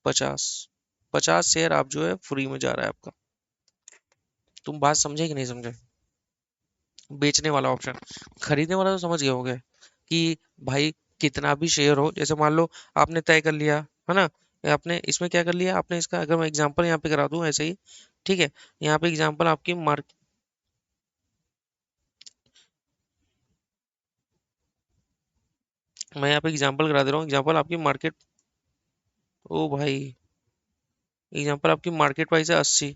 Speaker 1: 50। 50 शेयर आप जो है फ्री में जा रहा है आपका। तुम बात समझे कि नहीं समझे? बेचने वाला ऑप्शन, खरीदने वाला तो समझ गए होंगे कि भाई कितना भी शेयर हो, जैसे मान लो आपने तय कर लिया है ना, आपने इसमें क्या कर लिया आपने, इसका अगर मैं एग्जांपल यहाँ पे करा दूं ऐसे ही, ठीक है, यहाँ पे एग्जांपल आपकी मैं यहाँ पे एग्जांपल करा दे रहा हूँ, एग्जांपल आपकी मार्केट, ओ भाई, एग्जांपल आपकी मार्केट प्राइस है 80,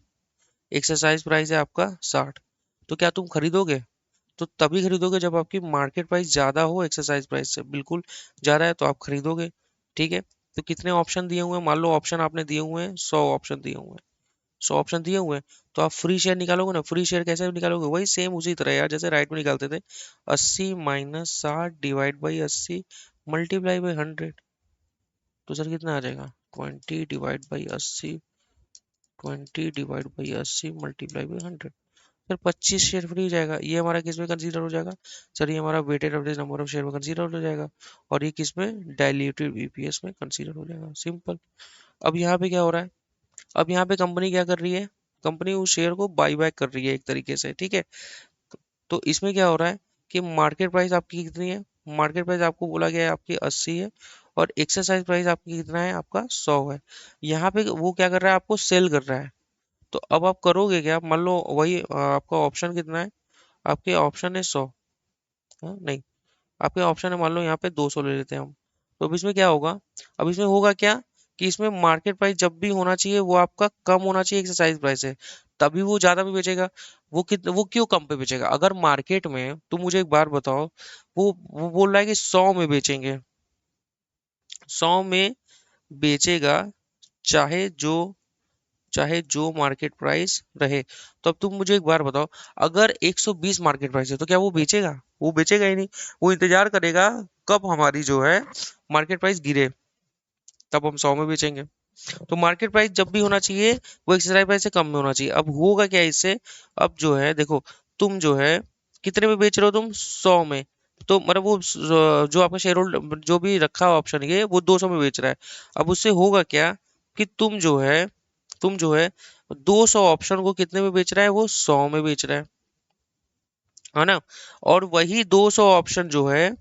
Speaker 1: एक्सरसाइज प्राइस है आपका 60, तो क्या तुम खरीदोगे? तो तभी खरीदोगे जब आपकी मार्केट प्राइस ज्यादा हो एक्सरसाइज प्राइस से, बिल्कुल ज्यादा है तो आप खरीदोगे। ठीक है, तो कितने ऑप्शन दिए हुए हैं, मान लो ऑप्शन आपने दिए हुए हैं 100 ऑप्शन दिए हुए हैं, 100 ऑप्शन दिए हुए हैं, तो आप फ्री शेयर निकालोगे ना, फ्री शेयर कैसे निकालोगे, वही सेम उसी तरह यार जैसे राइट में निकालते थे, 80 - 60 डिवाइड बाई 80 मल्टीप्लाई बाई 100, तो सर कितना आ जाएगा, 20 divide by 80 multiply by 100, sir 25 share free हो जाएगा। ये हमारा किस में कंसीडर हो जाएगा, सर ये हमारा weighted average number of share में कंसीडर हो जाएगा, और ये किस में, डाइल्यूटेड ईपीएस में कंसीडर हो जाएगा, सिंपल। अब यहाँ पे क्या हो रहा है, अब यहाँ पे कंपनी क्या कर रही है, कंपनी उस शेयर को बाई बैक कर रही है एक तरीके से, ठीक है। तो इसमें क्या हो रहा है कि मार्केट प्राइस आपकी कितनी है, मार्केट प्राइस आपको बोला गया है आपकी 80 है, और एक्सरसाइज प्राइस आपकी कितना है, आपका 100 है। यहाँ पे वो क्या कर रहा है, आपको सेल कर रहा है। तो अब आप करोगे क्या, मान लो वही आपका ऑप्शन कितना है, आपके ऑप्शन है 100, हाँ नहीं, आपके ऑप्शन है मान लो यहाँ पे 200 ले लेते हैं हम। तो अब इसमें क्या होगा, अब इसमें होगा क्या कि इसमें मार्केट प्राइस जब भी होना चाहिए वो आपका कम होना चाहिए एक्सरसाइज प्राइस से, तभी वो ज्यादा में बेचेगा। वो क्यों कम पे बेचेगा, अगर मार्केट में, तुम मुझे एक बार बताओ, वो बोल रहा है कि 100 में बेचेंगे, 100 में बेचेगा, चाहे जो चाहे जो मार्केट प्राइस रहे। तो अब तुम मुझे एक बार बताओ, अगर 120 मार्केट प्राइस है तो क्या वो बेचेगा, वो बेचेगा ही नहीं, वो इंतजार करेगा कब हमारी जो है मार्केट प्राइस गिरे, तब हम 100 में बेचेंगे। तो मार्केट प्राइस जब भी होना चाहिए वो एक्सरसाइज प्राइस से कम में होना चाहिए। अब होगा क्या इससे, अब जो है देखो, तुम जो है कितने में बेच रहे हो, तुम 100 में, तो मतलब वो जो आपका शेयर होल्डर जो भी रखा हुआ ऑप्शन ये वो 200 में बेच रहा है। अब उससे होगा क्या कि तुम जो है 200 ऑप्शन को कितने में बेच रहा है, वो 100 में बेच रहा है ना। और वही 200 ऑप्शन जो है,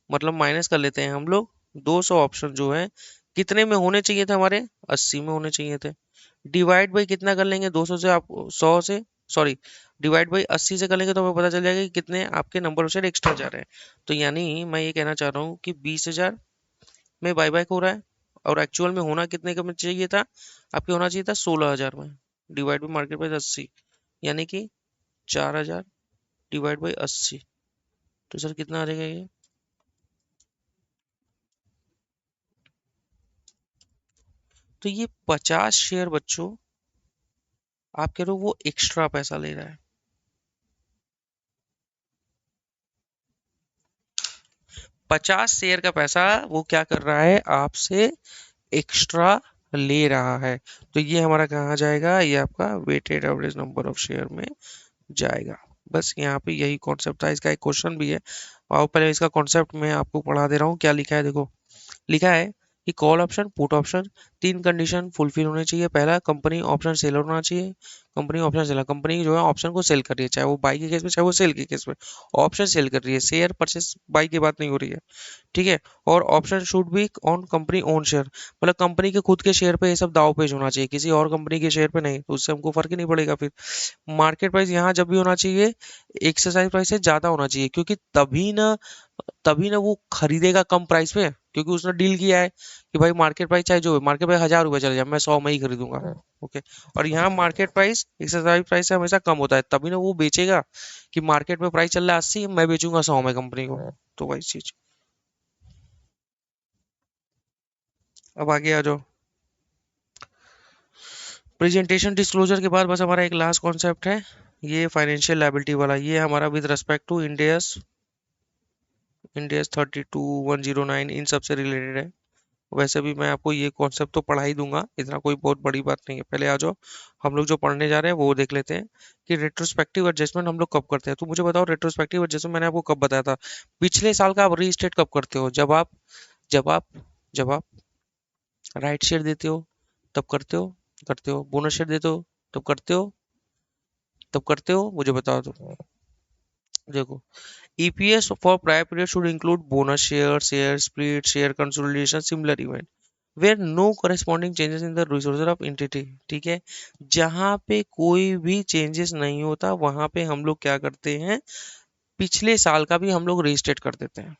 Speaker 1: मतलब माइनस कर लेते हैं हम लोग, 200 ऑप्शन जो है कितने में होने चाहिए थे हमारे, 80 में होने चाहिए थे। डिवाइड बाई कितना कर लेंगे, 200 से, आप 100 से, सॉरी, डिवाइड बाई 80 से कर लेंगे तो हमें पता चल जाएगा कि कितने आपके नंबर ऑफ शेयर एक्स्ट्रा जा रहे हैं। तो यानी मैं ये कहना चाह रहा हूँ कि 20,000 में बाई बैक हो रहा है, और एक्चुअल में होना कितने का में चाहिए था, आपके होना चाहिए था 16,000 में, डिवाइड बाई मार्केट प्राइस 80, यानी कि 4,000 डिवाइड बाई 80, तो सर कितना आ जाएगा ये, तो ये 50 शेयर बच्चों, आप कह रहे हो वो एक्स्ट्रा पैसा ले रहा है, 50 शेयर का पैसा वो क्या कर रहा है आपसे, एक्स्ट्रा ले रहा है। तो ये हमारा कहाँ जाएगा, ये आपका weighted average number of share में जाएगा। बस यहाँ पे यही कॉन्सेप्ट था, इसका एक क्वेश्चन भी है, और पहले इसका कॉन्सेप्ट मैं आपको पढ़ा दे रहा हूँ, क्या लिखा है देखो। लिखा है कि कॉल ऑप्शन, पुट ऑप्शन, तीन कंडीशन फुलफिल होने चाहिए। पहला, कंपनी ऑप्शन सेलर होना चाहिए, कंपनी ऑप्शन सेलर, कंपनी जो है ऑप्शन को सेल कर रही है, चाहे वो बाई के केस में चाहे वो सेल के केस में, ऑप्शन सेल कर रही है, शेयर परचेस बाई की बात नहीं हो रही है, ठीक है। और option should be on company own share, मतलब कंपनी के खुद के शेयर पे ये सब दाव पेच होना चाहिए, किसी और कंपनी के शेयर पे नहीं, तो उससे हमको फर्क ही नहीं पड़ेगा फिर। मार्केट प्राइस यहाँ जब भी होना चाहिए एक्सरसाइज प्राइस से ज्यादा होना चाहिए, क्योंकि तभी ना वो खरीदेगा कम प्राइस पे, क्योंकि उसने डील किया है कि भाई मार्केट प्राइस चाहे जो मार्केट प्राइस 1,000 रुपये चले जाए मैं 100 में ही खरीदूंगा, ओके। और यहाँ मार्केट प्राइस एक्सरसाइज प्राइस से हमेशा कम होता है, तभी ना वो बेचेगा कि मार्केट में प्राइस चल रहा है 80, मैं बेचूंगा 100 में कंपनी को, तो वही चीज। अब आगे आ जाओ, प्रेजेंटेशन डिस्क्लोजर के बाद बस हमारा एक लास्ट कॉन्सेप्ट है, ये फाइनेंशियल लायबिलिटी वाला, ये हमारा with respect to Ind AS Ind AS 32,109 इन सब से रिलेटेड है। वैसे भी मैं आपको ये कॉन्सेप्ट तो पढ़ा ही दूंगा, इतना कोई बहुत बड़ी बात नहीं है। पहले आ जाओ, हम लोग जो पढ़ने जा रहे हैं वो देख लेते हैं कि रेट्रोस्पेक्टिव एडजस्टमेंट हम लोग कब करते हैं। तो मुझे बताओ, रेट्रोस्पेक्टिव एडजस्टमेंट मैंने आपको कब बताया था, पिछले साल का आप रीस्टेट कब करते हो, जब आप जब आप राइट शेयर देते हो, तब करते हो बोनस शेयर देते हो, तब करते हो मुझे बताओ तो। देखो, EPS for prior period should include bonus share, share split, share consolidation, similar event. Where no corresponding changes in the resources of entity, ठीक है। जहां पे कोई भी चेंजेस नहीं होता वहां पे हम लोग क्या करते हैं, पिछले साल का भी हम लोग रीस्टेट कर देते हैं।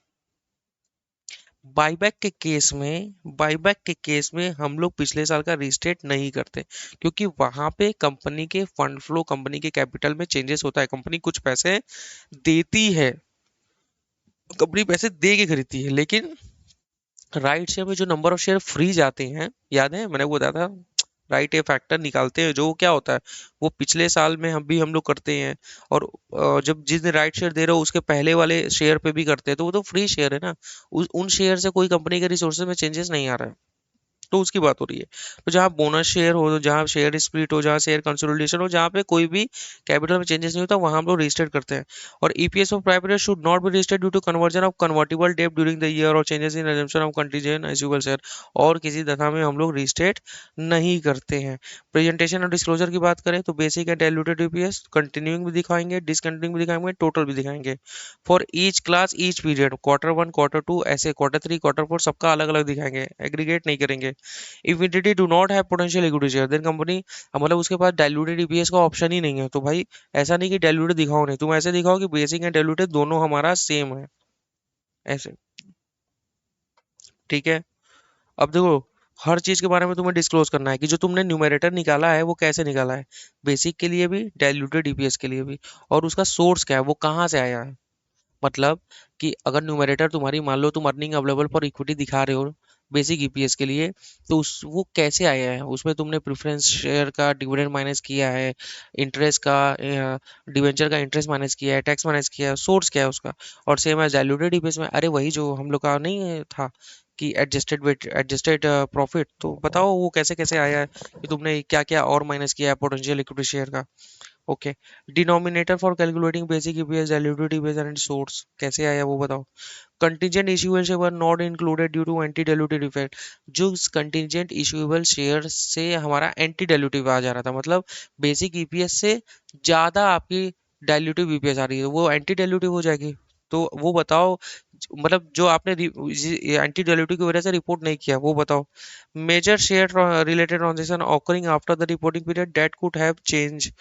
Speaker 1: बाईबैक के केस में हम लोग पिछले साल का रीस्टेट नहीं करते, क्योंकि वहां पे कंपनी के फंड फ्लो, कंपनी के कैपिटल में चेंजेस होता है, कंपनी कुछ पैसे देती है, कंपनी पैसे दे के खरीदती है, लेकिन राइट शेयर में जो नंबर ऑफ शेयर फ्री जाते हैं, याद है मैंने वो बताया था, राइट ए फैक्टर निकालते हैं, जो क्या होता है वो पिछले साल में हम लोग करते हैं। और जब जिस दिन राइट शेयर दे रहे हो उसके पहले वाले शेयर पे भी करते हैं, तो वो तो फ्री शेयर है ना। उन शेयर से कोई कंपनी के रिसोर्सेज में चेंजेस नहीं आ रहा है, तो उसकी बात हो रही है। तो जहाँ बोनस शेयर हो, जहाँ शेयर स्प्लिट हो, जहाँ शेयर कंसोलिडेशन हो, जहाँ पे कोई भी कैपिटल में चेंजेस नहीं होता, वहाँ हम लोग रजिस्टर्ड करते हैं। और EPS of private should not be registered due to conversion of convertible debt during the year और changes in assumption of contingent issuable share. और किसी दशा में हम लोग रजिस्टर्ड नहीं करते हैं। प्रेजेंटेशन और डिस्क्लोजर की बात करें तो basic and diluted EPS continuing भी दिखाएंगे, डिसकंटिन्यूइंग भी दिखाएंगे, टोटल भी दिखाएंगे। For each class each period, Q1 Q2 ऐसे Q3 Q4 सबका अलग अलग दिखाएंगे, एग्रीगेट नहीं करेंगे। If entity do not have potential equity share then company, मतलब उसके पास डाइल्यूटेड ईपीएस का ऑप्शन ही नहीं है, तो भाई ऐसा नहीं कि डाइल्यूटेड दिखाओ, नहीं तुम ऐसे दिखाओ कि बेसिक एंड डाइल्यूटेड दोनों हमारा सेम है, ऐसे। ठीक है। अब देखो, हर चीज के बारे में तुम्हें डिस्क्लोज करना है कि जो तुमने न्यूमरेटर निकाला है वो कैसे निकाला है, बेसिक के लिए भी, डाइल्यूटेड ईपीएस के लिए भी, और उसका सोर्स क्या है, वो कहाँ से आया है। मतलब कि अगर न्यूमरेटर तुम्हारी, मान लो तुम अर्निंग अवेलेबल फॉर इक्विटी दिखा रहे हो बेसिक ईपीएस के लिए, तो उस वो कैसे आया है, उसमें तुमने प्रेफरेंस शेयर का डिविडेंड माइनस किया है, इंटरेस्ट का, डिवेंचर का इंटरेस्ट माइनस किया है, टैक्स माइनस किया है, सोर्स क्या है उसका। और सेम एज डाइल्यूटेड ईपीएस में, अरे वही जो हम लोग का नहीं था कि एडजस्टेड वेट, एडजस्टेड प्रॉफिट, तो बताओ वो कैसे कैसे आया है, कि तुमने क्या क्या और माइनस किया है पोटेंशियल इक्विटी शेयर का। Okay. Denominator for calculating basic EPS, diluted EPS and source कैसे आया वो बताओ। Contingent issuable were not included due to anti dilutive effect, जो कंtingent issuable शेयर से हमारा एंटी डाइल्यूटिव आ जा रहा था, मतलब बेसिक ईपीएस से ज्यादा आपकी डाइल्यूटिव ईपीएस आ रही है, वो एंटी डाइल्यूटिव हो जाएगी। तो वो बताओ, मतलब जो आपने एंटी डाइल्यूटिव की वजह से रिपोर्ट नहीं किया वो बताओ। Major share related transaction occurring after the reporting period that could have change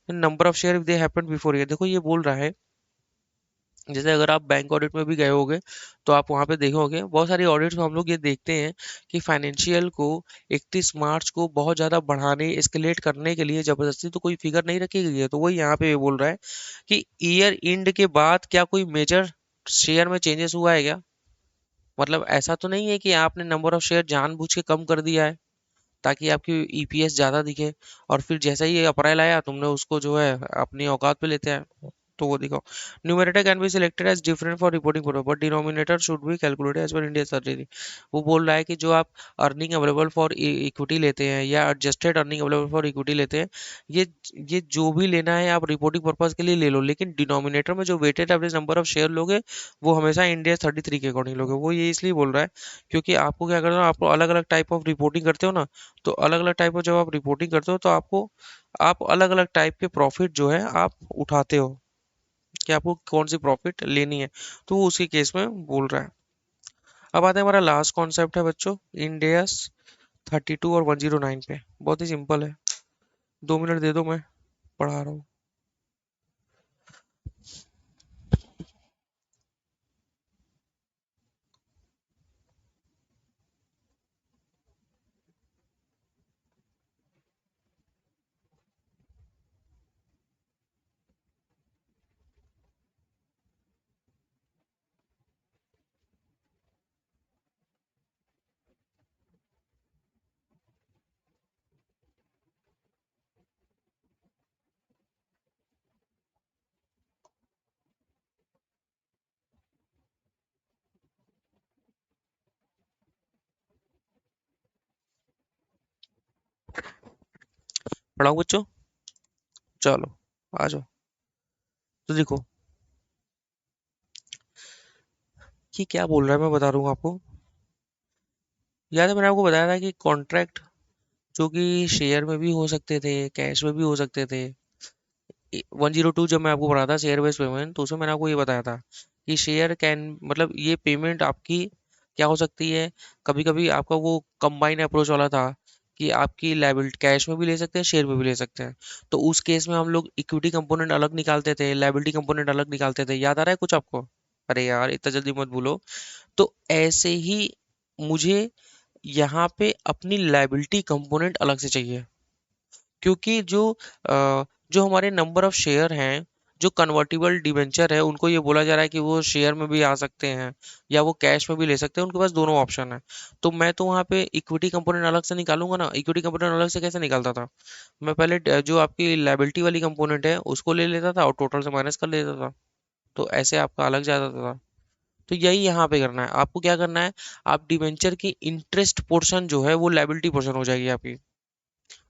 Speaker 1: number of share if they happened before year. देखो ये बोल रहा है, जैसे अगर आप बैंक ऑडिट में भी गए होगे तो आप वहां पे देखोगे, बहुत सारी ऑडिट्स में हम लोग ये देखते हैं कि फाइनेंशियल को 31 मार्च को बहुत ज़्यादा बढ़ाने, एस्केलेट करने के लिए ज़बरदस्ती तो कोई फिगर नहीं रखी गई है, तो वही यहाँ पे ये बोल रहा है कि ईयर एंड के बाद क्या कोई मेजर शेयर में चेंजेस हुआ है क्या। मतलब ऐसा तो नहीं है कि आपने नंबर ऑफ शेयर जानबूझ के कम कर दिया है ताकि आपकी ईपीएस ज़्यादा दिखे, और फिर जैसा ही ये अप्रैल आया तुमने उसको जो है अपनी औकात पे लेते हैं। तो वो दिखाओ। Numerator can be selected as different for reporting purpose but denominator should be calculated as per India certainty. वो बोल रहा है कि जो आप अर्निंग अवेलेबल फॉर इक्विटी लेते हैं या adjusted earning available for equity लेते हैं, ये ये जो भी लेना है आप रिपोर्टिंग पर्पस के लिए ले लो, लेकिन डिनोमिनेटर में जो weighted average number of share लोगे वो हमेशा इंडिया 33 के अकॉर्डिंग लोगे। वो ये इसलिए बोल रहा है क्योंकि आपको क्या करना है, आपको अलग अलग टाइप ऑफ रिपोर्टिंग करते हो ना, तो अलग अलग टाइप ऑफ जब आप रिपोर्टिंग करते हो तो आपको, आप अलग अलग टाइप के प्रॉफिट जो है आप उठाते हो, कि आपको कौन सी प्रॉफिट लेनी है, तो वो उसी केस में बोल रहा है। अब आते हैं हमारा लास्ट कॉन्सेप्ट है बच्चों, इंडेस 32 और 109 पे। बहुत ही सिंपल है, 2 मिनट दे दो, मैं पढ़ा रहा हूँ। पढ़ाऊँ बच्चों, चलो आ जाओ। तो देखो कि क्या बोल रहा है, मैं बता रहा हूँ आपको। याद है मैंने आपको बताया था कि कॉन्ट्रैक्ट जो कि शेयर में भी हो सकते थे, कैश में भी हो सकते थे। 102 जब मैं आपको पढ़ा था शेयर बेस्ड पेमेंट, तो उसमें मैंने आपको ये बताया था कि शेयर कैन, मतलब ये पेमेंट आपकी क्या हो सकती है, कभी कभी आपका वो कंबाइन अप्रोच वाला था कि आपकी लायबिलिटी कैश में भी ले सकते हैं, शेयर में भी ले सकते हैं। तो उस केस में हम लोग इक्विटी कंपोनेंट अलग निकालते थे, लायबिलिटी कंपोनेंट अलग निकालते थे। याद आ रहा है कुछ आपको? अरे यार इतना जल्दी मत भूलो। तो ऐसे ही मुझे यहाँ पे अपनी लायबिलिटी कंपोनेंट अलग से चाहिए, क्योंकि जो हमारे नंबर ऑफ शेयर हैं, जो कन्वर्टिबल डिबेंचर है, उनको ये बोला जा रहा है कि वो शेयर में भी आ सकते हैं या वो कैश में भी ले सकते हैं, उनके पास दोनों ऑप्शन है। तो मैं तो वहाँ पे इक्विटी कंपोनेंट अलग से निकालूंगा ना। इक्विटी कंपोनेंट अलग से कैसे निकालता था? मैं पहले जो आपकी लायबिलिटी वाली कंपोनेंट है उसको ले लेता था और टोटल से माइनस कर लेता था। तो ऐसे आपका अलग जाता था। तो यही यहाँ पे करना है। आपको क्या करना है, आप डिबेंचर की इंटरेस्ट पोर्शन जो है वो लायबिलिटी पोर्शन हो जाएगी आपकी,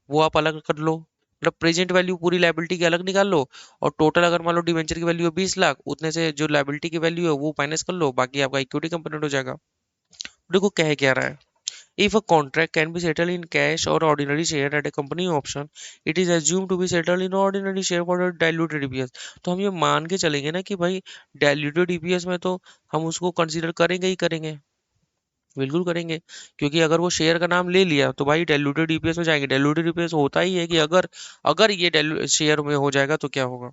Speaker 1: वो आप अलग कर लो। मतलब प्रेजेंट वैल्यू पूरी लायबिलिटी की अलग निकाल लो, और टोटल अगर मान लो डिवेंचर की वैल्यू है 20 लाख, उतने से जो लायबिलिटी की वैल्यू है वो माइनस कर लो, बाकी आपका इक्विटी कंपोनेंट हो जाएगा। देखो कह क्या रहा है, if a contract can be settle in cash और ordinary share at a company option, it is assume to be settle in ordinary share for diluted EPS. तो हम ये मान के चलेंगे ना कि भाई डाइल्यूटेड ईपीएस में तो हम उसको कंसीडर करेंगे ही करेंगे, बिल्कुल करेंगे। क्योंकि अगर वो शेयर का नाम ले लिया तो भाई डाइल्यूटेड ईपीएस में जाएंगे। डाइल्यूटेड ईपीएस होता ही है कि अगर अगर ये शेयर में हो जाएगा तो क्या होगा।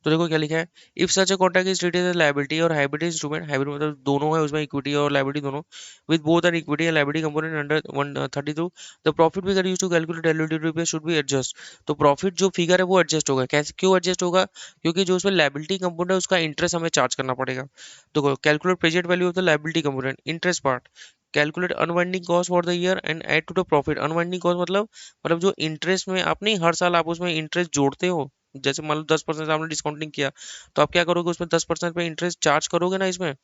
Speaker 1: तो देखो क्या लिखा है, if such a contract is treated as liability और हाइब्रिड इंस्ट्रूमेंट, हाइब्रिड मतलब दोनों है उसमें, इक्विटी और लायबिलिटी दोनों, with both an equity and liability component under 132, the profit figure used to calculate diluted EPS should be adjust. तो profit जो figure है वो एडजस्ट होगा। कैसे, क्यों एडजस्ट होगा? क्योंकि जो उसमें लायबिलिटी कंपोनेंट है उसका इंटरेस्ट हमें चार्ज करना पड़ेगा। तो calculate present value of the liability component interest part, calculate unwinding cost for the year and add to the profit. Unwinding cost मतलब जो इंटरेस्ट में आप नहीं, हर साल आप उसमें इंटरेस्ट जोड़ते हो। जैसे मान लो 10% आपने डिस्काउंटिंग किया, तो आप क्या करोगे, उसमें 10% पे इंटरेस्ट चार्ज करोगे ना, इसमें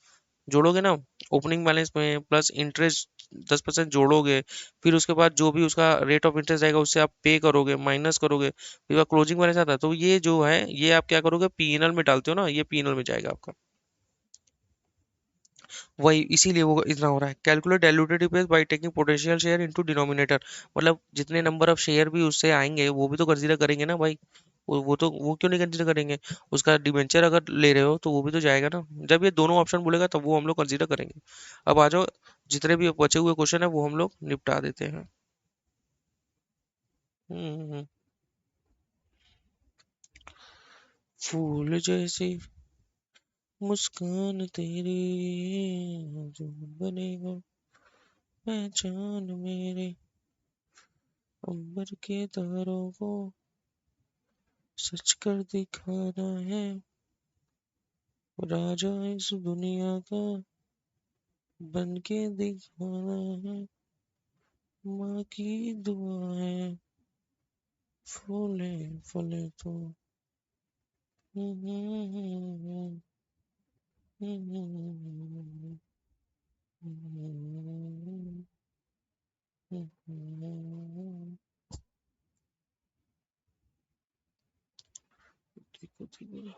Speaker 1: जोड़ोगे ना, ओपनिंग बैलेंस में प्लस इंटरेस्ट 10% जोड़ोगे। फिर उसके बाद जो भी उसका रेट ऑफ इंटरेस्ट आएगा उससे आप पे करोगे, माइनस करोगे, फिर क्लोजिंग बैलेंस आता है। तो ये जो है ये आप क्या करोगे, पीएनएल में डालते हो ना, ये पीएनएल में जाएगा आपका। वही इसीलिए वो इतना हो रहा है। Calculate diluted EPS by taking potential share into denominator, मतलब जितने नंबर ऑफ शेयर भी उससे आएंगे वो भी तो कंसीडर करेंगे ना भाई। वो क्यों नहीं कंसीडर करेंगे? उसका डिबेंचर अगर ले रहे हो तो वो भी तो जाएगा ना। जब ये दोनों ऑप्शन बोलेगा तब वो हम लोग कंसीडर करेंगे। अब आ जाओ, जितने भी बचे हुए क्वेश्चन है वो हम लोग निपटा देते हैं। हम्म। फूल जैसी मुस्कान तेरी जो बनेगा पहचान मेरे, अंबर के तारों को सच कर दिखाना है, राजा इस दुनिया का बन के दिखाना है, माँ की दुआ है, फूले फले तो। देखो देखो।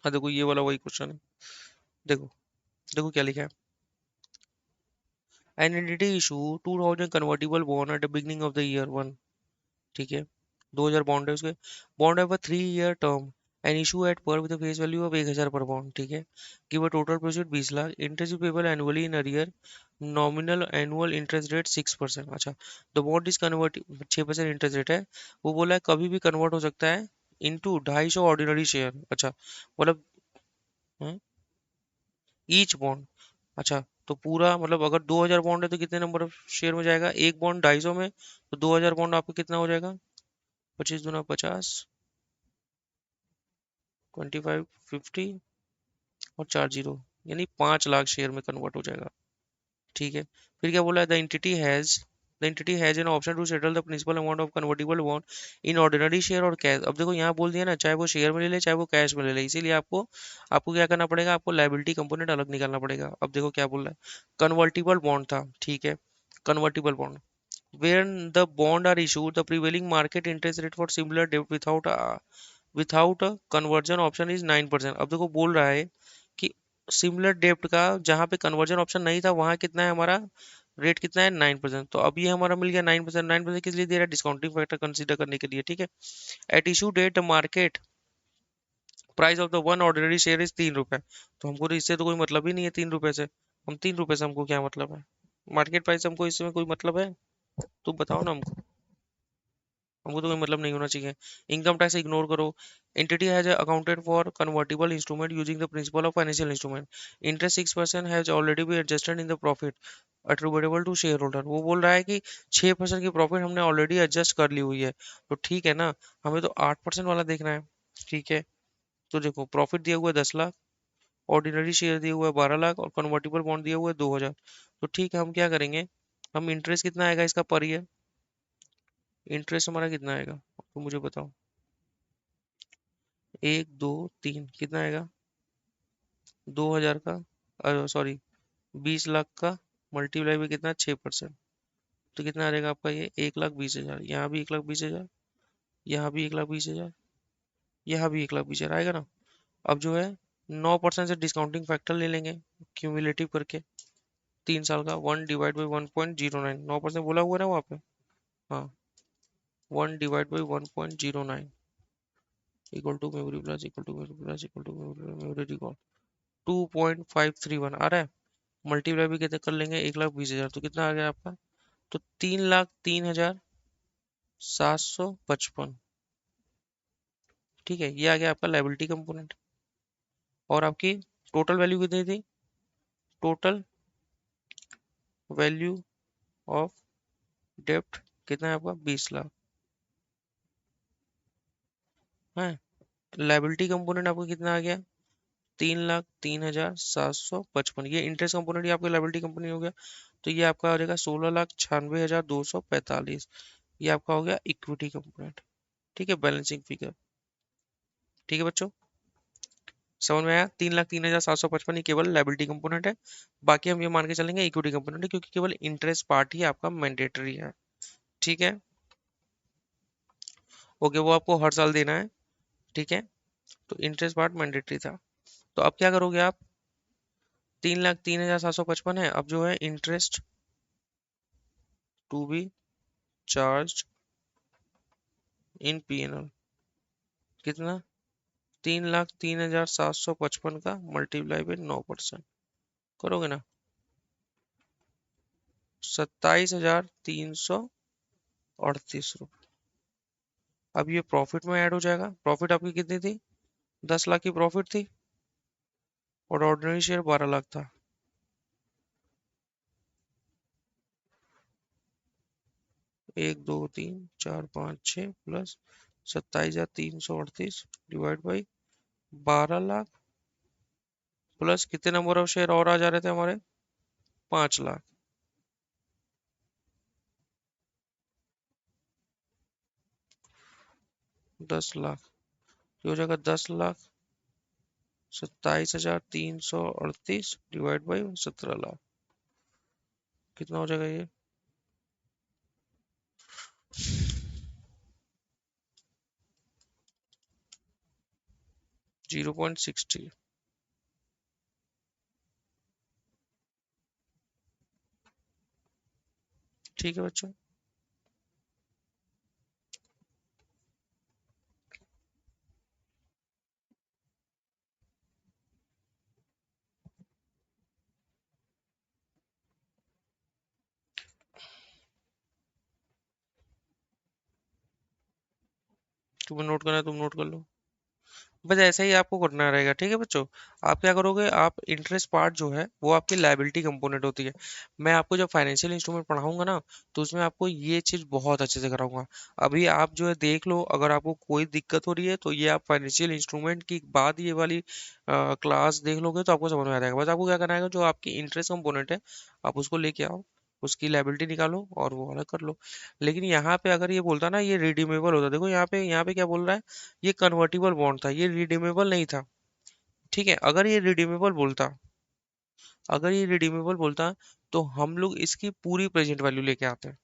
Speaker 1: हाँ देखो ये वाला वही क्वेश्चन है। देखो, देखो क्या लिखा है, an entity issue 2000 convertible bond at the beginning of the year one. ठीक है, 2000 बॉन्ड है उसके, बॉन्ड है 3 year term and issue at पर विद फेस वैल्यू ऑफ 1000 पर बॉन्ड। ठीक है, give a total proceed 20 lakh, interest payable annually in arrear, nominal annual interest rate 6%। अच्छा, the bond is convert, 6% interest rate है। वो बोला है कभी भी कन्वर्ट हो सकता है इनटू 250 ऑर्डिनरी शेयर। अच्छा, मतलब ईच बॉन्ड। अच्छा, तो पूरा मतलब अगर 2000 बॉन्ड है तो कितने नंबर ऑफ शेयर में जाएगा, एक बॉन्ड 250 में, तो 2000 बॉन्ड आपका कितना हो जाएगा, 25 दूना 50, 25 50 और 4 जीरो, यानी 5 लाख शेयर में कन्वर्ट हो जाएगा। ठीक है, फिर क्या बोला है, the entity has an option to settle the principal amount of convertible bond in ordinary share और कैश। अब देखो यहाँ बोल दिया ना, चाहे वो शेयर में ले ले चाहे वो कैश में ले ले, इसीलिए आपको आपको क्या करना पड़ेगा, आपको लायबिलिटी कंपोनेंट अलग निकालना पड़ेगा। अब देखो क्या बोल रहा है, कन्वर्टिबल बॉन्ड था, ठीक है, convertible bond, when the bond are issued the prevailing market interest rate for similar debt without a conversion option is 9%। अब देखो बोल रहा है कि सिमिलर डेप्ट का जहां पे कन्वर्जन ऑप्शन नहीं था वहां कितना है हमारा रेट कितना है 9%। तो अब ये हमारा मिल गया 9%। 9% किस लिए दे रहा है, डिस्काउंटिंग फैक्टर कंसीडर करने के लिए, ठीक है। At issue date market price of the one ordinary share is 3 रुपए। तो हमको तो इससे तो कोई मतलब ही नहीं है 3 रुपए से। हम 3 रुपए से हमको क्या मतलब है, मार्केट प्राइस हमको इसमें कोई मतलब है, तुम बताओ ना हमको। हमको तो कोई मतलब नहीं होना चाहिए। इनकम टैक्स इग्नोर करो। Entity has accounted for convertible instrument using the principle of financial instrument. Interest 6% has already been adjusted in the profit attributable to share holder. वो बोल रहा है कि 6% की प्रॉफिट हमने ऑलरेडी एडजस्ट कर ली हुई है। तो ठीक है ना, हमें तो 8% वाला देखना है, ठीक है। तो देखो प्रॉफिट दिया हुआ है 10 लाख, ऑर्डिनरी शेयर दिया हुआ है 12 लाख, और कन्वर्टिबल बॉन्ड दिया हुआ है 2,000। तो ठीक है, हम क्या करेंगे, हम इंटरेस्ट कितना आएगा इसका पर ईयर, इंटरेस्ट हमारा कितना आएगा तो मुझे बताओ। 1 2 3 कितना आएगा, 2,000 का, सॉरी 20 लाख का मल्टीप्लाई में कितना 6%। तो कितना आ जाएगा आपका, ये 1,20,000, यहाँ भी 1,20,000, यहाँ भी 1,20,000, यहाँ भी 1,20,000 आएगा ना। अब जो है 9% से डिस्काउंटिंग फैक्टर ले लेंगे क्यूमुलेटिव करके, 3 साल का, 1/1.09, 9% बोला हुआ है ना वहाँ पे। हाँ, 1/1.09 equal to memory plus equal to memory plus equal to memory record 2.531 आ रहा है। मल्टीप्लाई भी कहते कर लेंगे 1,20,000, तो कितना आ गया आपका, तो 3,03,755। ठीक है, ये आ गया आपका लाइबिलिटी कंपोनेंट। और आपकी टोटल वैल्यू कितनी थी, टोटल वैल्यू ऑफ डेप्ट कितना है आपका, 20 लाख है। लाइबिलिटी कंपोनेंट आपको कितना आ गया, 3,03,755। ये इंटरेस्ट कंपोनेंट ही आपका लाइबिलिटी कंपोनेंट हो गया। तो ये आपका हो जाएगा 16,96,245। ये आपका हो गया इक्विटी कंपोनेंट, ठीक है, बैलेंसिंग फिगर। ठीक है बच्चों, समझ में आया। 3,03,755 ये केवल लाइबिलिटी कंपोनेंट है। बाकी हम ये मान के चलेंगे इक्विटी कंपोनेंट है, क्योंकि केवल इंटरेस्ट पार्ट ही आपका मैंडेटरी है, ठीक है। ओके, वो आपको हर साल देना है, ठीक है। तो इंटरेस्ट पार्ट मैंडेटरी था। तो अब क्या करोगे आप, 3,03,755 है, अब जो है interest to be charge in PNL कितना, 3,03,755 का मल्टीप्लाई बाई 9%, करोगे ना, 27,338 रुपये। अब ये प्रॉफिट में ऐड हो जाएगा। प्रॉफिट आपकी कितनी थी, 10 लाख की प्रॉफिट थी, और ऑर्डिनरी शेयर 12 लाख था। 1 2 3 4 5 6 plus 27,338 divide by 12 lakh, plus कितने नंबर ऑफ शेयर और आ जा रहे थे हमारे, 5 लाख, 10 लाख। ये हो जाएगा 10 लाख 27,338 डिवाइड बाई 17 लाख, कितना हो जाएगा ये, 0.60। ठीक है बच्चों, तुम्हें नोट करना है तुम नोट कर लो। बस ऐसा ही आपको करना रहेगा, ठीक है बच्चों। आप क्या करोगे, आप इंटरेस्ट पार्ट जो है वो आपकी लाइबिलिटी कंपोनेंट होती है। मैं आपको जब फाइनेंशियल इंस्ट्रूमेंट पढ़ाऊंगा ना, तो उसमें आपको ये चीज बहुत अच्छे से कराऊंगा। अभी आप जो है देख लो, अगर आपको कोई दिक्कत हो रही है तो ये आप फाइनेंशियल इंस्ट्रूमेंट की बाद ये वाली क्लास देख लोगे तो आपको समझ में आ जाएगा। बस आपको क्या करना है, जो आपकी इंटरेस्ट कंपोनेंट है आप उसको लेके आओ, उसकी लाइबिलिटी निकालो और वो अलग कर लो। लेकिन यहाँ पे अगर ये बोलता ना ये रिडीमेबल होता, देखो यहाँ पे क्या बोल रहा है, ये कन्वर्टिबल बॉन्ड था, ये रिडीमेबल नहीं था, ठीक है। अगर ये रिडीमेबल बोलता तो हम लोग इसकी पूरी प्रेजेंट वैल्यू लेके आते हैं।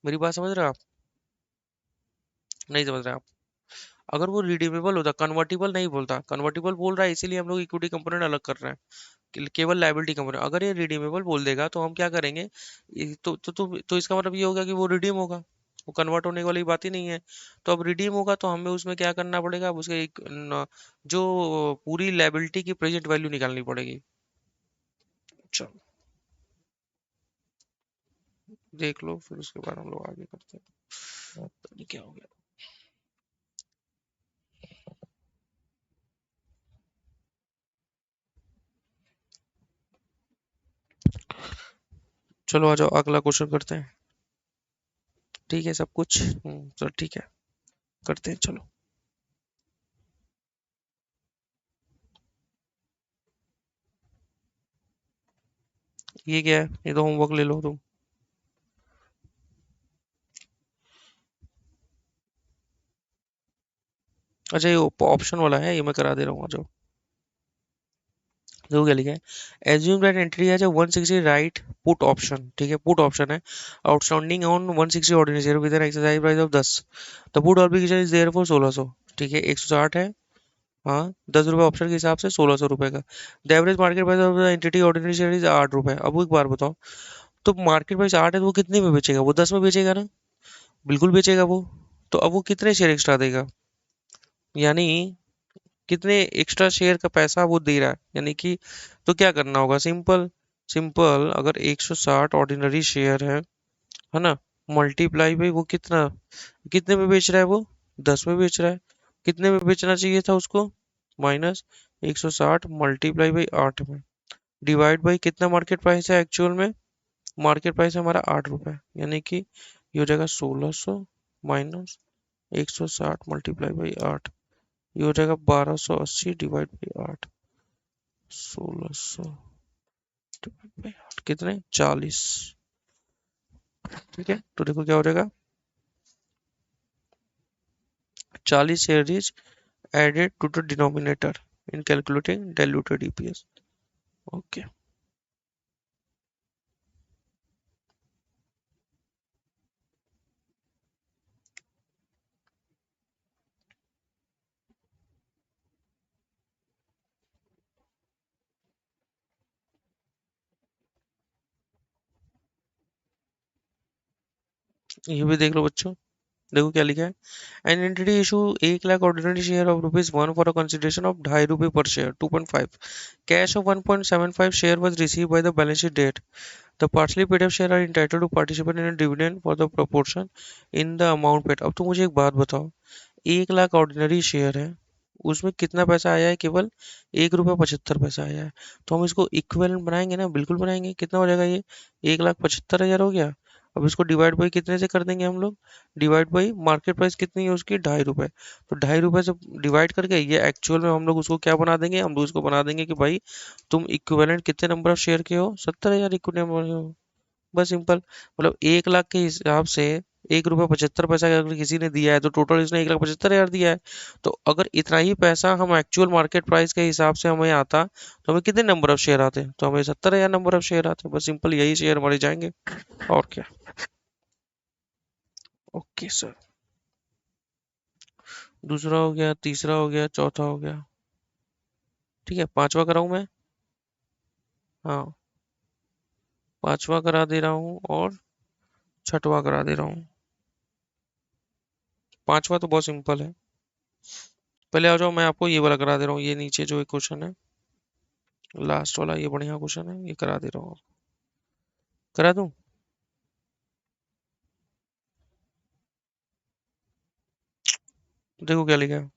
Speaker 1: मेरी बात समझ रहे हो आप, नहीं समझ रहे आप। अगर वो रिडीमेबल होता, कन्वर्टिबल नहीं बोलता, कन्वर्टिबल बोल रहा है इसीलिए हम लोग इक्विटी कंपोनेंट अलग कर रहे हैं। केवल लायबिलिटी कंपोनेंट। अगर ये रिडीमेबल बोल देगा तो हम क्या करेंगे, तो इसका मतलब ये होगा कि वो रिडीम होगा, वो कन्वर्ट होने वाली बात ही नहीं है। तो अब रिडीम होगा तो हमें उसमें क्या करना पड़ेगा, अब उसके जो पूरी लायबिलिटी की प्रेजेंट वैल्यू निकालनी पड़ेगी। चलो देख लो, फिर उसके बाद हम लोग आगे करते हैं। पता नहीं क्या हो गया। चलो आ जाओ, अगला क्वेश्चन करते हैं। ठीक है सब कुछ, चलो ठीक है, करते हैं चलो। ये क्या है, ये तो होमवर्क ले लो तुम। अच्छा ये ऑप्शन वाला है, ये मैं करा दे रहा हूँ, आ जाओ। देखो क्या लिखा है, एज्यूम दैट एंट्री है जो 160 राइट पुट ऑप्शन, ठीक है पुट ऑप्शन है, outstanding on 160 ordinary share with an exercise price of 10, the put obligation is there for 1600, ठीक है 160 है। हाँ 10 रुपए ऑप्शन के हिसाब से 1600 रुपए का। The average market price of the entity ordinary share is 8 रुपए। अब वो एक बार बताओ, तो मार्केट प्राइस 8 है तो वो कितने में बेचेगा, वो 10 में बेचेगा ना, बिल्कुल बेचेगा वो। तो अब वो कितने शेयर एक्स्ट्रा देगा, यानी कितने एक्स्ट्रा शेयर का पैसा वो दे रहा है, यानी कि तो क्या करना होगा, सिंपल सिंपल, अगर 160 ऑर्डिनरी शेयर है ना, मल्टीप्लाई बाई वो कितना, कितने में बेच रहा है वो, 10 में बेच रहा है, कितने में बेचना चाहिए था उसको, माइनस 160 मल्टीप्लाई बाई 8 में, डिवाइड बाई कितना मार्केट प्राइस है एक्चुअल में, मार्केट प्राइस है हमारा 8 रुपए, यानी कि ये हो जाएगा 1600 माइनस 160 मल्टीप्लाई बाई 8, ये हो जाएगा 1280 डिवाइड बाई 8, 1600 डिवाइड बाई 8 कितने 40, ठीक है। तो देखो क्या हो जाएगा, 40 share is added to the denominator in calculating diluted EPS. Okay, ये भी देख लो बच्चों। देखो क्या लिखा है, an entity issue 1 lakh ordinary share of rupees 1 for a consideration of ₹2.5 per share 2.5, cash of 1.75 share was receive by the balance sheet date, the partially paid up share are entitled to participate in dividend for the proportion in the amount paid. अब तो मुझे एक बात बताओ, 1 lakh ordinary share है, उसमें कितना पैसा आया है, केवल 1 रुपया 75 पैसा आया है, तो हम इसको इक्विवेलेंट बनाएंगे ना, बिल्कुल बनाएंगे। कितना हो जाएगा ये, 1,75,000 हो गया। अब इसको डिवाइड बाई कितने से कर देंगे हम लोग, डिवाइड बाई मार्केट प्राइस कितनी है उसकी, ₹2.5, तो ₹2.5 से डिवाइड करके ये एक्चुअल में हम लोग उसको क्या बना देंगे, हम लोग उसको बना देंगे कि भाई तुम इक्विवेलेंट कितने नंबर ऑफ शेयर के हो, 70,000 इक्विटी नंबर के हो। बस सिंपल, मतलब 1 लाख के हिसाब से 1 रुपया 75 पैसा अगर किसी ने दिया है तो टोटल इसने 1,75,000 दिया है। तो अगर इतना ही पैसा हम एक्चुअल मार्केट प्राइस के हिसाब से हमें आता तो हमें कितने नंबर ऑफ शेयर आते, तो हमें 70,000 नंबर ऑफ शेयर आते, बस सिंपल यही शेयर हमारे जाएंगे, और क्या। ओके सर, दूसरा हो गया, तीसरा हो गया, चौथा हो गया, ठीक है पांचवा कराऊं मैं, हाँ पांचवा करा दे रहा हूँ और छठवा करा दे रहा हूँ। पांचवा तो बहुत सिंपल है, पहले आ जाओ मैं आपको ये वाला करा दे रहा हूँ, ये नीचे जो एक क्वेश्चन है लास्ट वाला, ये बढ़िया क्वेश्चन है, ये करा दे रहा हूँ, करा दूं। देखो क्या लिखा है,